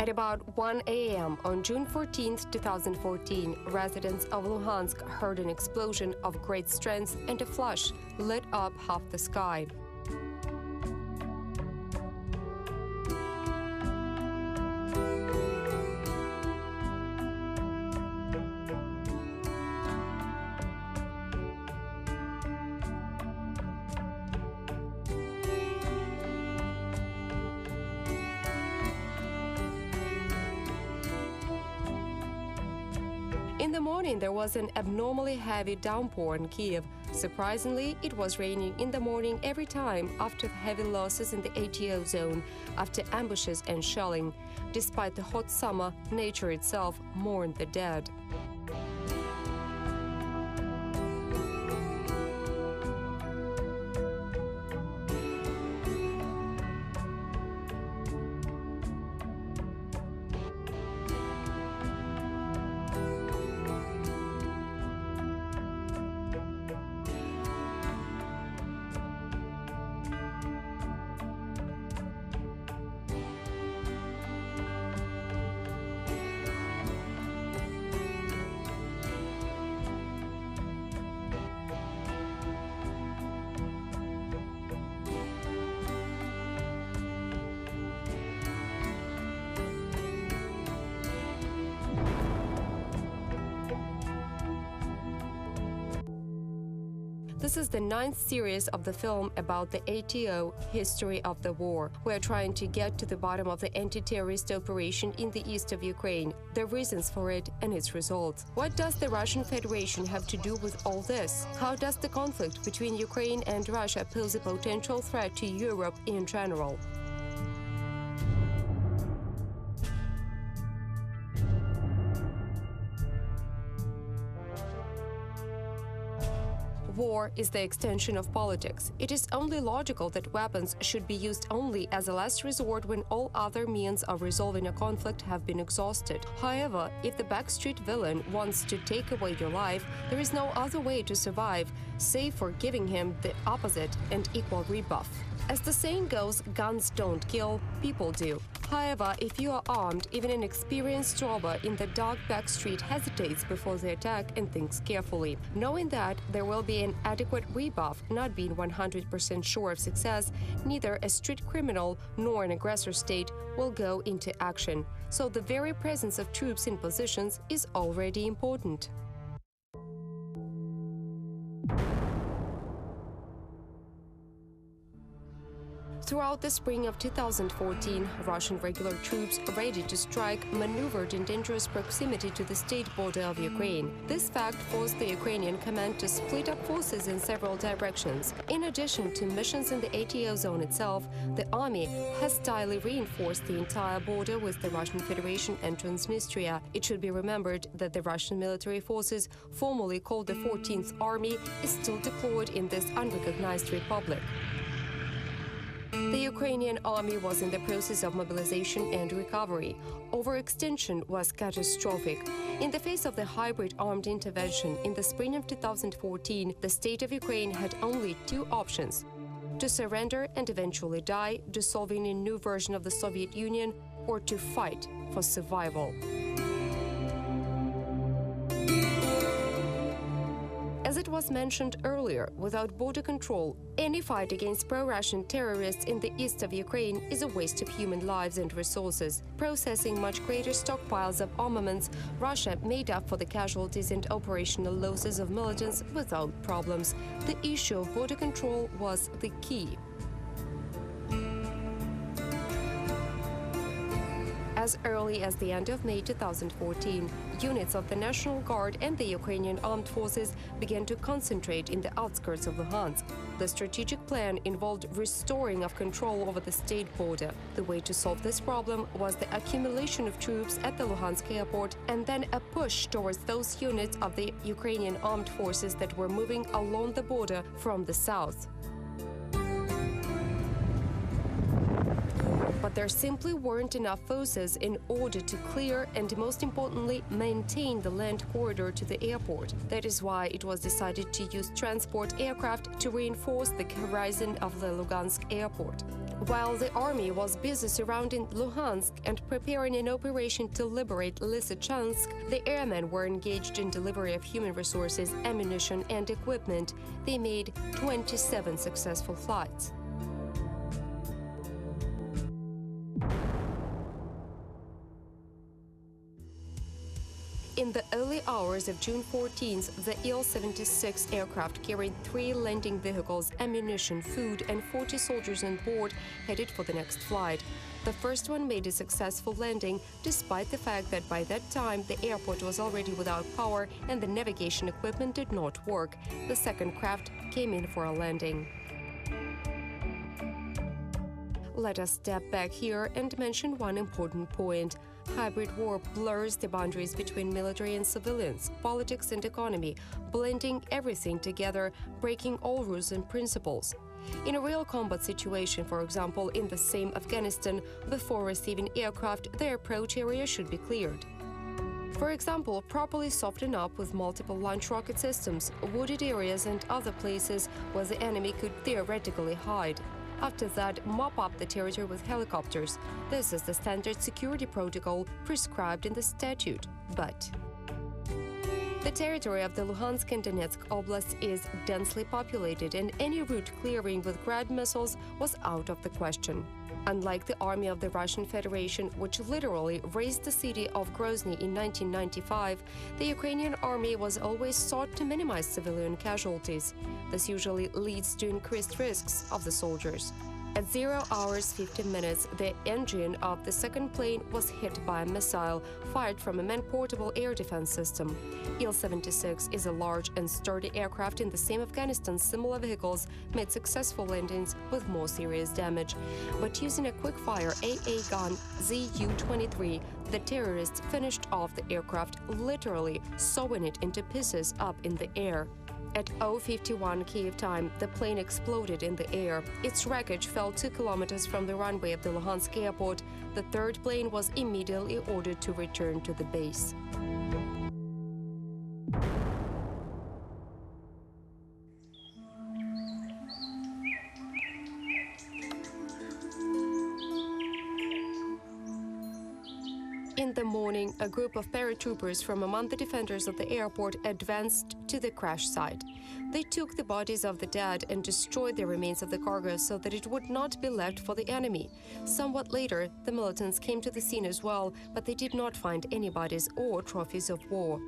At about 1 a.m. on June 14, 2014, residents of Luhansk heard an explosion of great strength and a flash lit up half the sky. In the morning, there was an abnormally heavy downpour in Kiev. Surprisingly, it was raining in the morning every time after heavy losses in the ATO zone, after ambushes and shelling. Despite the hot summer, nature itself mourned the dead. This is the 9th series of the film about the ATO history of the war. We are trying to get to the bottom of the anti-terrorist operation in the east of Ukraine, the reasons for it and its results. What does the Russian Federation have to do with all this? How does the conflict between Ukraine and Russia pose a potential threat to Europe in general? War is the extension of politics. It is only logical that weapons should be used only as a last resort when all other means of resolving a conflict have been exhausted. However, if the backstreet villain wants to take away your life, there is no other way to survive, save for giving him the opposite and equal rebuff. As the saying goes, guns don't kill, people do. However, if you are armed, even an experienced robber in the dark back street hesitates before the attack and thinks carefully. Knowing that there will be an adequate rebuff, not being 100% sure of success, neither a street criminal nor an aggressor state will go into action. So the very presence of troops in positions is already important. Throughout the spring of 2014, Russian regular troops ready to strike maneuvered in dangerous proximity to the state border of Ukraine. This fact forced the Ukrainian command to split up forces in several directions. In addition to missions in the ATO zone itself, the army hostilely reinforced the entire border with the Russian Federation and Transnistria. It should be remembered that the Russian military forces, formerly called the 14th Army, is still deployed in this unrecognized republic. The Ukrainian army was in the process of mobilization and recovery. Overextension was catastrophic. In the face of the hybrid armed intervention in the spring of 2014, the state of Ukraine had only two options: to surrender and eventually die, dissolving a new version of the Soviet Union, or to fight for survival. As it was mentioned earlier, without border control, any fight against pro-Russian terrorists in the east of Ukraine is a waste of human lives and resources. Processing much greater stockpiles of armaments, Russia made up for the casualties and operational losses of militants without problems. The issue of border control was the key. As early as the end of May 2014, units of the National Guard and the Ukrainian armed forces began to concentrate in the outskirts of Luhansk. The strategic plan involved restoring of control over the state border. The way to solve this problem was the accumulation of troops at the Luhansk airport and then a push towards those units of the Ukrainian armed forces that were moving along the border from the south. But there simply weren't enough forces in order to clear and, most importantly, maintain the land corridor to the airport. That is why it was decided to use transport aircraft to reinforce the horizon of the Lugansk airport. While the army was busy surrounding Luhansk and preparing an operation to liberate Lysychansk, the airmen were engaged in delivery of human resources, ammunition, and equipment. They made 27 successful flights. In the early hours of June 14th, the Il-76 aircraft carried 3 landing vehicles, ammunition, food, and 40 soldiers on board, headed for the next flight. The first one made a successful landing, despite the fact that by that time the airport was already without power and the navigation equipment did not work. The second craft came in for a landing. Let us step back here and mention one important point. Hybrid war blurs the boundaries between military and civilians, politics and economy, blending everything together, breaking all rules and principles. In a real combat situation, for example, in the same Afghanistan, before receiving aircraft, the approach area should be cleared. For example, properly soften up with multiple launch rocket systems, wooded areas and other places where the enemy could theoretically hide. After that, mop up the territory with helicopters. This is the standard security protocol prescribed in the statute. But the territory of the Luhansk and Donetsk Oblast is densely populated, and any route clearing with Grad missiles was out of the question. Unlike the army of the Russian Federation, which literally razed the city of Grozny in 1995, the Ukrainian army was always sought to minimize civilian casualties. This usually leads to increased risks of the soldiers. At 0 hours 15 minutes, the engine of the second plane was hit by a missile fired from a man-portable air defense system. Il-76 is a large and sturdy aircraft. In the same Afghanistan, similar vehicles made successful landings with more serious damage. But using a quick-fire AA gun Zu-23, the terrorists finished off the aircraft, literally sawing it into pieces up in the air. At 0:51 Kyiv time, the plane exploded in the air. Its wreckage fell 2 kilometers from the runway of the Luhansk airport. The third plane was immediately ordered to return to the base. In the morning, a group of paratroopers from among the defenders of the airport advanced to the crash site. They took the bodies of the dead and destroyed the remains of the cargo so that it would not be left for the enemy. Somewhat later, the militants came to the scene as well, but they did not find any bodies or trophies of war.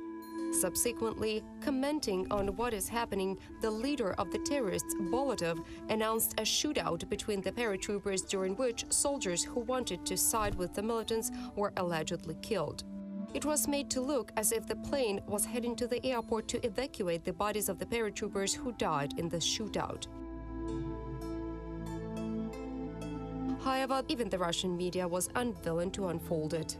Subsequently, commenting on what is happening, the leader of the terrorists, Bolotov, announced a shootout between the paratroopers, during which soldiers who wanted to side with the militants were allegedly killed. It was made to look as if the plane was heading to the airport to evacuate the bodies of the paratroopers who died in the shootout. However, even the Russian media was unwilling to unfold it.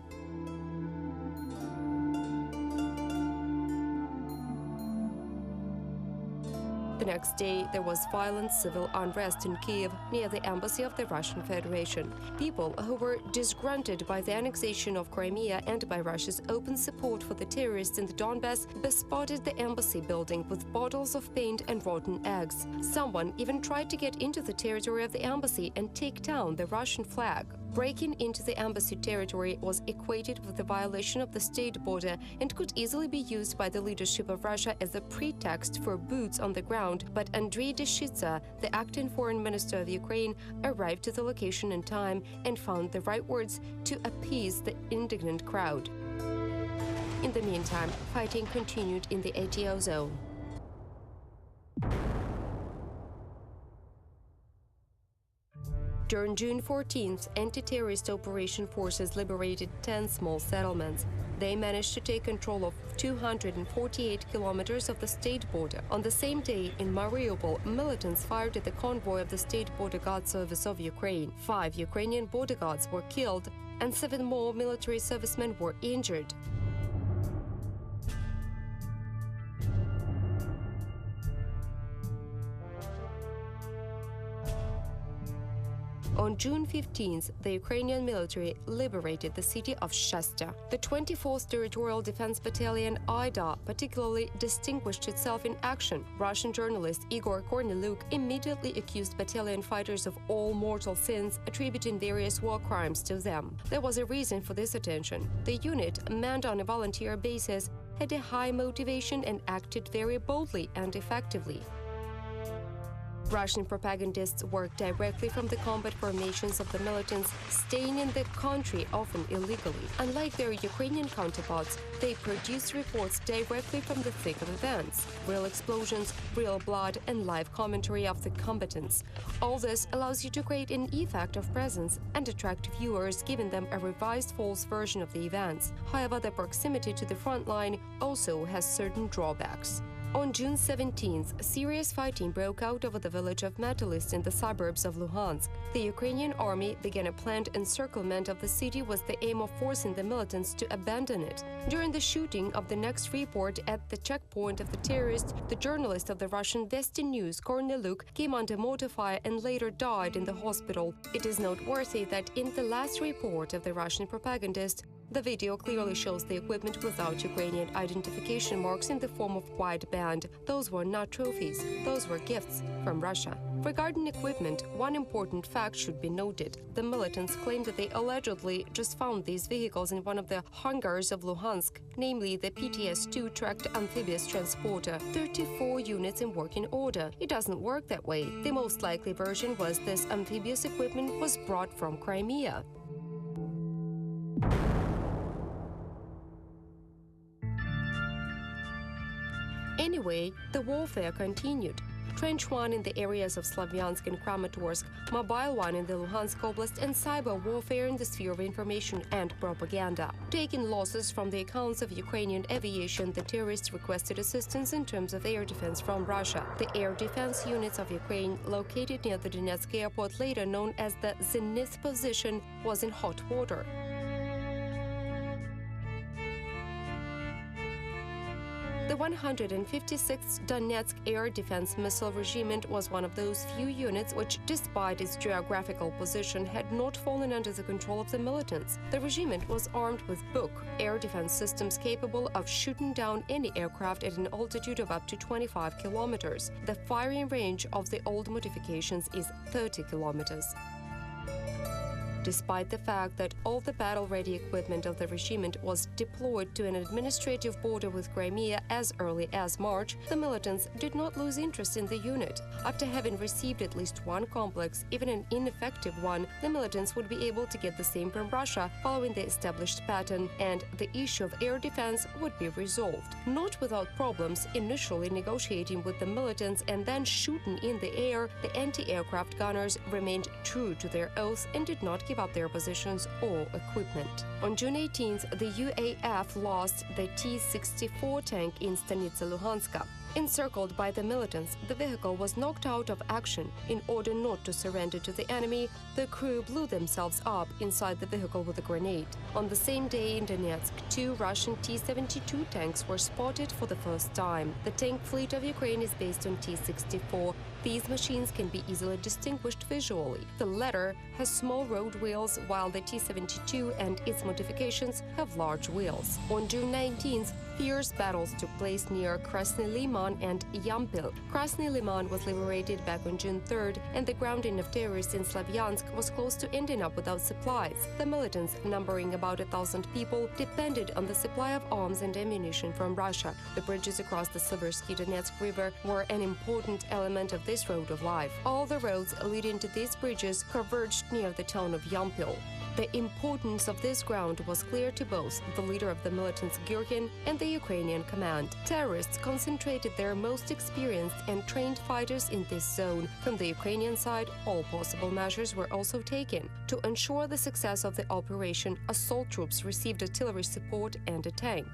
The next day, there was violent civil unrest in Kyiv, near the embassy of the Russian Federation. People who were disgruntled by the annexation of Crimea and by Russia's open support for the terrorists in the Donbass bespotted the embassy building with bottles of paint and rotten eggs. Someone even tried to get into the territory of the embassy and take down the Russian flag. Breaking into the embassy territory was equated with the violation of the state border and could easily be used by the leadership of Russia as a pretext for boots on the ground. But Andrei Deshitsa, the acting foreign minister of Ukraine, arrived to the location in time and found the right words to appease the indignant crowd. In the meantime, fighting continued in the ATO zone. During June 14th, anti-terrorist operation forces liberated 10 small settlements. They managed to take control of 248 kilometers of the state border. On the same day, in Mariupol, militants fired at the convoy of the State Border Guard Service of Ukraine. 5 Ukrainian border guards were killed, and 7 more military servicemen were injured. On June 15th, the Ukrainian military liberated the city of Shastya. The 24th Territorial Defense Battalion, IDA, particularly distinguished itself in action. Russian journalist Igor Korneluk immediately accused battalion fighters of all mortal sins, attributing various war crimes to them. There was a reason for this attention. The unit, manned on a volunteer basis, had a high motivation and acted very boldly and effectively. Russian propagandists worked directly from the combat formations of the militants, staying in the country often illegally. Unlike their Ukrainian counterparts, they produced reports directly from the thick of events, real explosions, real blood, and live commentary of the combatants. All this allows you to create an effect of presence and attract viewers, giving them a revised false version of the events. However, the proximity to the front line also has certain drawbacks. On June 17th, serious fighting broke out over the village of Metallist in the suburbs of Luhansk. The Ukrainian army began a planned encirclement of the city with the aim of forcing the militants to abandon it. During the shooting of the next report at the checkpoint of the terrorists, the journalist of the Russian Vesti News, Korneluk, came under mortar fire and later died in the hospital. It is noteworthy that in the last report of the Russian propagandist, the video clearly shows the equipment without Ukrainian identification marks in the form of white band. Those were not trophies, those were gifts from Russia. Regarding equipment, one important fact should be noted. The militants claimed that they allegedly just found these vehicles in one of the hangars of Luhansk, namely the PTS-2 tracked amphibious transporter, 34 units in working order. It doesn't work that way. The most likely version was this amphibious equipment was brought from Crimea. Anyway, the warfare continued. Trench 1 in the areas of Slavyansk and Kramatorsk, Mobile 1 in the Luhansk Oblast, and cyber warfare in the sphere of information and propaganda. Taking losses from the accounts of Ukrainian aviation, the terrorists requested assistance in terms of air defense from Russia. The air defense units of Ukraine, located near the Donetsk airport, later known as the Zenith position, was in hot water. The 156th Donetsk Air Defense Missile Regiment was one of those few units which, despite its geographical position, had not fallen under the control of the militants. The regiment was armed with Buk, air defense systems capable of shooting down any aircraft at an altitude of up to 25 kilometers. The firing range of the old modifications is 30 kilometers. Despite the fact that all the battle-ready equipment of the regiment was deployed to an administrative border with Crimea as early as March, the militants did not lose interest in the unit. After having received at least one complex, even an ineffective one, the militants would be able to get the same from Russia following the established pattern, and the issue of air defense would be resolved. Not without problems, initially negotiating with the militants and then shooting in the air, the anti-aircraft gunners remained true to their oath and did not give up their positions or equipment. On June 18th, the UAF lost the T-64 tank in Stanitsa Luhanska. Encircled by the militants, the vehicle was knocked out of action. In order not to surrender to the enemy, the crew blew themselves up inside the vehicle with a grenade. On the same day in Donetsk, 2 Russian T-72 tanks were spotted for the first time. The tank fleet of Ukraine is based on T-64. These machines can be easily distinguished visually. The latter has small road wheels, while the T-72 and its modifications have large wheels. On June 19th, fierce battles took place near Krasny Liman and Yampil. Krasny Liman was liberated back on June 3rd, and the grounding of terrorists in Slavyansk was close to ending up without supplies. The militants, numbering about 1,000 people, depended on the supply of arms and ammunition from Russia. The bridges across the Siversky Donetsk River were an important element of this road of life. All the roads leading to these bridges converged near the town of Yampil. The importance of this ground was clear to both the leader of the militants, Gurkin, and the Ukrainian command. Terrorists concentrated their most experienced and trained fighters in this zone. From the Ukrainian side, all possible measures were also taken. To ensure the success of the operation, assault troops received artillery support and a tank.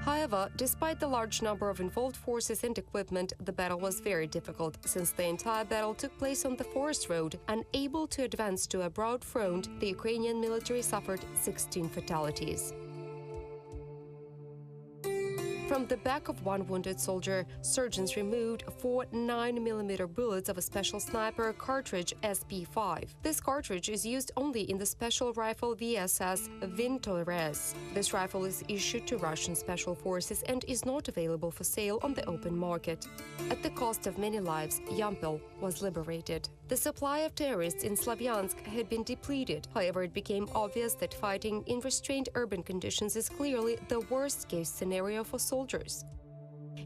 However, despite the large number of involved forces and equipment, the battle was very difficult, since the entire battle took place on the forest road. Unable to advance to a broad front, the Ukrainian military suffered 16 fatalities. From the back of one wounded soldier, surgeons removed 4 9mm bullets of a special sniper cartridge SP5. This cartridge is used only in the special rifle VSS Vintorez. This rifle is issued to Russian special forces and is not available for sale on the open market. At the cost of many lives, Yampel was liberated. The supply of terrorists in Slavyansk had been depleted. However, it became obvious that fighting in restrained urban conditions is clearly the worst-case scenario for soldiers.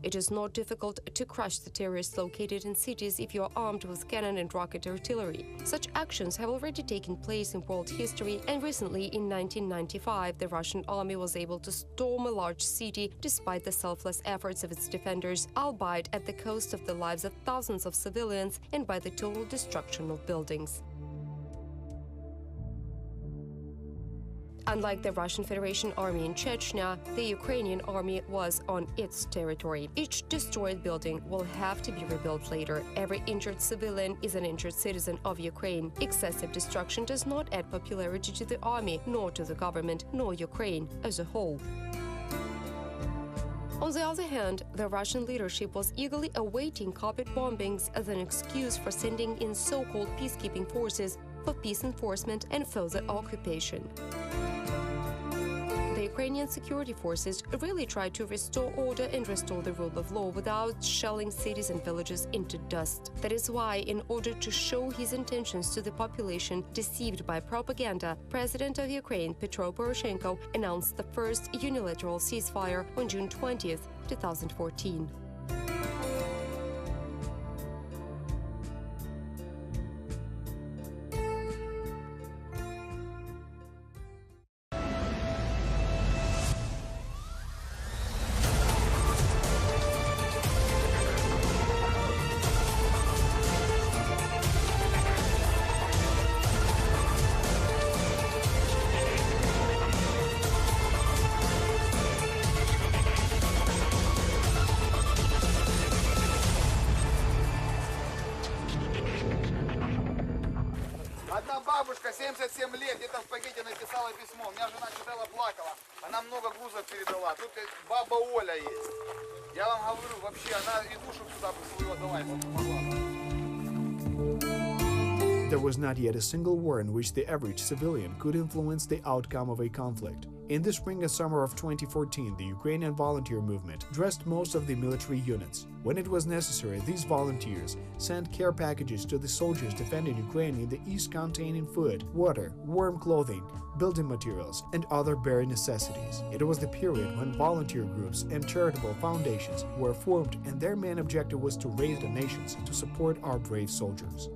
It is not difficult to crush the terrorists located in cities if you are armed with cannon and rocket artillery. Such actions have already taken place in world history, and recently, in 1995, the Russian army was able to storm a large city despite the selfless efforts of its defenders, albeit at the cost of the lives of thousands of civilians and by the total destruction of buildings. Unlike the Russian Federation army in Chechnya, the Ukrainian army was on its territory. Each destroyed building will have to be rebuilt later. Every injured civilian is an injured citizen of Ukraine. Excessive destruction does not add popularity to the army, nor to the government, nor Ukraine as a whole. On the other hand, the Russian leadership was eagerly awaiting carpet bombings as an excuse for sending in so-called peacekeeping forces for peace enforcement and further occupation. The Ukrainian security forces really tried to restore order and restore the rule of law without shelling cities and villages into dust. That is why, in order to show his intentions to the population deceived by propaganda, President of Ukraine Petro Poroshenko announced the first unilateral ceasefire on June 20, 2014. Одна бабушка, 77 лет, где-то в пакете написала письмо. У меня жена читала, плакала. Она много грузов передала. Тут баба Оля есть. Я вам говорю, вообще, она и душу сюда бы свою отдала, если бы помогла. There was not yet a single war in which the average civilian could influence the outcome of a conflict. In the spring and summer of 2014, the Ukrainian volunteer movement dressed most of the military units. When it was necessary, these volunteers sent care packages to the soldiers defending Ukraine in the east containing food, water, warm clothing, building materials, and other bare necessities. It was the period when volunteer groups and charitable foundations were formed, and their main objective was to raise donations to support our brave soldiers.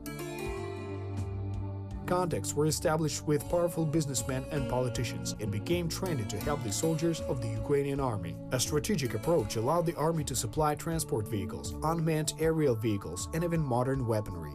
Contacts were established with powerful businessmen and politicians. It became trendy to help the soldiers of the Ukrainian army. A strategic approach allowed the army to supply transport vehicles, unmanned aerial vehicles, and even modern weaponry.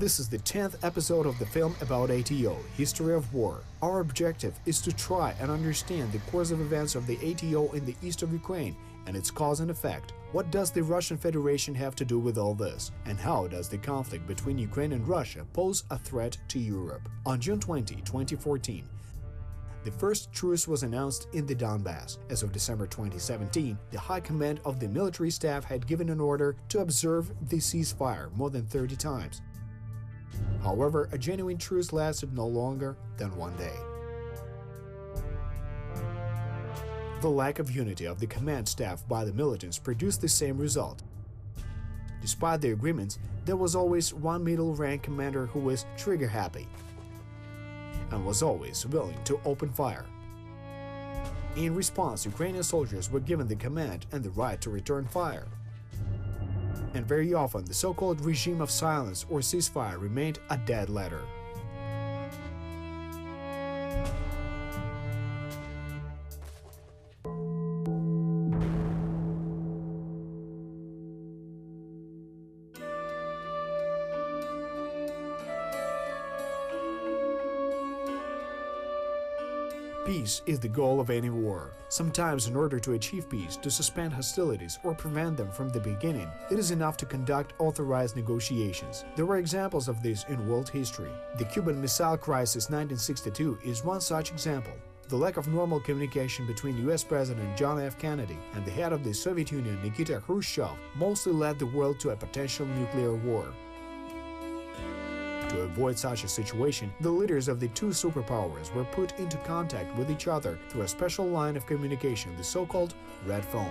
This is the 10th episode of the film about ATO, History of War. Our objective is to try and understand the course of events of the ATO in the east of Ukraine and its cause and effect. What does the Russian Federation have to do with all this? And how does the conflict between Ukraine and Russia pose a threat to Europe? On June 20, 2014, the first truce was announced in the Donbass. As of December 2017, the High Command of the military staff had given an order to observe the ceasefire more than 30 times. However, a genuine truce lasted no longer than one day. The lack of unity of the command staff by the militants produced the same result. Despite the agreements, there was always one middle-rank commander who was trigger-happy and was always willing to open fire. In response, Ukrainian soldiers were given the command and the right to return fire. And very often, the so-called regime of silence or ceasefire remained a dead letter. Peace is the goal of any war. Sometimes, in order to achieve peace, to suspend hostilities or prevent them from the beginning, it is enough to conduct authorized negotiations. There were examples of this in world history. The Cuban Missile Crisis 1962 is one such example. The lack of normal communication between US President John F. Kennedy and the head of the Soviet Union, Nikita Khrushchev, mostly led the world to a potential nuclear war. To avoid such a situation, the leaders of the two superpowers were put into contact with each other through a special line of communication, the so-called red phone.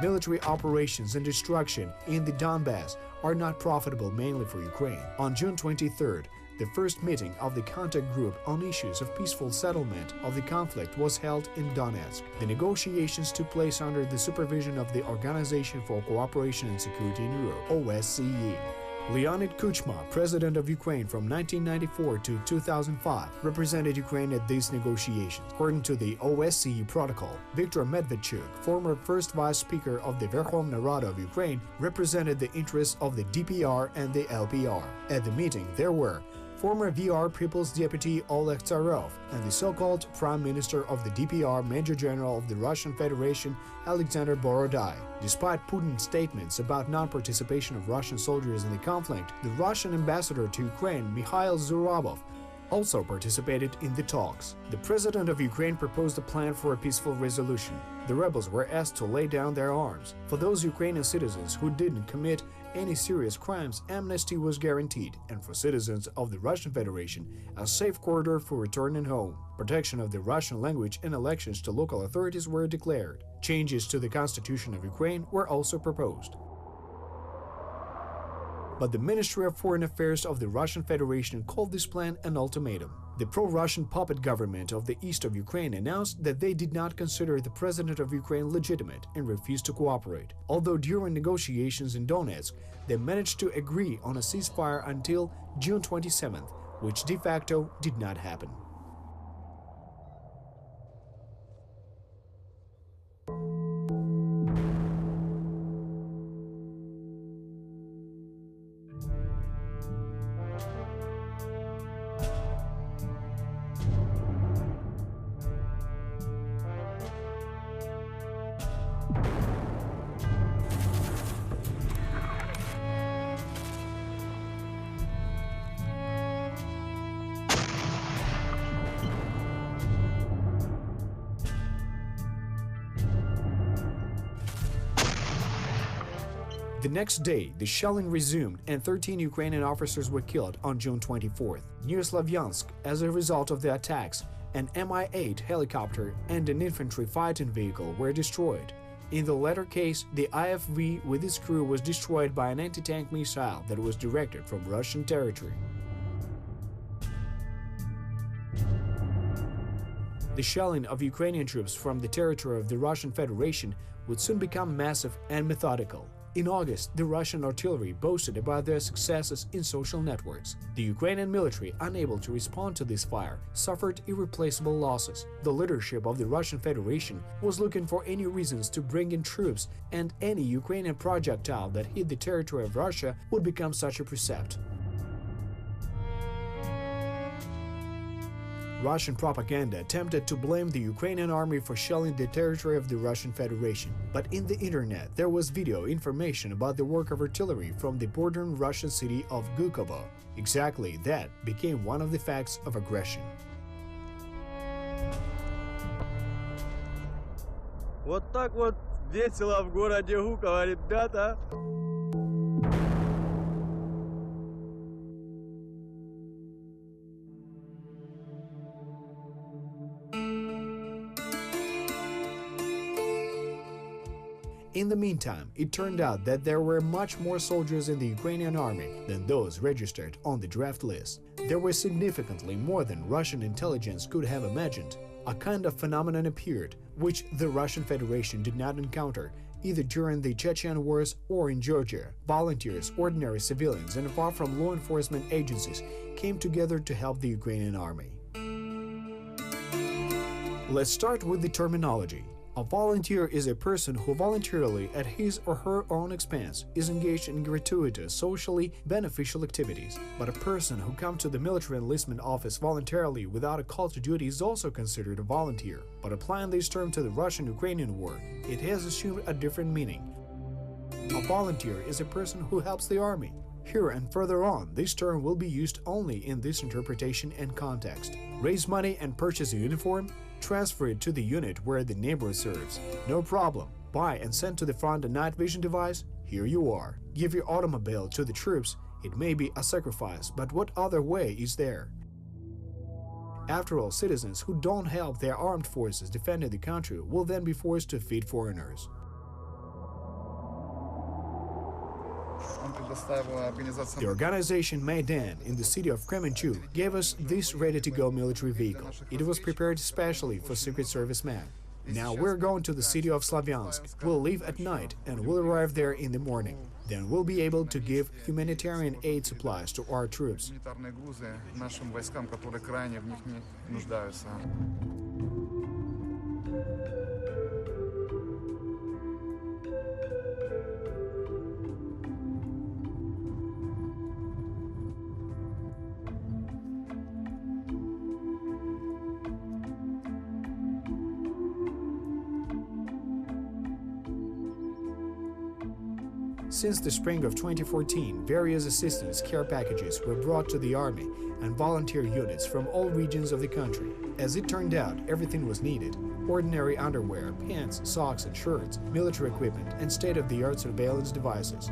Military operations and destruction in the Donbass are not profitable mainly for Ukraine. On June 23rd, the first meeting of the contact group on issues of peaceful settlement of the conflict was held in Donetsk. The negotiations took place under the supervision of the Organization for Cooperation and Security in Europe, OSCE. Leonid Kuchma, president of Ukraine from 1994 to 2005, represented Ukraine at these negotiations. According to the OSCE protocol, Viktor Medvedchuk, former first vice speaker of the Verkhovna Rada of Ukraine, represented the interests of the DPR and the LPR. At the meeting, there were former VR People's Deputy Oleg Tsarov and the so-called Prime Minister of the DPR, Major General of the Russian Federation, Alexander Borodai. Despite Putin's statements about non-participation of Russian soldiers in the conflict, the Russian ambassador to Ukraine, Mikhail Zurabov, also participated in the talks. The president of Ukraine proposed a plan for a peaceful resolution. The rebels were asked to lay down their arms. For those Ukrainian citizens who didn't commit any serious crimes, amnesty was guaranteed, and for citizens of the Russian Federation, a safe corridor for returning home. Protection of the Russian language and elections to local authorities were declared. Changes to the Constitution of Ukraine were also proposed. But the Ministry of Foreign Affairs of the Russian Federation called this plan an ultimatum. The pro-Russian puppet government of the east of Ukraine announced that they did not consider the president of Ukraine legitimate and refused to cooperate. Although during negotiations in Donetsk, they managed to agree on a ceasefire until June 27th, which de facto did not happen. The next day, the shelling resumed and 13 Ukrainian officers were killed on June 24th. Near Slavyansk, as a result of the attacks, an Mi-8 helicopter and an infantry fighting vehicle were destroyed. In the latter case, the IFV with its crew was destroyed by an anti-tank missile that was directed from Russian territory. The shelling of Ukrainian troops from the territory of the Russian Federation would soon become massive and methodical. In August, the Russian artillery boasted about their successes in social networks. The Ukrainian military, unable to respond to this fire, suffered irreplaceable losses. The leadership of the Russian Federation was looking for any reasons to bring in troops, and any Ukrainian projectile that hit the territory of Russia would become such a precept. Russian propaganda attempted to blame the Ukrainian army for shelling the territory of the Russian Federation. But in the internet, there was video information about the work of artillery from the bordering Russian city of Gukovo. Exactly that became one of the facts of aggression. Вот так вот весело в городе Гуково, ребята! In the meantime, it turned out that there were much more soldiers in the Ukrainian army than those registered on the draft list. There were significantly more than Russian intelligence could have imagined. A kind of phenomenon appeared, which the Russian Federation did not encounter, either during the Chechen wars or in Georgia. Volunteers, ordinary civilians, and far from law enforcement agencies came together to help the Ukrainian army. Let's start with the terminology. A volunteer is a person who voluntarily, at his or her own expense, is engaged in gratuitous, socially beneficial activities. But a person who comes to the military enlistment office voluntarily without a call to duty is also considered a volunteer. But applying this term to the Russian-Ukrainian war, it has assumed a different meaning. A volunteer is a person who helps the army. Here and further on, this term will be used only in this interpretation and context. Raise money and purchase a uniform? Transfer it to the unit where the neighbor serves. No problem. Buy and send to the front a night vision device? Here you are. Give your automobile to the troops? It may be a sacrifice, but what other way is there? After all, citizens who don't help their armed forces defending the country will then be forced to feed foreigners. The organization Maidan in the city of Kremenchuk gave us this ready-to-go military vehicle. It was prepared especially for Secret Service men. Now we're going to the city of Slavyansk. We'll leave at night and we'll arrive there in the morning. Then we'll be able to give humanitarian aid supplies to our troops. Since the spring of 2014, various assistance care packages were brought to the army and volunteer units from all regions of the country. As it turned out, everything was needed: ordinary underwear, pants, socks and shirts, military equipment, and state-of-the-art surveillance devices.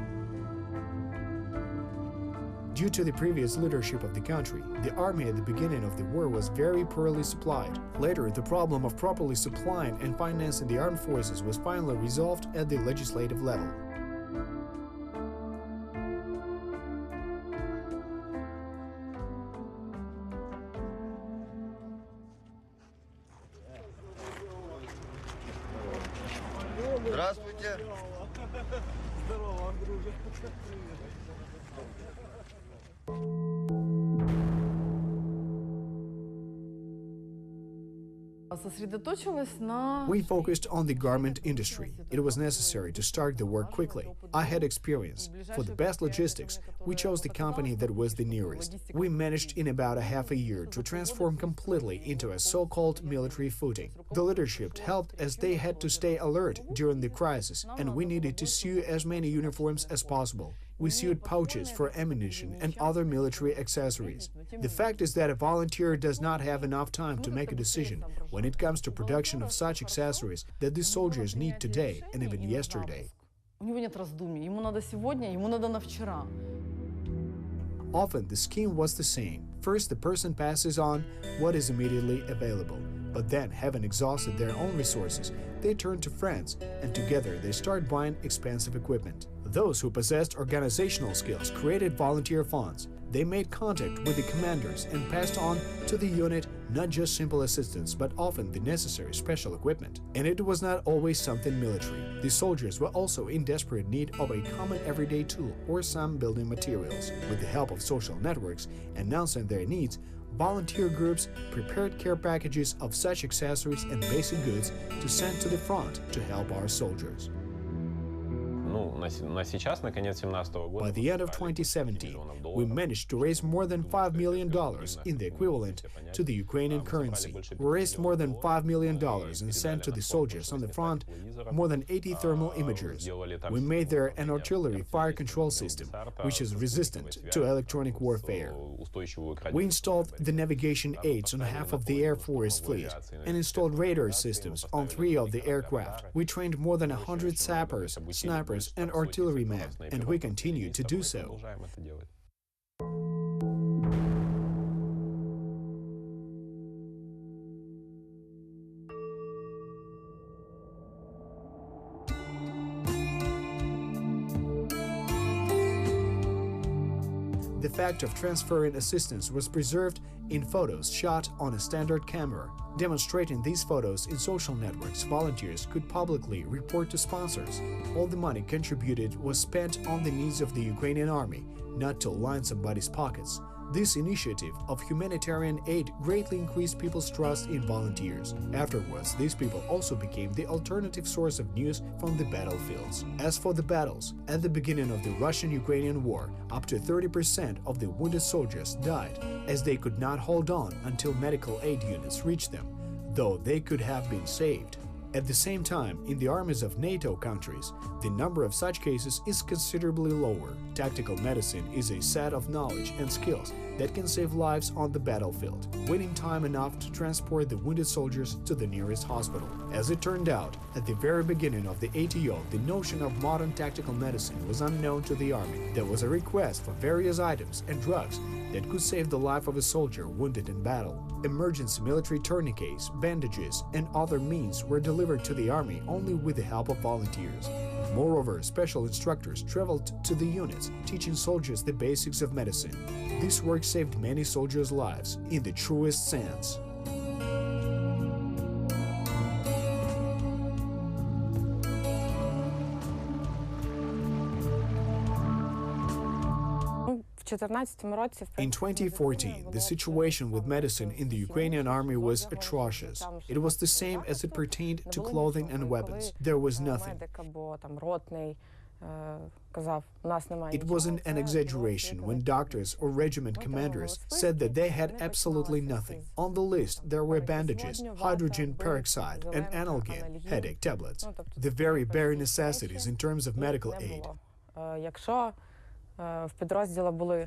Due to the previous leadership of the country, the army at the beginning of the war was very poorly supplied. Later, the problem of properly supplying and financing the armed forces was finally resolved at the legislative level. Здравствуйте. Здорово, друже. We focused on the garment industry. It was necessary to start the work quickly. I had experience. For the best logistics, we chose the company that was the nearest. We managed in about a half a year to transform completely into a so-called military footing. The leadership helped as they had to stay alert during the crisis, and we needed to sew as many uniforms as possible. We sewed pouches for ammunition and other military accessories. The fact is that a volunteer does not have enough time to make a decision when it comes to production of such accessories that the soldiers need today and even yesterday. Often the scheme was the same. First, the person passes on what is immediately available. But then, having exhausted their own resources, they turn to friends, and together they start buying expensive equipment. Those who possessed organizational skills created volunteer funds. They made contact with the commanders and passed on to the unit not just simple assistance, but often the necessary special equipment. And it was not always something military. The soldiers were also in desperate need of a common everyday tool or some building materials. With the help of social networks announcing their needs, volunteer groups prepared care packages of such accessories and basic goods to send to the front to help our soldiers. By the end of 2017, we managed to raise more than $5 million in the equivalent to the Ukrainian currency. We raised more than $5 million and sent to the soldiers on the front more than 80 thermal imagers. We made there an artillery fire control system, which is resistant to electronic warfare. We installed the navigation aids on half of the Air Force fleet and installed radar systems on 3 of the aircraft. We trained more than 100 sappers, snipers, and artillerymen, and we continue to do so. The fact of transferring assistance was preserved in photos shot on a standard camera. Demonstrating these photos in social networks, volunteers could publicly report to sponsors. All the money contributed was spent on the needs of the Ukrainian army, not to line somebody's pockets. This initiative of humanitarian aid greatly increased people's trust in volunteers. Afterwards, these people also became the alternative source of news from the battlefields. As for the battles, at the beginning of the Russian-Ukrainian war, up to 30% of the wounded soldiers died, as they could not hold on until medical aid units reached them, though they could have been saved. At the same time, in the armies of NATO countries, the number of such cases is considerably lower. Tactical medicine is a set of knowledge and skills that can save lives on the battlefield, waiting time enough to transport the wounded soldiers to the nearest hospital. As it turned out, at the very beginning of the ATO, the notion of modern tactical medicine was unknown to the army. There was a request for various items and drugs that could save the life of a soldier wounded in battle. Emergency military tourniquets, bandages, and other means were delivered to the army only with the help of volunteers. Moreover, special instructors traveled to the units, teaching soldiers the basics of medicine. This work saved many soldiers' lives, in the truest sense. In 2014, the situation with medicine in the Ukrainian army was atrocious. It was the same as it pertained to clothing and weapons. There was nothing. It wasn't an exaggeration when doctors or regiment commanders said that they had absolutely nothing. On the list, there were bandages, hydrogen peroxide, and analgin, headache tablets, the very bare necessities in terms of medical aid.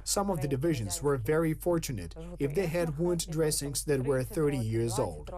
Some of the divisions were very fortunate if they had wound dressings that were 30 years old.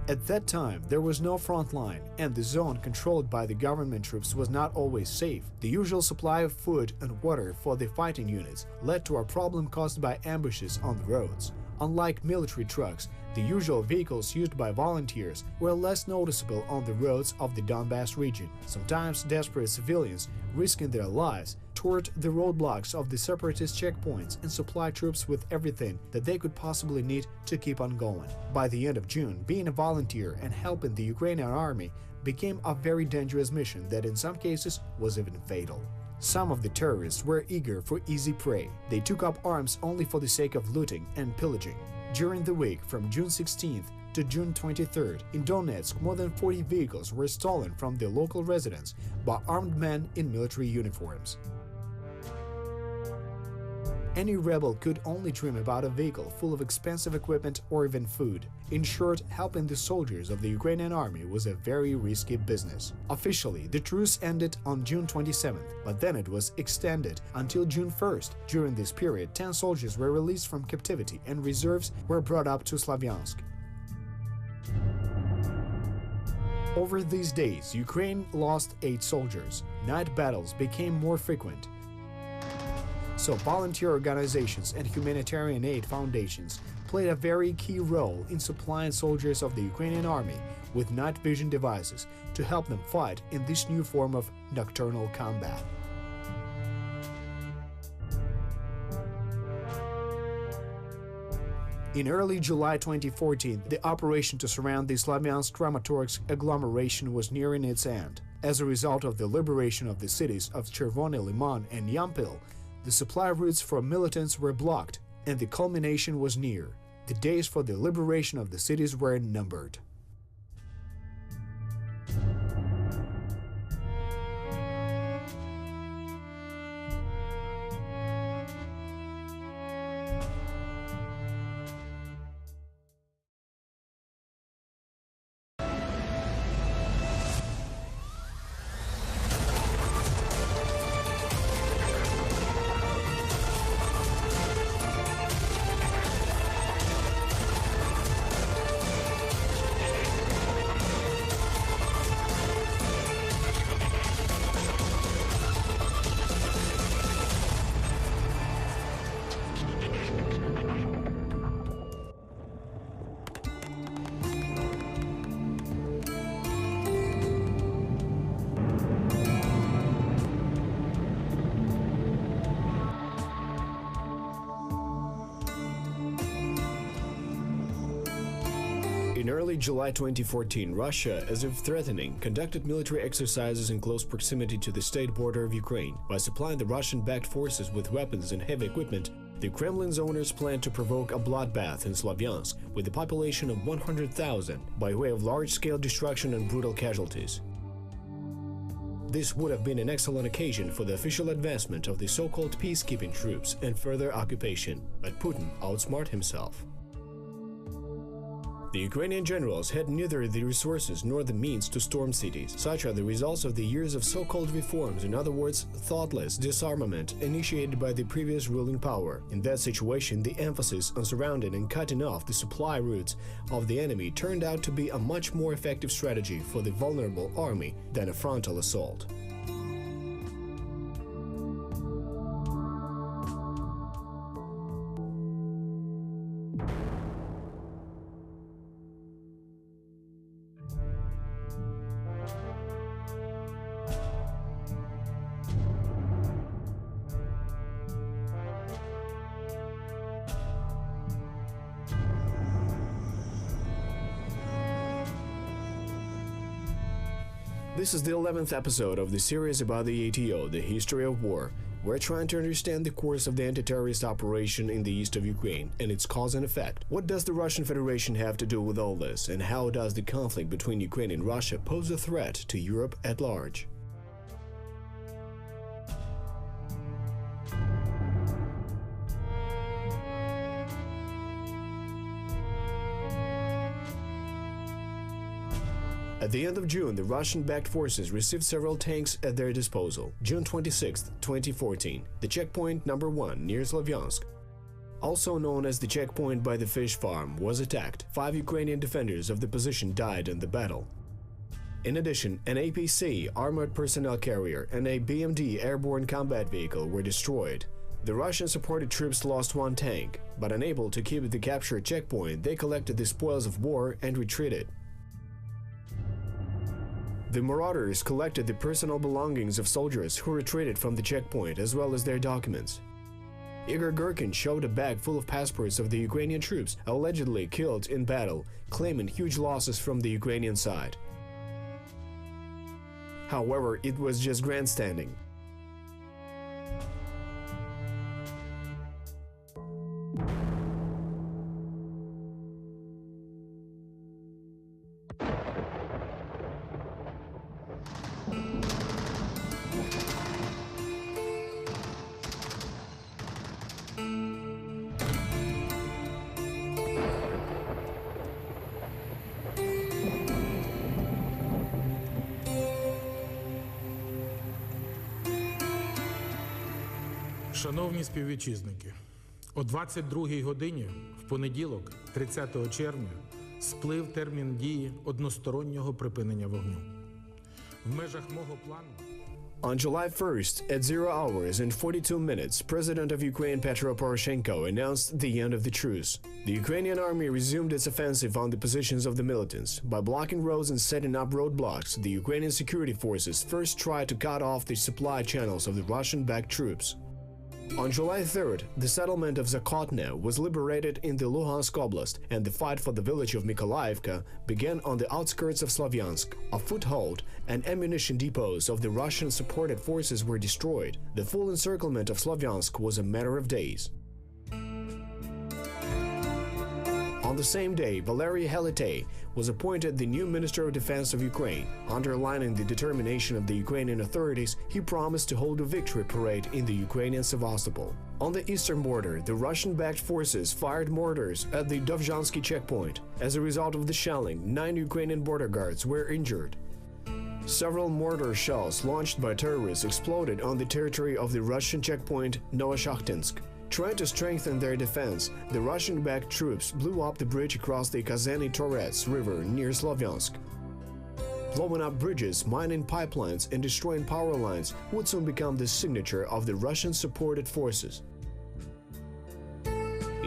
At that time, there was no front line, and the zone controlled by the government troops was not always safe. The usual supply of food and water for the fighting units led to a problem caused by ambushes on the roads. Unlike military trucks, the usual vehicles used by volunteers were less noticeable on the roads of the Donbass region. Sometimes desperate civilians, risking their lives, toured the roadblocks of the separatist checkpoints and supplied troops with everything that they could possibly need to keep on going. By the end of June, being a volunteer and helping the Ukrainian army became a very dangerous mission that in some cases was even fatal. Some of the terrorists were eager for easy prey. They took up arms only for the sake of looting and pillaging. During the week from June 16th to June 23rd, in Donetsk, more than 40 vehicles were stolen from the local residents by armed men in military uniforms. Any rebel could only dream about a vehicle full of expensive equipment or even food. In short, helping the soldiers of the Ukrainian army was a very risky business. Officially, the truce ended on June 27th, but then it was extended until June 1st. During this period, 10 soldiers were released from captivity and reserves were brought up to Slavyansk. Over these days, Ukraine lost 8 soldiers. Night battles became more frequent. So volunteer organizations and humanitarian aid foundations played a very key role in supplying soldiers of the Ukrainian army with night vision devices to help them fight in this new form of nocturnal combat. In early July 2014, the operation to surround the Slavyansk-Kramatorsk agglomeration was nearing its end. As a result of the liberation of the cities of Chervony Liman and Yampil, the supply routes for militants were blocked, and the culmination was near. The days for the liberation of the cities were numbered. early July 2014, Russia, as if threatening, conducted military exercises in close proximity to the state border of Ukraine. By supplying the Russian-backed forces with weapons and heavy equipment, the Kremlin's owners planned to provoke a bloodbath in Slavyansk with a population of 100,000 by way of large-scale destruction and brutal casualties. This would have been an excellent occasion for the official advancement of the so-called peacekeeping troops and further occupation, but Putin outsmarted himself. The Ukrainian generals had neither the resources nor the means to storm cities. Such are the results of the years of so-called reforms, in other words, thoughtless disarmament initiated by the previous ruling power. In that situation, the emphasis on surrounding and cutting off the supply routes of the enemy turned out to be a much more effective strategy for the vulnerable army than a frontal assault. This is the 11th episode of the series about the ATO, the history of war. We're trying to understand the course of the anti-terrorist operation in the east of Ukraine and its cause and effect. What does the Russian Federation have to do with all this, and how does the conflict between Ukraine and Russia pose a threat to Europe at large? At the end of June, the Russian-backed forces received several tanks at their disposal. June 26, 2014, the checkpoint number 1 near Slavyansk, also known as the checkpoint by the fish farm, was attacked. 5 Ukrainian defenders of the position died in the battle. In addition, an APC armored personnel carrier and a BMD airborne combat vehicle were destroyed. The Russian-supported troops lost 1 tank, but unable to keep the captured checkpoint, they collected the spoils of war and retreated. The marauders collected the personal belongings of soldiers who retreated from the checkpoint, as well as their documents. Igor Gherkin showed a bag full of passports of the Ukrainian troops allegedly killed in battle, claiming huge losses from the Ukrainian side. However, it was just grandstanding. Шановні співвітчизники, о 22-й годині в понеділок, 30 червня, сплив термін дії одностороннього припинення вогню. В межах мого плану On July 1st, at 0 hours and 42 minutes, President of Ukraine Petro Poroshenko announced the end of the truce. The Ukrainian army resumed its offensive on the positions of the militants. By blocking roads and setting up roadblocks, the Ukrainian security forces first tried to cut off the supply channels of the Russian-backed troops. On July 3rd, the settlement of Zakotne was liberated in the Luhansk Oblast, and the fight for the village of Mykolaiivka began on the outskirts of Slavyansk. A foothold and ammunition depots of the Russian-supported forces were destroyed. The full encirclement of Slavyansk was a matter of days. On the same day, Valery Helitay was appointed the new Minister of Defense of Ukraine. Underlining the determination of the Ukrainian authorities, he promised to hold a victory parade in the Ukrainian Sevastopol. On the eastern border, the Russian-backed forces fired mortars at the Dovzhansky checkpoint. As a result of the shelling, 9 Ukrainian border guards were injured. Several mortar shells launched by terrorists exploded on the territory of the Russian checkpoint Novoshakhtinsk. Trying to strengthen their defense, the Russian-backed troops blew up the bridge across the Kazany Torets River near Slavyansk. Blowing up bridges, mining pipelines, and destroying power lines would soon become the signature of the Russian-supported forces.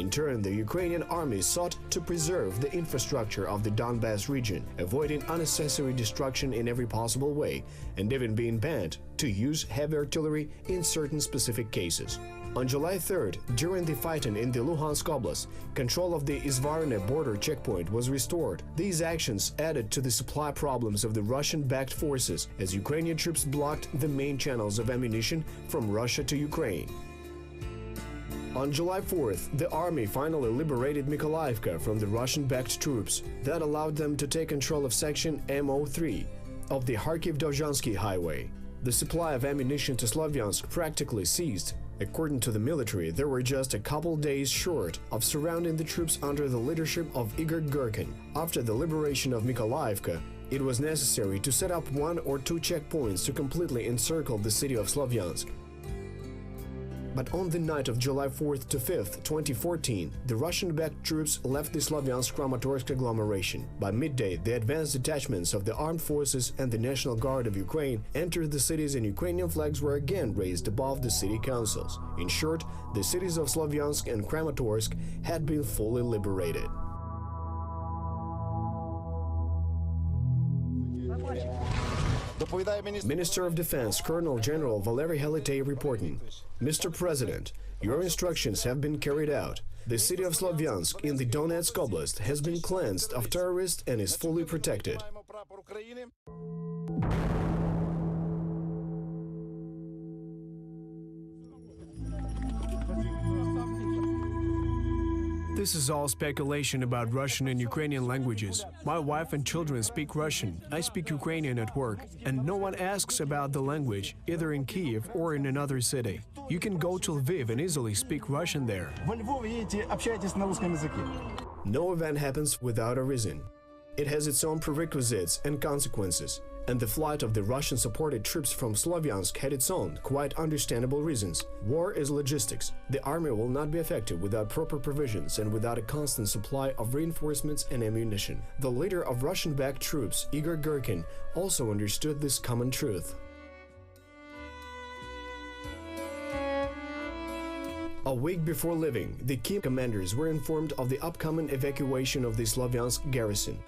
In turn, the Ukrainian army sought to preserve the infrastructure of the Donbas region, avoiding unnecessary destruction in every possible way, and even being banned to use heavy artillery in certain specific cases. On July 3rd, during the fighting in the Luhansk Oblast, control of the Izvarne border checkpoint was restored. These actions added to the supply problems of the Russian-backed forces as Ukrainian troops blocked the main channels of ammunition from Russia to Ukraine. On July 4th, the army finally liberated Mykolaiivka from the Russian-backed troops. That allowed them to take control of section MO3 of the Kharkiv-Dozhansky highway. The supply of ammunition to Slavyansk practically ceased. According to the military, they were just a couple days short of surrounding the troops under the leadership of Igor Girkin. After the liberation of Mykolaiivka, it was necessary to set up 1 or 2 checkpoints to completely encircle the city of Slavyansk. But on the night of July 4th to 5th, 2014, the Russian-backed troops left the Slavyansk-Kramatorsk agglomeration. By midday, the advanced detachments of the armed forces and the National Guard of Ukraine entered the cities and Ukrainian flags were again raised above the city councils. In short, the cities of Slavyansk and Kramatorsk had been fully liberated. Minister of Defense Colonel General Valery Helitey reporting. Mr. President, your instructions have been carried out. The city of Slavyansk in the Donetsk Oblast has been cleansed of terrorists and is fully protected. This is all speculation about Russian and Ukrainian languages. My wife and children speak Russian. I speak Ukrainian at work, and no one asks about the language, either in Kiev or in another city. You can go to Lviv and easily speak Russian there. No event happens without a reason. It has its own prerequisites and consequences, and the flight of the Russian-supported troops from Slavyansk had its own, quite understandable reasons. War is logistics. The army will not be effective without proper provisions and without a constant supply of reinforcements and ammunition. The leader of Russian-backed troops, Igor Girkin, also understood this common truth. A week before leaving, the Kiev commanders were informed of the upcoming evacuation of the Slavyansk garrison.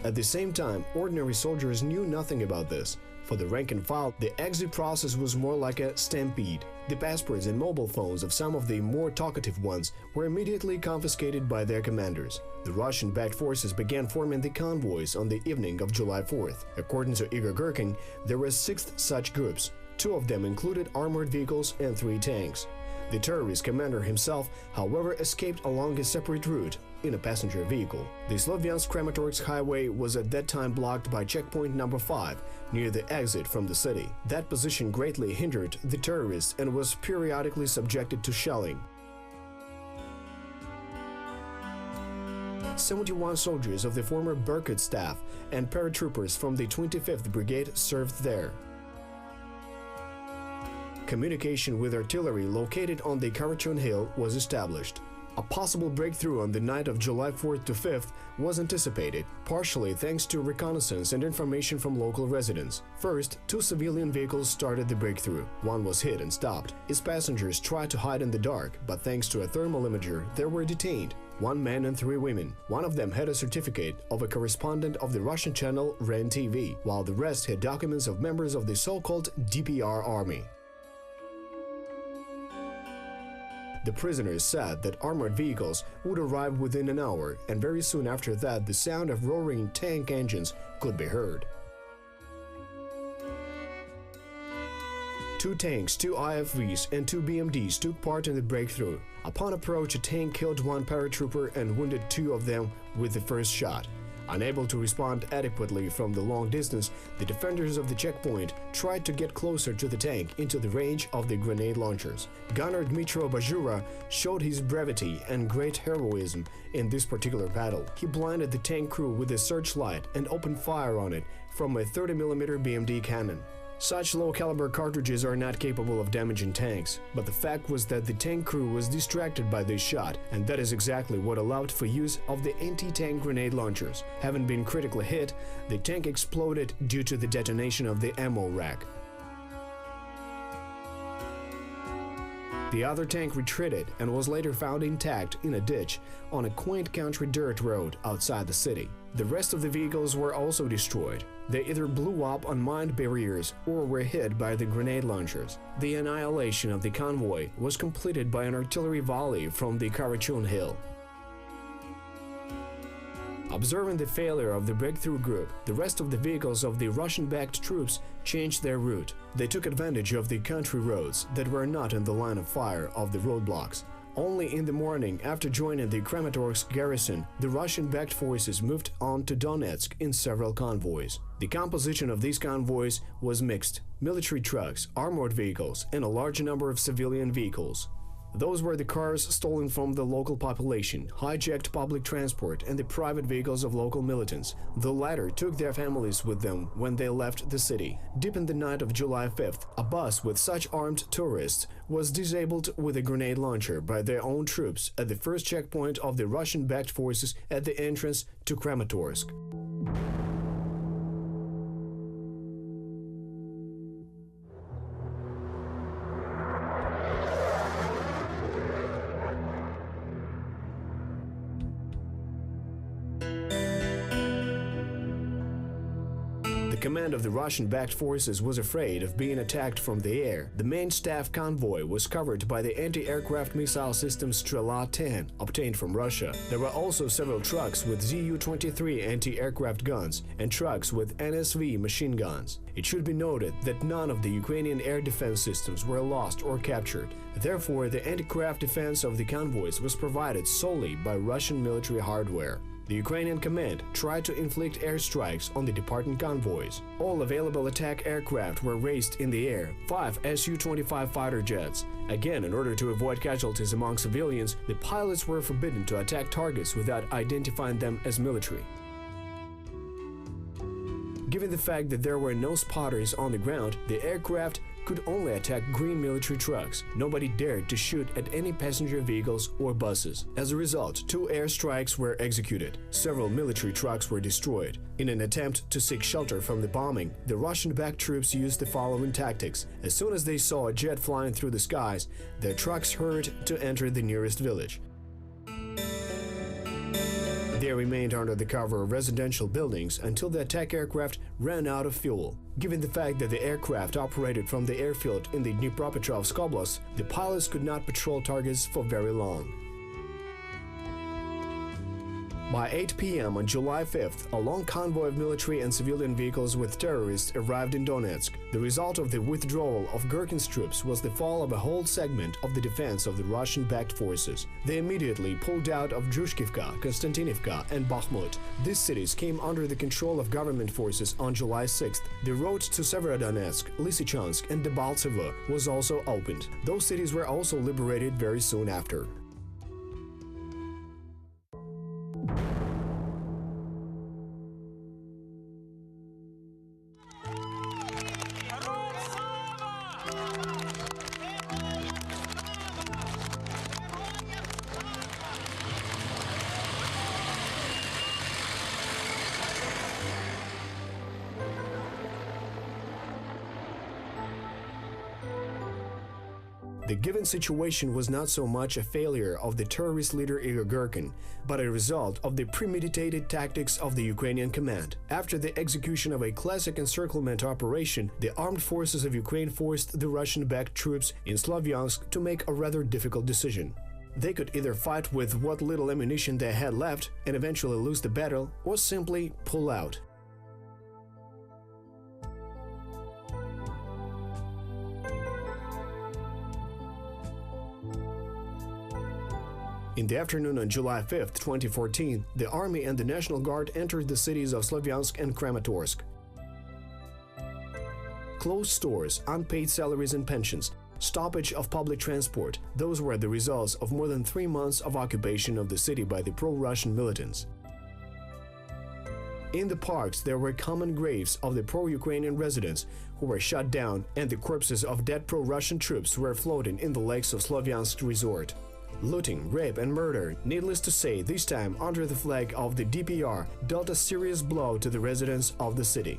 At the same time, ordinary soldiers knew nothing about this. For the rank and file, the exit process was more like a stampede. The passports and mobile phones of some of the more talkative ones were immediately confiscated by their commanders. The Russian-backed forces began forming the convoys on the evening of July 4th. According to Igor Girkin, there were 6 such groups. 2 of them included armored vehicles and 3 tanks. The terrorist commander himself, however, escaped along a separate route in a passenger vehicle. The Slavyansk-Kramatorsk highway was at that time blocked by checkpoint number 5 near the exit from the city. That position greatly hindered the terrorists and was periodically subjected to shelling. 71 soldiers of the former Berkut staff and paratroopers from the 25th Brigade served there. Communication with artillery located on the Karachun Hill was established. A possible breakthrough on the night of July 4th to 5th was anticipated, partially thanks to reconnaissance and information from local residents. First, 2 civilian vehicles started the breakthrough. One was hit and stopped. Its passengers tried to hide in the dark, but thanks to a thermal imager, they were detained. 1 man and 3 women. One of them had a certificate of a correspondent of the Russian channel REN TV, while the rest had documents of members of the so-called DPR army. The prisoners said that armored vehicles would arrive within an hour, and very soon after that the sound of roaring tank engines could be heard. 2 tanks, 2 IFVs and 2 BMDs took part in the breakthrough. Upon approach, a tank killed 1 paratrooper and wounded 2 of them with the first shot. Unable to respond adequately from the long distance, the defenders of the checkpoint tried to get closer to the tank into the range of the grenade launchers. Gunner Dmitro Bajura showed his brevity and great heroism in this particular battle. He blinded the tank crew with a searchlight and opened fire on it from a 30mm BMD cannon. Such low-caliber cartridges are not capable of damaging tanks, but the fact was that the tank crew was distracted by this shot, and that is exactly what allowed for use of the anti-tank grenade launchers. Having been critically hit, the tank exploded due to the detonation of the ammo rack. The other tank retreated and was later found intact in a ditch on a quaint country dirt road outside the city. The rest of the vehicles were also destroyed. They either blew up on mined barriers or were hit by the grenade launchers. The annihilation of the convoy was completed by an artillery volley from the Karachun Hill. Observing the failure of the breakthrough group, the rest of the vehicles of the Russian-backed troops changed their route. They took advantage of the country roads that were not in the line of fire of the roadblocks. Only in the morning, after joining the Kramatorsk garrison, the Russian-backed forces moved on to Donetsk in several convoys. The composition of these convoys was mixed: military trucks, armored vehicles, and a large number of civilian vehicles. Those were the cars stolen from the local population, hijacked public transport, and the private vehicles of local militants. The latter took their families with them when they left the city. Deep in the night of July 5th, a bus with such armed tourists was disabled with a grenade launcher by their own troops at the first checkpoint of the Russian-backed forces at the entrance to Kramatorsk. The command of the Russian-backed forces was afraid of being attacked from the air. The main staff convoy was covered by the anti-aircraft missile system Strela-10, obtained from Russia. There were also several trucks with Zu-23 anti-aircraft guns and trucks with NSV machine guns. It should be noted that none of the Ukrainian air defense systems were lost or captured. Therefore, the anti-craft defense of the convoys was provided solely by Russian military hardware. The Ukrainian command tried to inflict airstrikes on the departing convoys. All available attack aircraft were raised in the air, 5 Su-25 fighter jets. Again, in order to avoid casualties among civilians, the pilots were forbidden to attack targets without identifying them as military. Given the fact that there were no spotters on the ground, the aircraft could only attack green military trucks. Nobody dared to shoot at any passenger vehicles or buses. As a result, 2 airstrikes were executed. Several military trucks were destroyed. In an attempt to seek shelter from the bombing, the Russian-backed troops used the following tactics. As soon as they saw a jet flying through the skies, their trucks hurried to enter the nearest village. They remained under the cover of residential buildings until the attack aircraft ran out of fuel. Given the fact that the aircraft operated from the airfield in the Dnipropetrovsk Oblast, the pilots could not patrol targets for very long. By 8 p.m. on July 5th, a long convoy of military and civilian vehicles with terrorists arrived in Donetsk. The result of the withdrawal of Gherkin's troops was the fall of a whole segment of the defense of the Russian-backed forces. They immediately pulled out of Druzhkivka, Konstantinivka, and Bakhmut. These cities came under the control of government forces on July 6th. The road to Severodonetsk, Lysychansk, and Debaltsevo was also opened. Those cities were also liberated very soon after. The given situation was not so much a failure of the terrorist leader Igor Girkin, but a result of the premeditated tactics of the Ukrainian command. After the execution of a classic encirclement operation, the armed forces of Ukraine forced the Russian-backed troops in Slavyansk to make a rather difficult decision. They could either fight with what little ammunition they had left and eventually lose the battle, or simply pull out. In the afternoon on July 5, 2014, the army and the National Guard entered the cities of Slavyansk and Kramatorsk. Closed stores, unpaid salaries and pensions, stoppage of public transport – those were the results of more than 3 months of occupation of the city by the pro-Russian militants. In the parks, there were common graves of the pro-Ukrainian residents who were shot down, and the corpses of dead pro-Russian troops were floating in the lakes of Slavyansk resort. Looting, rape and murder, needless to say, this time under the flag of the DPR, dealt a serious blow to the residents of the city.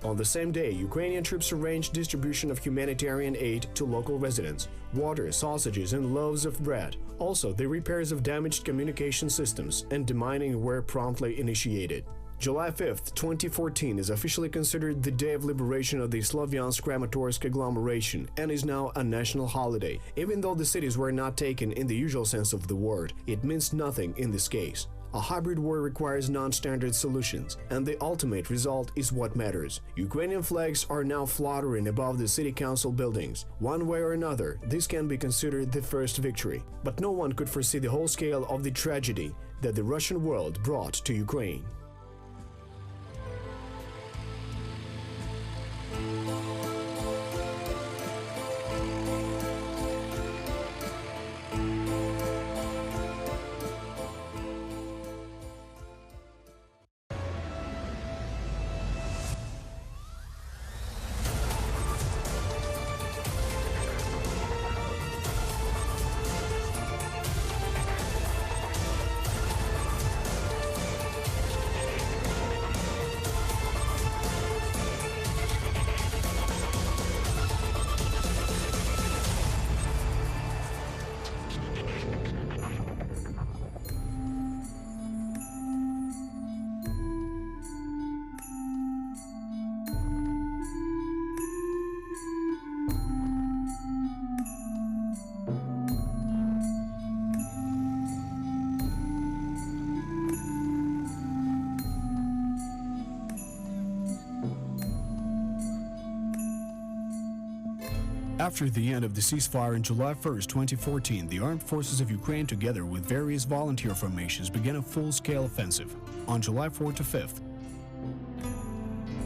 On the same day, Ukrainian troops arranged distribution of humanitarian aid to local residents, water, sausages and loaves of bread. Also, the repairs of damaged communication systems and demining were promptly initiated. July 5th, 2014 is officially considered the day of liberation of the Slavyansk-Kramatorsk agglomeration and is now a national holiday. Even though the cities were not taken in the usual sense of the word, it means nothing in this case. A hybrid war requires non-standard solutions, and the ultimate result is what matters. Ukrainian flags are now fluttering above the city council buildings. One way or another, this can be considered the first victory. But no one could foresee the whole scale of the tragedy that the Russian world brought to Ukraine. After the end of the ceasefire on July 1st, 2014, the armed forces of Ukraine, together with various volunteer formations, began a full-scale offensive. On July 4th to 5th,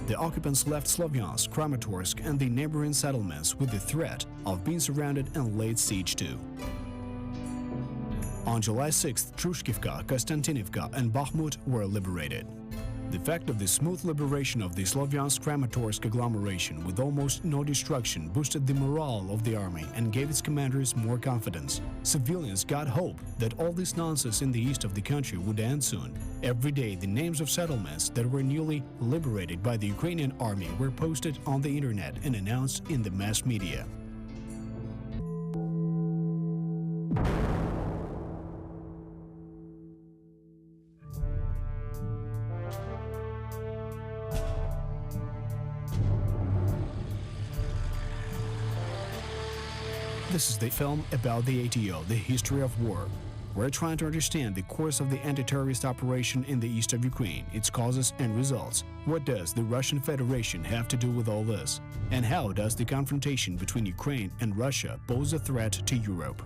the occupants left Slavyansk, Kramatorsk, and the neighboring settlements with the threat of being surrounded and laid siege to. On July 6th, Trushkivka, Konstantinivka, and Bakhmut were liberated. The fact of the smooth liberation of the Slavyansk-Kramatorsk agglomeration with almost no destruction boosted the morale of the army and gave its commanders more confidence. Civilians got hope that all this nonsense in the east of the country would end soon. Every day, the names of settlements that were newly liberated by the Ukrainian army were posted on the internet and announced in the mass media. This is the film about the ATO, the history of war. We're trying to understand the course of the anti-terrorist operation in the east of Ukraine, its causes and results. What does the Russian Federation have to do with all this? And how does the confrontation between Ukraine and Russia pose a threat to Europe?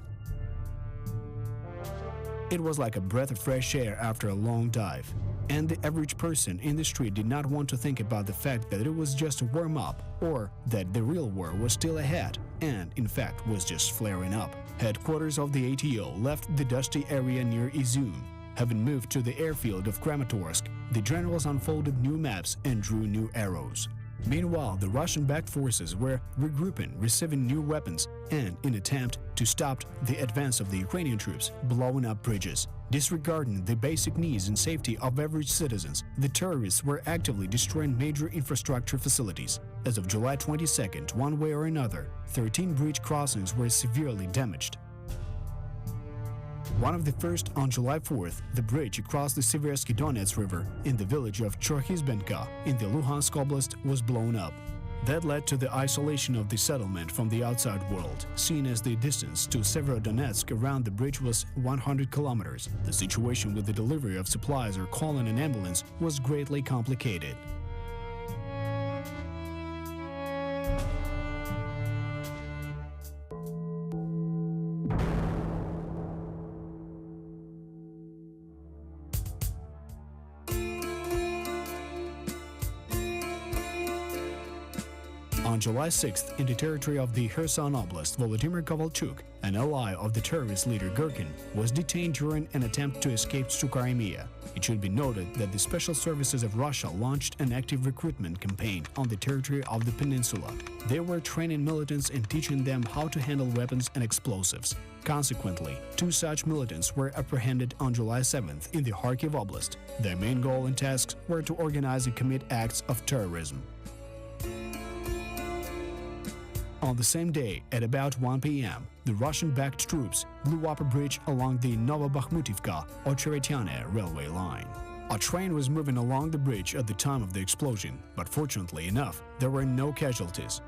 It was like a breath of fresh air after a long dive. And the average person in the street did not want to think about the fact that it was just a warm-up, or that the real war was still ahead, and in fact was just flaring up. Headquarters of the ATO left the dusty area near Izum. Having moved to the airfield of Kramatorsk, the generals unfolded new maps and drew new arrows. Meanwhile, the Russian-backed forces were regrouping, receiving new weapons, and in attempt to stop the advance of the Ukrainian troops, blowing up bridges. Disregarding the basic needs and safety of average citizens, the terrorists were actively destroying major infrastructure facilities. As of July 22nd, one way or another, 13 bridge crossings were severely damaged. One of the first on July 4th, the bridge across the Seversky Donets River in the village of Chorhizbenka in the Luhansk Oblast was blown up. That led to the isolation of the settlement from the outside world, seen as the distance to Severodonetsk around the bridge was 100 kilometers. The situation with the delivery of supplies or calling an ambulance was greatly complicated. On July 6th, in the territory of the Kherson Oblast, Volodymyr Kovalchuk, an ally of the terrorist leader Gherkin, was detained during an attempt to escape to Crimea. It should be noted that the special services of Russia launched an active recruitment campaign on the territory of the peninsula. They were training militants and teaching them how to handle weapons and explosives. Consequently, 2 such militants were apprehended on July 7th in the Kharkiv Oblast. Their main goal and tasks were to organize and commit acts of terrorism. On the same day, at about 1 p.m., the Russian-backed troops blew up a bridge along the Novobakhmutivka-Ocheretyane railway line. A train was moving along the bridge at the time of the explosion, but fortunately enough, there were no casualties.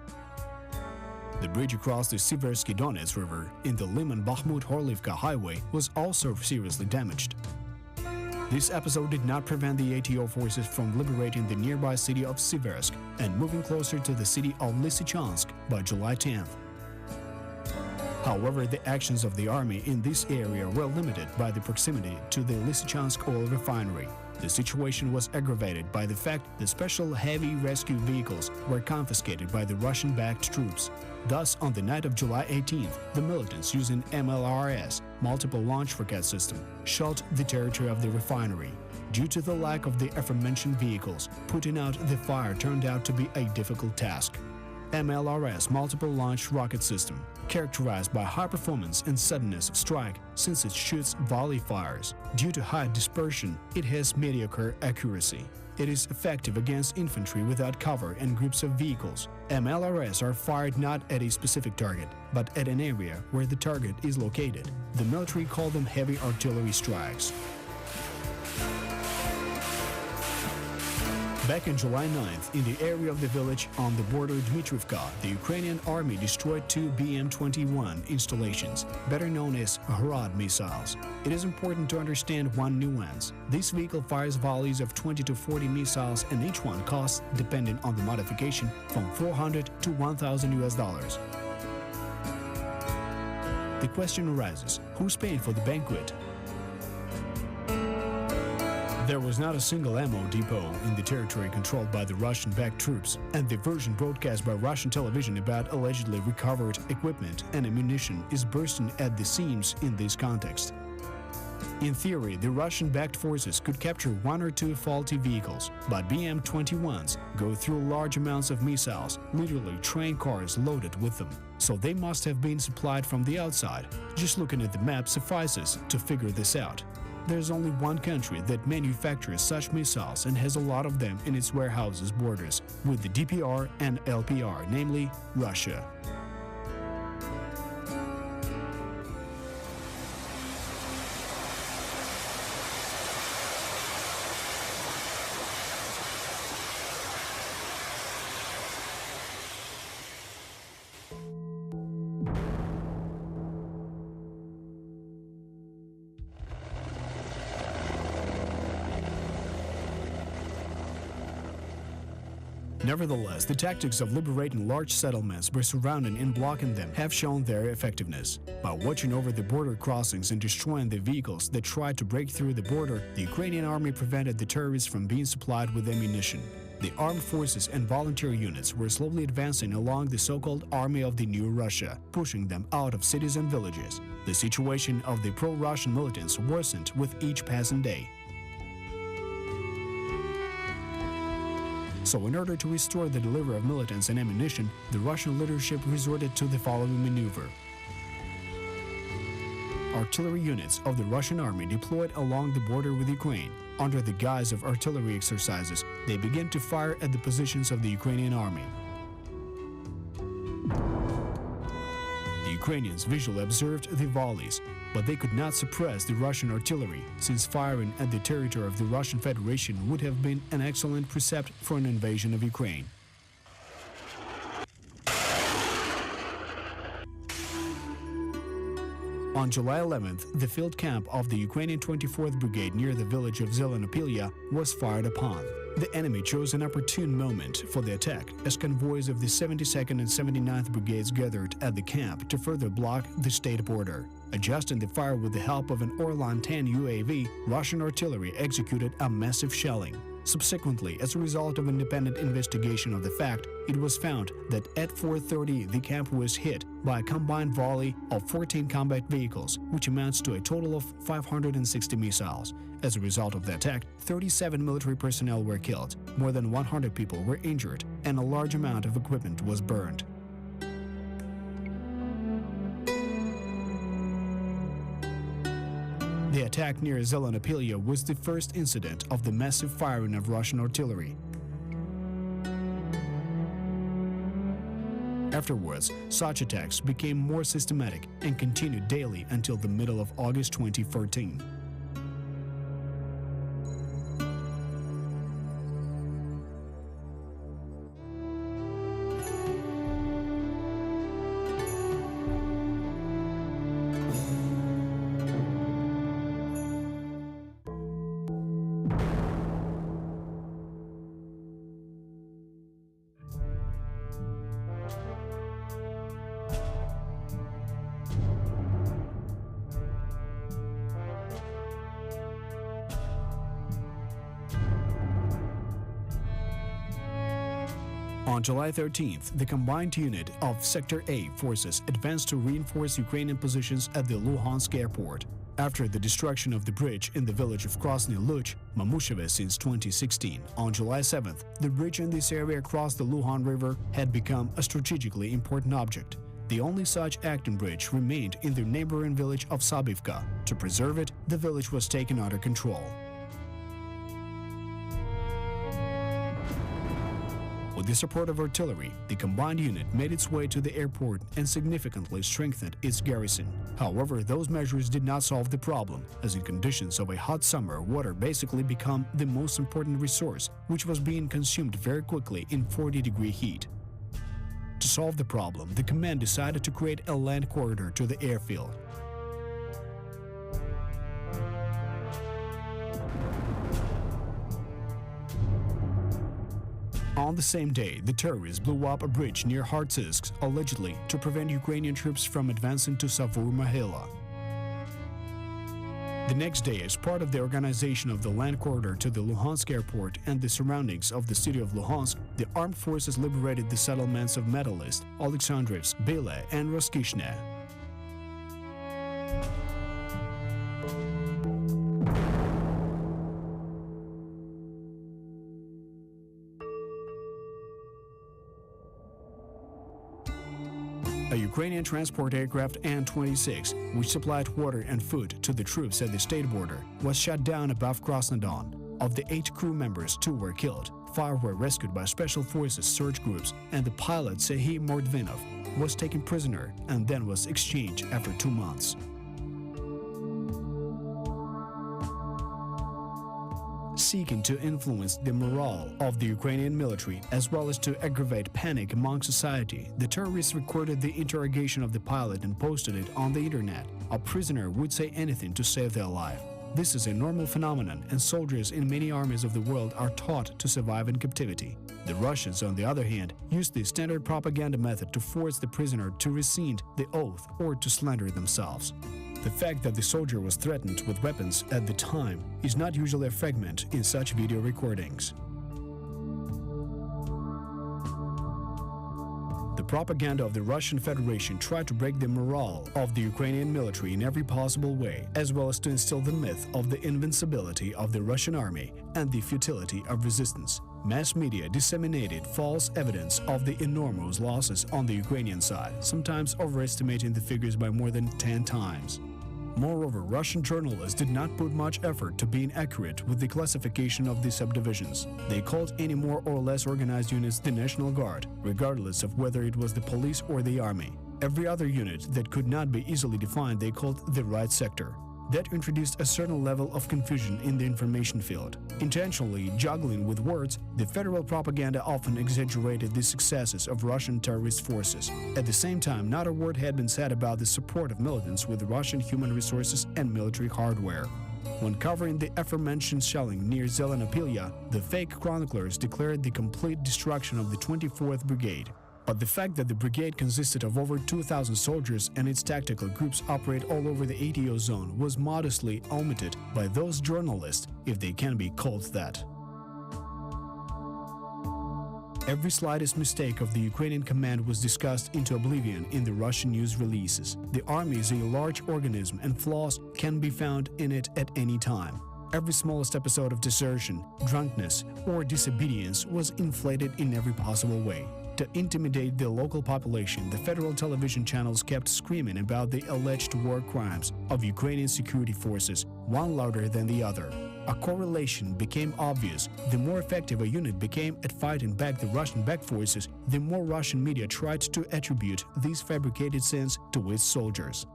The bridge across the Siversky Donets River in the Liman-Bakhmut-Horlivka highway was also seriously damaged. This episode did not prevent the ATO forces from liberating the nearby city of Siversk and moving closer to the city of Lysychansk by July 10th. However, the actions of the army in this area were limited by the proximity to the Lysychansk oil refinery. The situation was aggravated by the fact that special heavy rescue vehicles were confiscated by the Russian-backed troops. Thus, on the night of July 18th, the militants using MLRS, multiple launch rocket system, shot the territory of the refinery. Due to the lack of the aforementioned vehicles, putting out the fire turned out to be a difficult task. MLRS multiple launch rocket system, characterized by high performance and suddenness of strike since it shoots volley fires. Due to high dispersion, it has mediocre accuracy. It is effective against infantry without cover and groups of vehicles. MLRS are fired not at a specific target, but at an area where the target is located. The military call them heavy artillery strikes. Back on July 9th, in the area of the village on the border Dmitrivka, the Ukrainian army destroyed 2 BM-21 installations, better known as Hrad missiles. It is important to understand one nuance. This vehicle fires volleys of 20 to 40 missiles, and each one costs, depending on the modification, from $400 to $1,000. The question arises, who's paying for the banquet? There was not a single ammo depot in the territory controlled by the Russian-backed troops, and the version broadcast by Russian television about allegedly recovered equipment and ammunition is bursting at the seams in this context. In theory, the Russian-backed forces could capture 1 or 2 faulty vehicles, but BM-21s go through large amounts of missiles, literally train cars loaded with them. So they must have been supplied from the outside. Just looking at the map suffices to figure this out. There's only one country that manufactures such missiles and has a lot of them in its warehouses borders with the DPR and LPR, namely Russia. Nevertheless, the tactics of liberating large settlements by surrounding and blocking them have shown their effectiveness. By watching over the border crossings and destroying the vehicles that tried to break through the border, the Ukrainian army prevented the terrorists from being supplied with ammunition. The armed forces and volunteer units were slowly advancing along the so-called Army of the New Russia, pushing them out of cities and villages. The situation of the pro-Russian militants worsened with each passing day. So in order to restore the delivery of militants and ammunition, the Russian leadership resorted to the following maneuver. Artillery units of the Russian army deployed along the border with Ukraine. Under the guise of artillery exercises, they began to fire at the positions of the Ukrainian army. The Ukrainians visually observed the volleys, but they could not suppress the Russian artillery, since firing at the territory of the Russian Federation would have been an excellent precept for an invasion of Ukraine. On July 11th, the field camp of the Ukrainian 24th Brigade near the village of Zelenopilya was fired upon. The enemy chose an opportune moment for the attack, as convoys of the 72nd and 79th Brigades gathered at the camp to further block the state border. Adjusting the fire with the help of an Orlan-10 UAV, Russian artillery executed a massive shelling. Subsequently, as a result of independent investigation of the fact, it was found that at 4:30 the camp was hit by a combined volley of 14 combat vehicles, which amounts to a total of 560 missiles. As a result of the attack, 37 military personnel were killed, more than 100 people were injured, and a large amount of equipment was burned. The attack near Zelenopilya was the first incident of the massive firing of Russian artillery. Afterwards, such attacks became more systematic and continued daily until the middle of August 2014. On July 13th, the combined unit of Sector A forces advanced to reinforce Ukrainian positions at the Luhansk airport. After the destruction of the bridge in the village of Krasny Luch, Mamusheve since 2016, on July 7th, the bridge in this area across the Luhan River had become a strategically important object. The only such acting bridge remained in the neighboring village of Sabivka. To preserve it, the village was taken under control. With the support of artillery, the combined unit made its way to the airport and significantly strengthened its garrison. However, those measures did not solve the problem, as in conditions of a hot summer, water basically became the most important resource, which was being consumed very quickly in 40-degree heat. To solve the problem, the command decided to create a land corridor to the airfield. On the same day, the terrorists blew up a bridge near Hartzisk, allegedly to prevent Ukrainian troops from advancing to Savur-Mahela. The next day, as part of the organization of the land corridor to the Luhansk airport and the surroundings of the city of Luhansk, the armed forces liberated the settlements of Metalist, Alexandrivsk, Byle, and Roskishne. A Ukrainian transport aircraft An-26, which supplied water and food to the troops at the state border, was shot down above Krasnodon. Of the 8 crew members, 2 were killed, 5 were rescued by special forces search groups, and the pilot Serhiy Mordvinov was taken prisoner and then was exchanged after 2 months. Seeking to influence the morale of the Ukrainian military as well as to aggravate panic among society, the terrorists recorded the interrogation of the pilot and posted it on the internet. A prisoner would say anything to save their life. This is a normal phenomenon, and soldiers in many armies of the world are taught to survive in captivity. The Russians, on the other hand, used the standard propaganda method to force the prisoner to rescind the oath or to slander themselves. The fact that the soldier was threatened with weapons at the time is not usually a fragment in such video recordings. The propaganda of the Russian Federation tried to break the morale of the Ukrainian military in every possible way, as well as to instill the myth of the invincibility of the Russian army and the futility of resistance. Mass media disseminated false evidence of the enormous losses on the Ukrainian side, sometimes overestimating the figures by more than 10 times. Moreover, Russian journalists did not put much effort to being accurate with the classification of the subdivisions. They called any more or less organized units the National Guard, regardless of whether it was the police or the army. Every other unit that could not be easily defined they called the right sector. That introduced a certain level of confusion in the information field. Intentionally juggling with words, the federal propaganda often exaggerated the successes of Russian terrorist forces. At the same time, not a word had been said about the support of militants with Russian human resources and military hardware. When covering the aforementioned shelling near Zelenopilya, the fake chroniclers declared the complete destruction of the 24th Brigade. But the fact that the brigade consisted of over 2,000 soldiers and its tactical groups operate all over the ATO zone was modestly omitted by those journalists, if they can be called that. Every slightest mistake of the Ukrainian command was discussed into oblivion in the Russian news releases. The army is a large organism and flaws can be found in it at any time. Every smallest episode of desertion, drunkenness, or disobedience was inflated in every possible way. To intimidate the local population, the federal television channels kept screaming about the alleged war crimes of Ukrainian security forces, one louder than the other. A correlation became obvious. The more effective a unit became at fighting back the Russian-backed forces, the more Russian media tried to attribute these fabricated sins to its soldiers.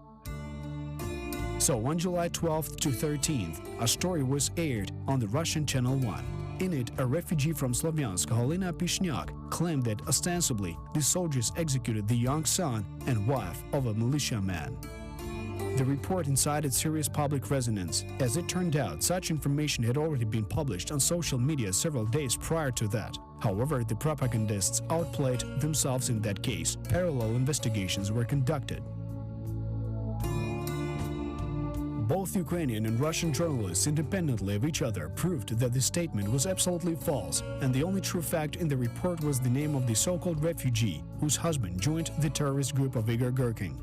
So on July 12th to 13th, a story was aired on the Russian Channel 1. In it, a refugee from Slavyansk, Halina Pishnyak, claimed that ostensibly the soldiers executed the young son and wife of a militiaman. The report incited serious public resonance. As it turned out, such information had already been published on social media several days prior to that. However, the propagandists outplayed themselves in that case. Parallel investigations were conducted. Both Ukrainian and Russian journalists independently of each other proved that the statement was absolutely false, and the only true fact in the report was the name of the so-called refugee whose husband joined the terrorist group of Igor Girkin.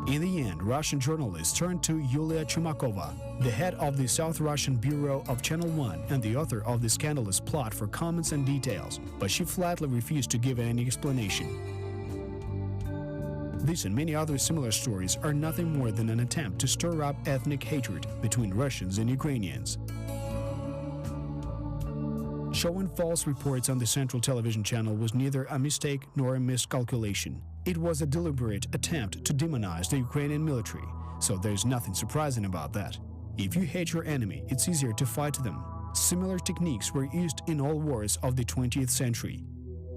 In the end, Russian journalists turned to Yulia Chumakova, the head of the South Russian bureau of Channel 1 and the author of the scandalous plot, for comments and details, but she flatly refused to give any explanation. This and many other similar stories are nothing more than an attempt to stir up ethnic hatred between Russians and Ukrainians. Showing false reports on the Central Television channel was neither a mistake nor a miscalculation. It was a deliberate attempt to demonize the Ukrainian military, so there's nothing surprising about that. If you hate your enemy, it's easier to fight them. Similar techniques were used in all wars of the 20th century.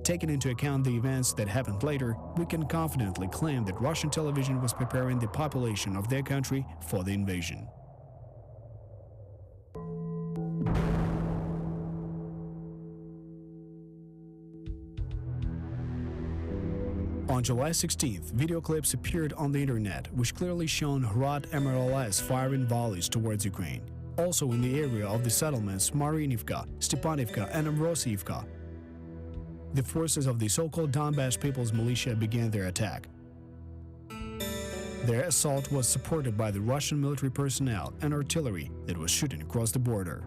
Taking into account the events that happened later, we can confidently claim that Russian television was preparing the population of their country for the invasion. On July 16th, video clips appeared on the internet which clearly shown Hrad MRLS firing volleys towards Ukraine. Also in the area of the settlements Marinivka, Stepanivka and Ambrosivka, the forces of the so-called Donbass People's Militia began their attack. Their assault was supported by the Russian military personnel and artillery that was shooting across the border.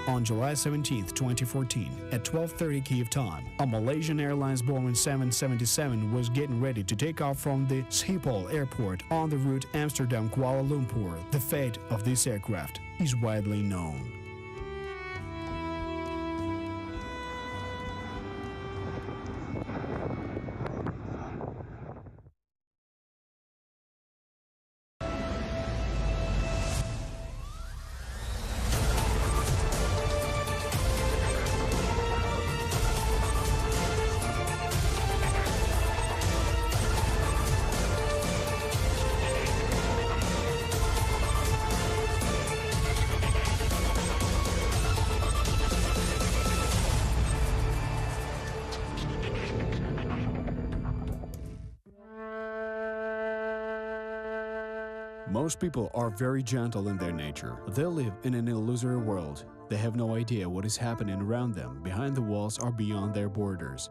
On July 17, 2014, at 12:30 Kyiv time, a Malaysian Airlines Boeing 777 was getting ready to take off from the Schiphol airport on the route Amsterdam-Kuala Lumpur. The fate of this aircraft is widely known. Most people are very gentle in their nature. They live in an illusory world. They have no idea what is happening around them, behind the walls or beyond their borders.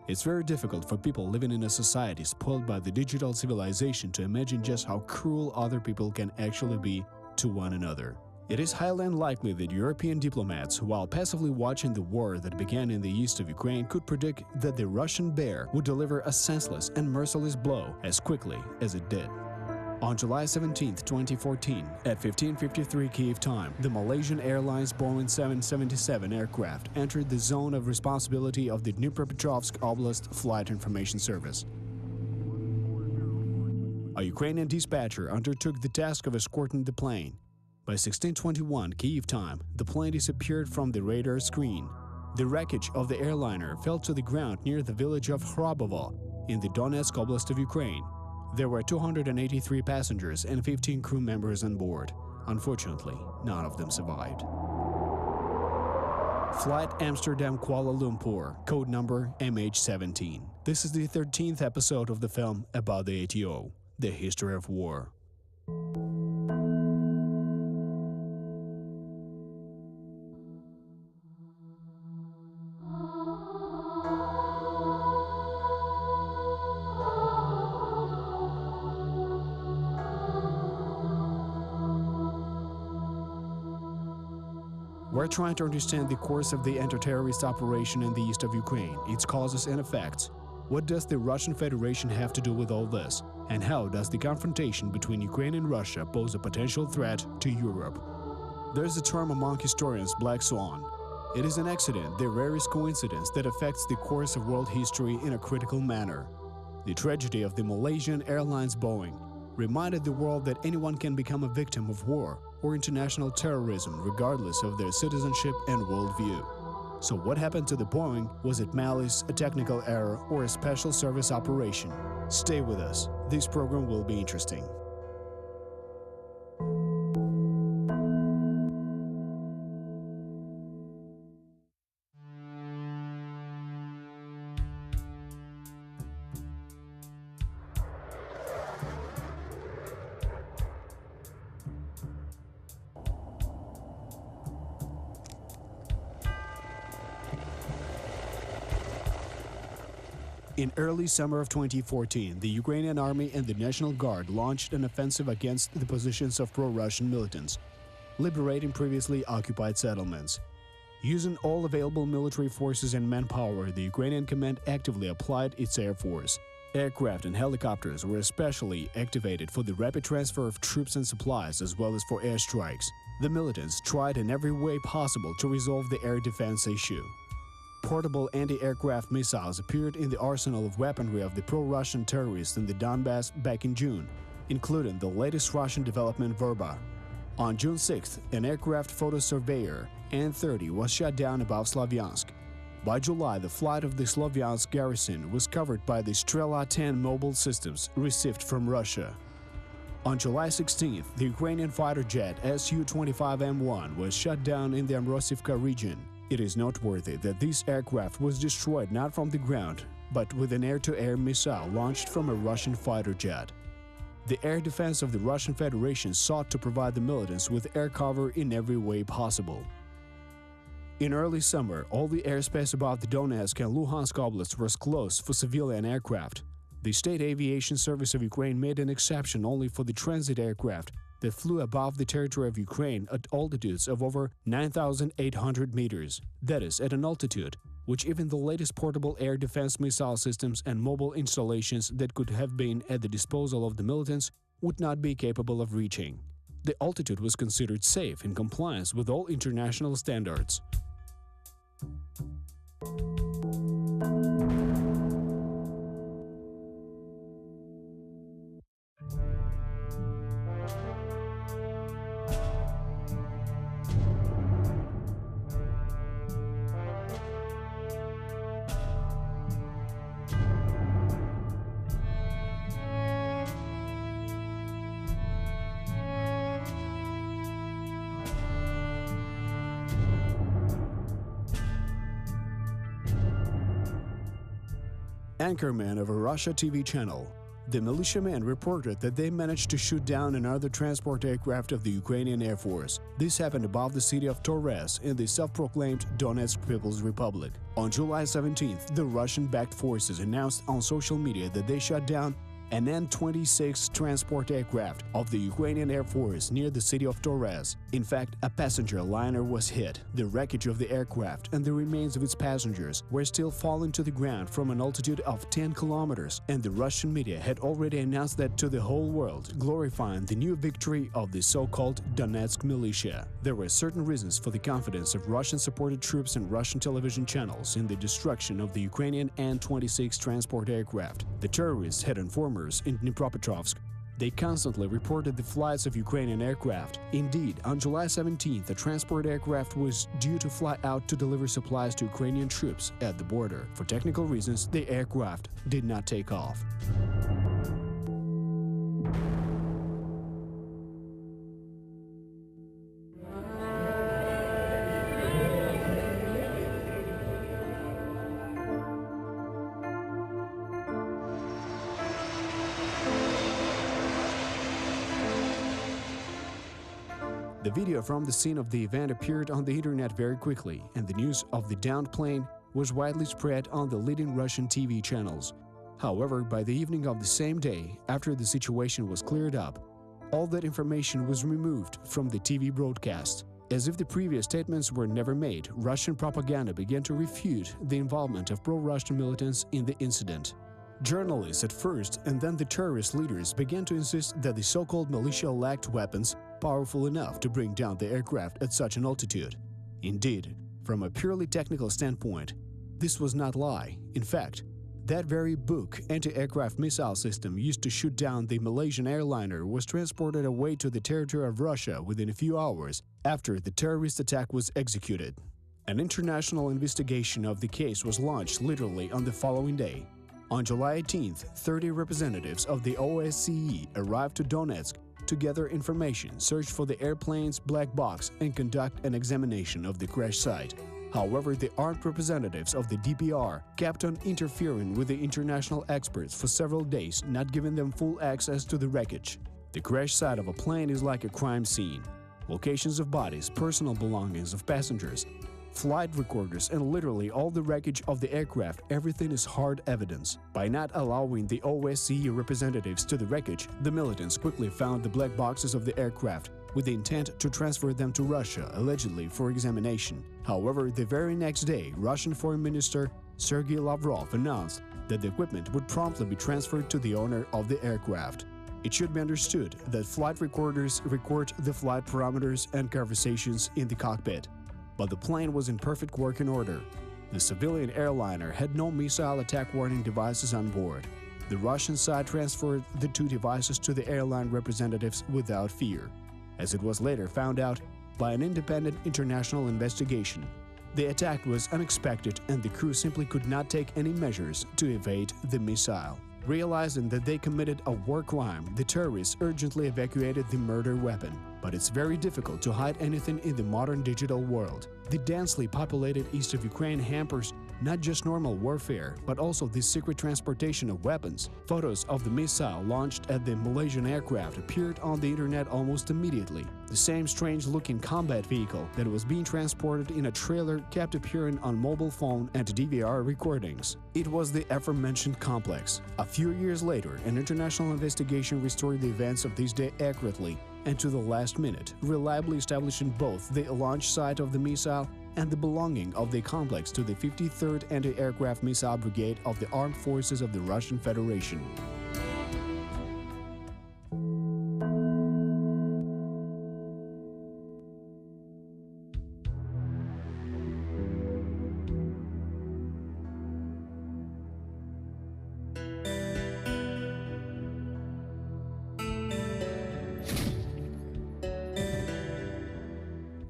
It's very difficult for people living in a society spoiled by the digital civilization to imagine just how cruel other people can actually be to one another. It is highly unlikely that European diplomats, while passively watching the war that began in the east of Ukraine, could predict that the Russian bear would deliver a senseless and merciless blow as quickly as it did. On July 17, 2014, at 15:53 Kyiv time, the Malaysian Airlines Boeing 777 aircraft entered the zone of responsibility of the Dnipropetrovsk Oblast Flight Information Service. A Ukrainian dispatcher undertook the task of escorting the plane. By 16:21 Kyiv time, the plane disappeared from the radar screen. The wreckage of the airliner fell to the ground near the village of Hrabovo in the Donetsk Oblast of Ukraine. There were 283 passengers and 15 crew members on board. Unfortunately, none of them survived. Flight Amsterdam-Kuala Lumpur, code number MH17. This is the 13th episode of the film about the ATO, the history of war. We're trying to understand the course of the anti-terrorist operation in the east of Ukraine, its causes and effects. What does the Russian Federation have to do with all this? And how does the confrontation between Ukraine and Russia pose a potential threat to Europe? There's a term among historians, Black Swan. It is an accident, the rarest coincidence that affects the course of world history in a critical manner. The tragedy of the Malaysian Airlines Boeing reminded the world that anyone can become a victim of war or international terrorism regardless of their citizenship and worldview. So what happened to the Boeing? Was it malice, a technical error, or a special service operation? Stay with us. This program will be interesting. In early summer of 2014, the Ukrainian army and the National Guard launched an offensive against the positions of pro-Russian militants, liberating previously occupied settlements. Using all available military forces and manpower, the Ukrainian command actively applied its air force. Aircraft and helicopters were especially activated for the rapid transfer of troops and supplies as well as for airstrikes. The militants tried in every way possible to resolve the air defense issue. Portable anti-aircraft missiles appeared in the arsenal of weaponry of the pro-Russian terrorists in the Donbass back in June, including the latest Russian development Verba. On June 6th, an aircraft photo surveyor An-30 was shot down above Slavyansk. By July, the flight of the Slavyansk garrison was covered by the Strela 10 mobile systems received from Russia. On July 16th, the Ukrainian fighter jet Su-25M1 was shot down in the Ambrosivka region. It is noteworthy that this aircraft was destroyed not from the ground, but with an air-to-air missile launched from a Russian fighter jet. The air defense of the Russian Federation sought to provide the militants with air cover in every way possible. In early summer, all the airspace above the Donetsk and Luhansk oblasts was closed for civilian aircraft. The State Aviation Service of Ukraine made an exception only for the transit aircraft that flew above the territory of Ukraine at altitudes of over 9,800 meters. That is, at an altitude which even the latest portable air defense missile systems and mobile installations that could have been at the disposal of the militants would not be capable of reaching. The altitude was considered safe in compliance with all international standards. Anchorman of a Russia TV channel. The militiamen reported that they managed to shoot down another transport aircraft of the Ukrainian Air Force. This happened above the city of Torres in the self-proclaimed Donetsk People's Republic. On July 17th, the Russian-backed forces announced on social media that they shot down an An-26 transport aircraft of the Ukrainian Air Force near the city of Torres. In fact, a passenger liner was hit. The wreckage of the aircraft and the remains of its passengers were still falling to the ground from an altitude of 10 kilometers, and the Russian media had already announced that to the whole world, glorifying the new victory of the so-called Donetsk militia. There were certain reasons for the confidence of Russian-supported troops and Russian television channels in the destruction of the Ukrainian An-26 transport aircraft. The terrorists had informers in Dnipropetrovsk. They constantly reported the flights of Ukrainian aircraft. Indeed, on July 17th, a transport aircraft was due to fly out to deliver supplies to Ukrainian troops at the border. For technical reasons, the aircraft did not take off. The video from the scene of the event appeared on the internet very quickly, and the news of the downed plane was widely spread on the leading Russian TV channels. However, by the evening of the same day, after the situation was cleared up, all that information was removed from the TV broadcast. As if the previous statements were never made, Russian propaganda began to refute the involvement of pro-Russian militants in the incident. Journalists at first, and then the terrorist leaders, began to insist that the so-called militia lacked weapons powerful enough to bring down the aircraft at such an altitude. Indeed, from a purely technical standpoint, this was not lie. In fact, that very Buk anti-aircraft missile system used to shoot down the Malaysian airliner was transported away to the territory of Russia within a few hours after the terrorist attack was executed. An international investigation of the case was launched literally on the following day. On July 18th, 30 representatives of the OSCE arrived to Donetsk to gather information, search for the airplane's black box, and conduct an examination of the crash site. However, the armed representatives of the DPR kept on interfering with the international experts for several days, not giving them full access to the wreckage. The crash site of a plane is like a crime scene. Locations of bodies, personal belongings of passengers, flight recorders, and literally all the wreckage of the aircraft, everything is hard evidence. By not allowing the OSCE representatives to the wreckage, the militants quickly found the black boxes of the aircraft with the intent to transfer them to Russia, allegedly for examination. However, the very next day, Russian Foreign Minister Sergei Lavrov announced that the equipment would promptly be transferred to the owner of the aircraft. It should be understood that flight recorders record the flight parameters and conversations in the cockpit, but the plane was in perfect working order. The civilian airliner had no missile attack warning devices on board. The Russian side transferred the two devices to the airline representatives without fear. As it was later found out by an independent international investigation, the attack was unexpected and the crew simply could not take any measures to evade the missile. Realizing that they committed a war crime, the terrorists urgently evacuated the murder weapon. But it's very difficult to hide anything in the modern digital world. The densely populated east of Ukraine hampers not just normal warfare, but also the secret transportation of weapons. Photos of the missile launched at the Malaysian aircraft appeared on the internet almost immediately. The same strange-looking combat vehicle that was being transported in a trailer kept appearing on mobile phone and DVR recordings. It was the aforementioned complex. A few years later, an international investigation restored the events of this day accurately and to the last minute, reliably establishing both the launch site of the missile and the belonging of the complex to the 53rd Anti-Aircraft Missile Brigade of the Armed Forces of the Russian Federation.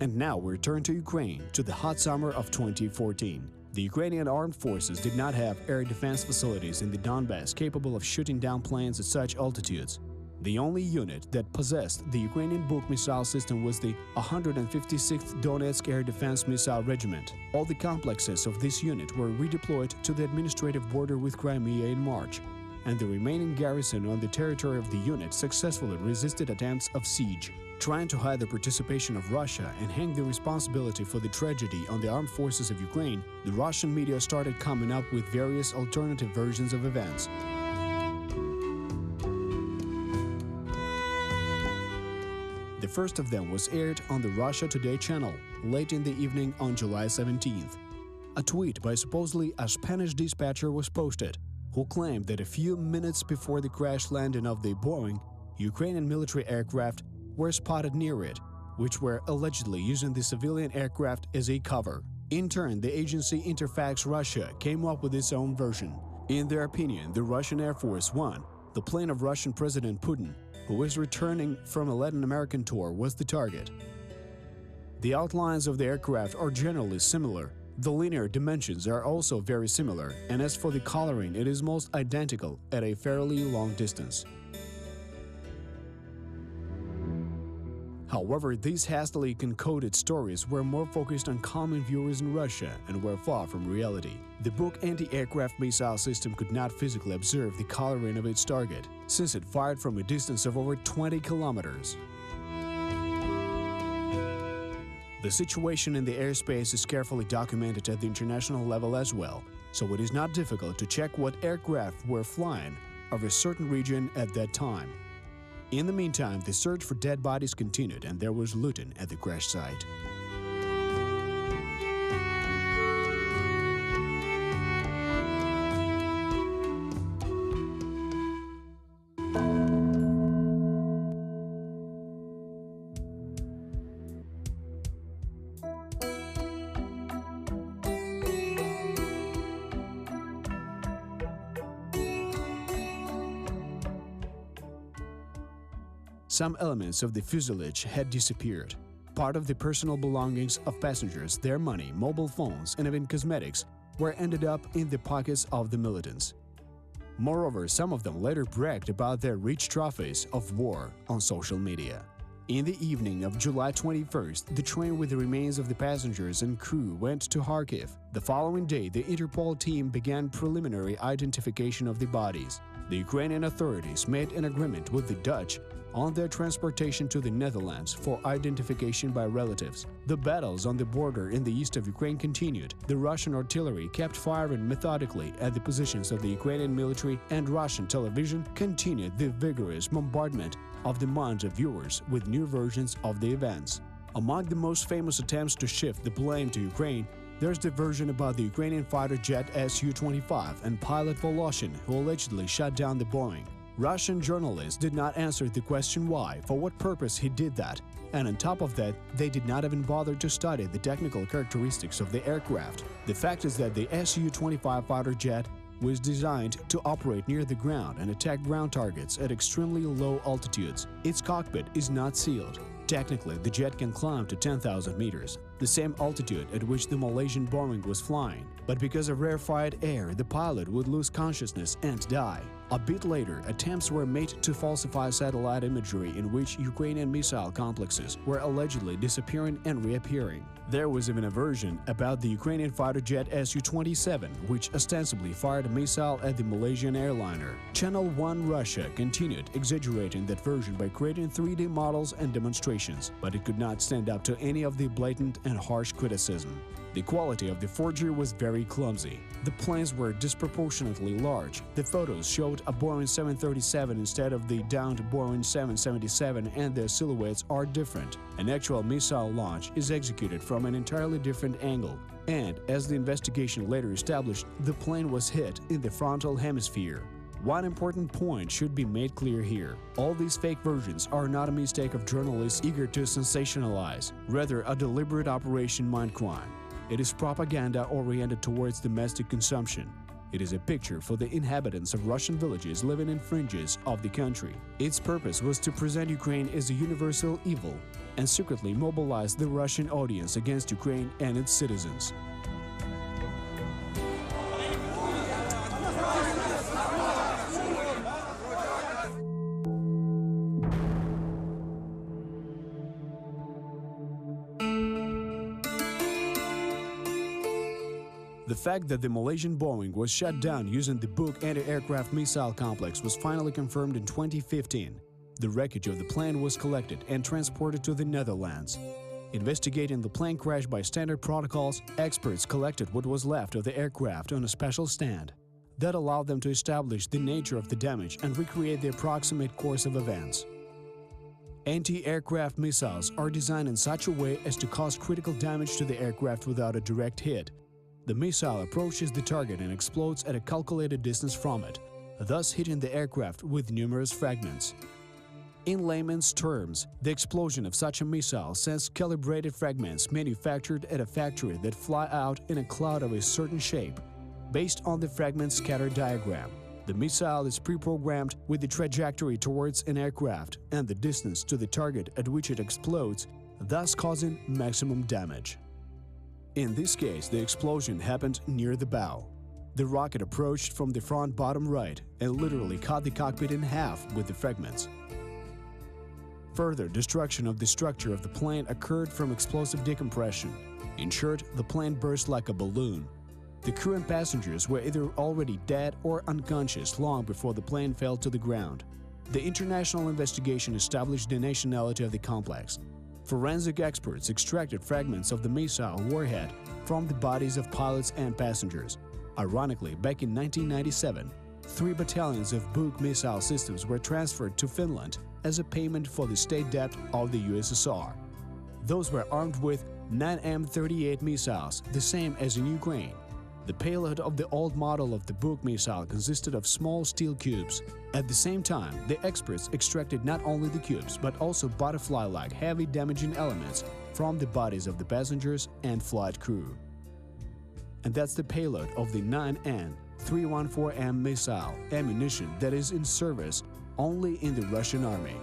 And now we return to Ukraine, to the hot summer of 2014. The Ukrainian armed forces did not have air defense facilities in the Donbass capable of shooting down planes at such altitudes. The only unit that possessed the Ukrainian Buk missile system was the 156th Donetsk Air Defense Missile Regiment. All the complexes of this unit were redeployed to the administrative border with Crimea in March, and the remaining garrison on the territory of the unit successfully resisted attempts of siege. Trying to hide the participation of Russia and hang the responsibility for the tragedy on the armed forces of Ukraine, the Russian media started coming up with various alternative versions of events. The first of them was aired on the Russia Today channel late in the evening on July 17th. A tweet by supposedly a Spanish dispatcher was posted, who claimed that a few minutes before the crash landing of the Boeing, Ukrainian military aircraft were spotted near it, which were allegedly using the civilian aircraft as a cover. In turn, the agency Interfax Russia came up with its own version. In their opinion, the Russian Air Force One, the plane of Russian President Putin, who was returning from a Latin American tour, was the target. The outlines of the aircraft are generally similar. The linear dimensions are also very similar, and as for the coloring, it is most identical at a fairly long distance. However, these hastily concocted stories were more focused on common viewers in Russia and were far from reality. The Buk anti-aircraft missile system could not physically observe the coloring of its target, since it fired from a distance of over 20 kilometers. The situation in the airspace is carefully documented at the international level as well, so it is not difficult to check what aircraft were flying over a certain region at that time. In the meantime, the search for dead bodies continued and there was looting at the crash site. Some elements of the fuselage had disappeared. Part of the personal belongings of passengers, their money, mobile phones, and even cosmetics were ended up in the pockets of the militants. Moreover, some of them later bragged about their rich trophies of war on social media. In the evening of July 21st, the train with the remains of the passengers and crew went to Kharkiv. The following day, the Interpol team began preliminary identification of the bodies. The Ukrainian authorities made an agreement with the Dutch on their transportation to the Netherlands for identification by relatives. The battles on the border in the east of Ukraine continued. The Russian artillery kept firing methodically at the positions of the Ukrainian military, and Russian television continued the vigorous bombardment of the minds of viewers with new versions of the events. Among the most famous attempts to shift the blame to Ukraine, there's the version about the Ukrainian fighter jet Su-25 and pilot Voloshin, who allegedly shot down the Boeing. Russian journalists did not answer the question why, for what purpose he did that, and on top of that, they did not even bother to study the technical characteristics of the aircraft. The fact is that the Su-25 fighter jet was designed to operate near the ground and attack ground targets at extremely low altitudes. Its cockpit is not sealed. Technically, the jet can climb to 10,000 meters, the same altitude at which the Malaysian Boeing was flying. But because of rarefied air, the pilot would lose consciousness and die. A bit later, attempts were made to falsify satellite imagery in which Ukrainian missile complexes were allegedly disappearing and reappearing. There was even a version about the Ukrainian fighter jet Su-27, which ostensibly fired a missile at the Malaysian airliner. Channel 1 Russia continued exaggerating that version by creating 3D models and demonstrations, but it could not stand up to any of the blatant and harsh criticism. The quality of the forgery was very clumsy. The planes were disproportionately large. The photos showed a Boeing 737 instead of the downed Boeing 777, and their silhouettes are different. An actual missile launch is executed from an entirely different angle. And, as the investigation later established, the plane was hit in the frontal hemisphere. One important point should be made clear here. All these fake versions are not a mistake of journalists eager to sensationalize, rather a deliberate operation mind crime. It is propaganda oriented towards domestic consumption. It is a picture for the inhabitants of Russian villages living in fringes of the country. Its purpose was to present Ukraine as a universal evil and secretly mobilize the Russian audience against Ukraine and its citizens. The fact that the Malaysian Boeing was shot down using the Buk anti-aircraft missile complex was finally confirmed in 2015. The wreckage of the plane was collected and transported to the Netherlands. Investigating the plane crash by standard protocols, experts collected what was left of the aircraft on a special stand. That allowed them to establish the nature of the damage and recreate the approximate course of events. Anti-aircraft missiles are designed in such a way as to cause critical damage to the aircraft without a direct hit. The missile approaches the target and explodes at a calculated distance from it, thus hitting the aircraft with numerous fragments. In layman's terms, the explosion of such a missile sends calibrated fragments manufactured at a factory that fly out in a cloud of a certain shape. Based on the fragment scatter diagram, the missile is pre-programmed with the trajectory towards an aircraft and the distance to the target at which it explodes, thus causing maximum damage. In this case, the explosion happened near the bow. The rocket approached from the front bottom right and literally cut the cockpit in half with the fragments. Further destruction of the structure of the plane occurred from explosive decompression. In short, the plane burst like a balloon. The crew and passengers were either already dead or unconscious long before the plane fell to the ground. The international investigation established the nationality of the complex. Forensic experts extracted fragments of the missile warhead from the bodies of pilots and passengers. Ironically, back in 1997, 3 battalions of Buk missile systems were transferred to Finland as a payment for the state debt of the USSR. Those were armed with 9 M38 missiles, the same as in Ukraine. The payload of the old model of the Buk missile consisted of small steel cubes. At the same time, the experts extracted not only the cubes but also butterfly-like heavy damaging elements from the bodies of the passengers and flight crew. And that's the payload of the 9N314M missile, ammunition that is in service only in the Russian army.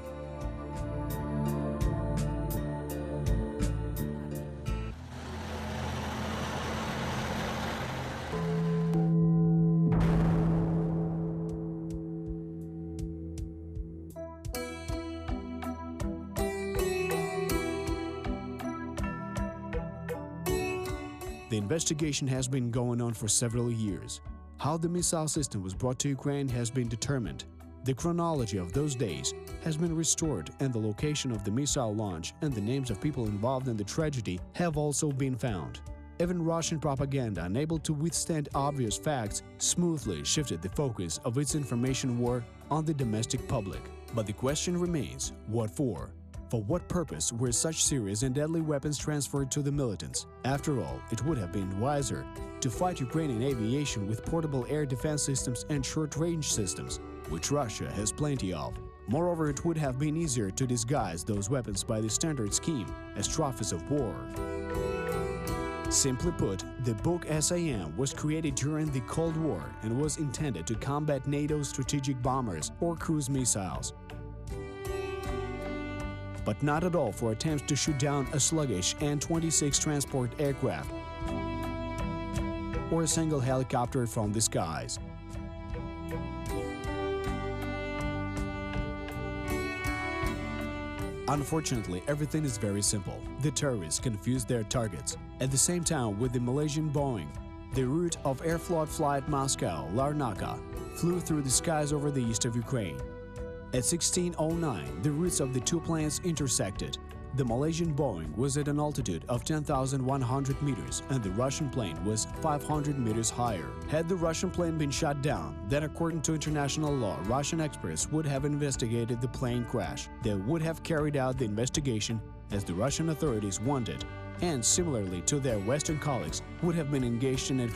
The investigation has been going on for several years. How the missile system was brought to Ukraine has been determined. The chronology of those days has been restored, and the location of the missile launch and the names of people involved in the tragedy have also been found. Even Russian propaganda, unable to withstand obvious facts, smoothly shifted the focus of its information war on the domestic public. But the question remains, what for? For what purpose were such serious and deadly weapons transferred to the militants? After all, it would have been wiser to fight Ukrainian aviation with portable air defense systems and short-range systems, which Russia has plenty of. Moreover, it would have been easier to disguise those weapons by the standard scheme as trophies of war. Simply put, the book SAM was created during the Cold War and was intended to combat NATO's strategic bombers or cruise missiles, but not at all for attempts to shoot down a sluggish An-26 transport aircraft or a single helicopter from the skies. Unfortunately, everything is very simple. The terrorists confused their targets. At the same time, with the Malaysian Boeing, the route of Aeroflot flight Moscow-Larnaca flew through the skies over the east of Ukraine. At 16:09, the routes of the two planes intersected. The Malaysian Boeing was at an altitude of 10,100 meters and the Russian plane was 500 meters higher. Had the Russian plane been shot down, then according to international law, Russian experts would have investigated the plane crash. They would have carried out the investigation as the Russian authorities wanted, and similarly to their Western colleagues, would have been engaged in it